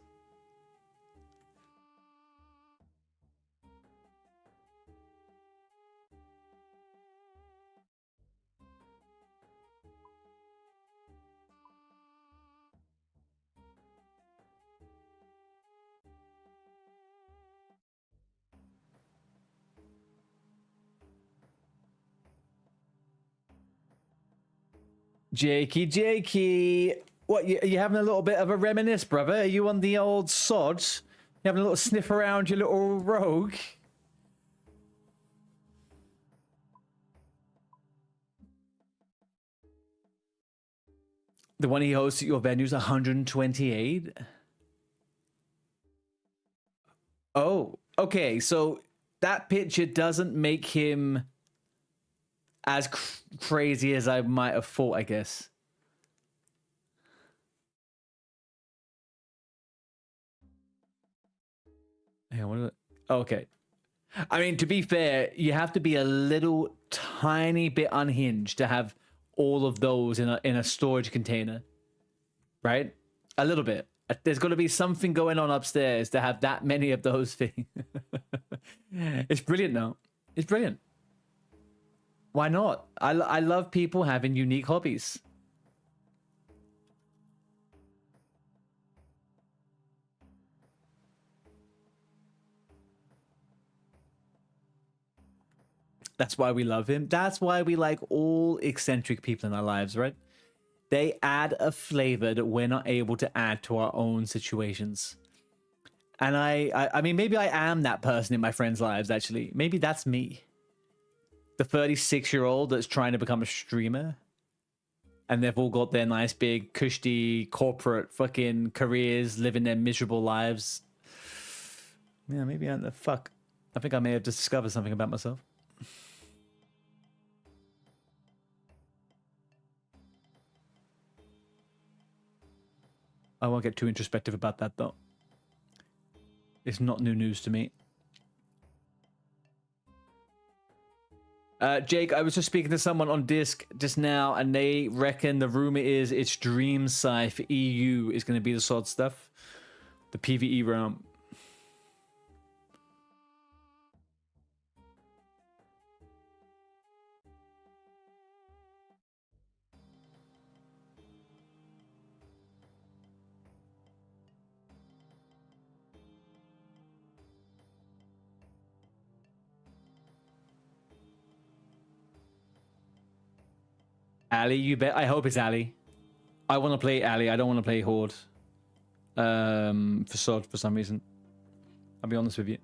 Jakey. What, you having a little bit of a reminisce, brother? Are you on the old sod? You having a little sniff around your little rogue? The one he hosts at your venue is 128? Oh, okay. So that picture doesn't make him as crazy as I might have thought, I guess. Yeah, what is it? Okay. I mean, to be fair, you have to be a little tiny bit unhinged to have all of those in a storage container, right? A little bit. There's got to be something going on upstairs to have that many of those things. It's brilliant, though. It's brilliant. Why not? I love people having unique hobbies. That's why we love him. That's why we like all eccentric people in our lives, right? They add a flavor that we're not able to add to our own situations. And I mean, maybe I am that person in my friends' lives, actually. Maybe that's me. The 36-year-old that's trying to become a streamer. And they've all got their nice, big, cushy, corporate fucking careers, living their miserable lives. Yeah, maybe I'm the fuck. I think I may have discovered something about myself. I won't get too introspective about that, though. It's not new news to me. Jake, I was just speaking to someone on Disc just now, and they reckon the rumor is it's Dream Sci for EU is going to be the sort of stuff. The PvE realm. Ali, you bet. I hope it's Ali. I want to play Ali. I don't want to play Horde. For Sword for some reason. I'll be honest with you.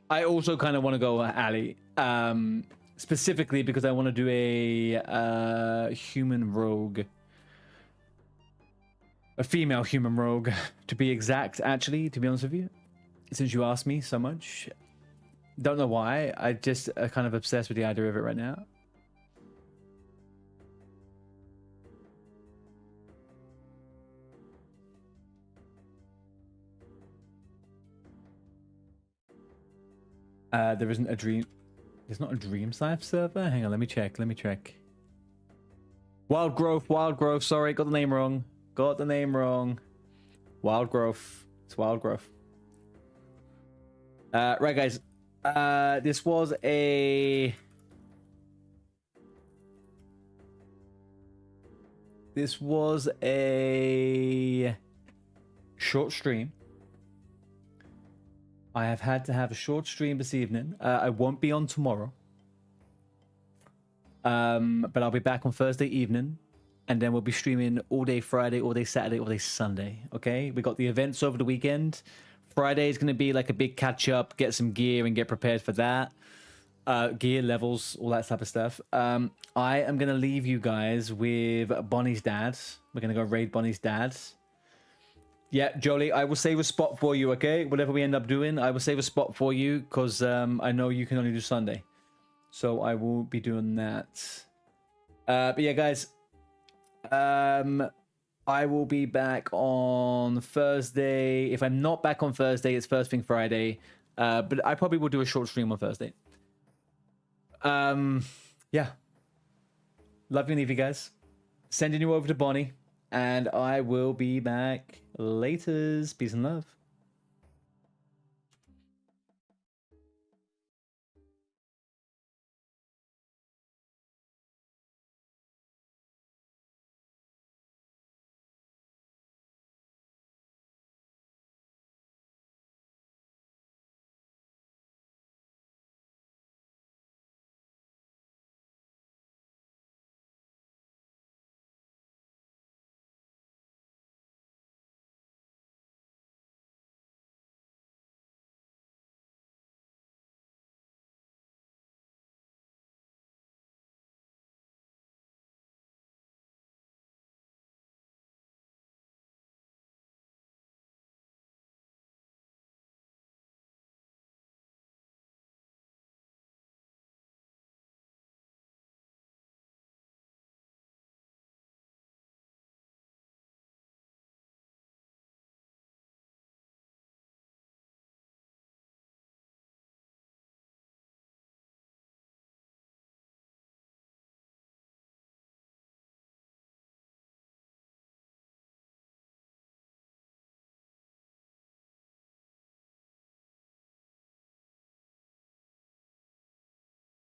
I also kind of want to go Ali, specifically because I want to do a human rogue, a female human rogue, to be exact. Actually, to be honest with you, since you asked me so much, don't know why. I just kind of obsessed with the idea of it right now. There isn't a dream. There's not a Dreams Life server. Hang on, let me check. Let me check. Wild Growth. Sorry, got the name wrong. Got the name wrong. Wild Growth. It's Wild Growth. Right, guys. This was a. This was a short stream. I have had to have a short stream this evening. I won't be on tomorrow. But I'll be back on Thursday evening. And then we'll be streaming all day Friday, all day Saturday, all day Sunday. Okay? We got the events over the weekend. Friday is going to be like a big catch up, get some gear and get prepared for that. Gear levels, all that type of stuff. I am going to leave you guys with Bonnie's dad. We're going to go raid Bonnie's dad. Yeah, Jolie, I will save a spot for you, okay? Whatever we end up doing, I will save a spot for you because I know you can only do Sunday. So I will be doing that. But yeah, guys, I will be back on Thursday. If I'm not back on Thursday, it's first thing Friday. But I probably will do a short stream on Thursday. Yeah. Love you and leave you guys. Sending you over to Bonnie. And I will be back laters. Peace and love.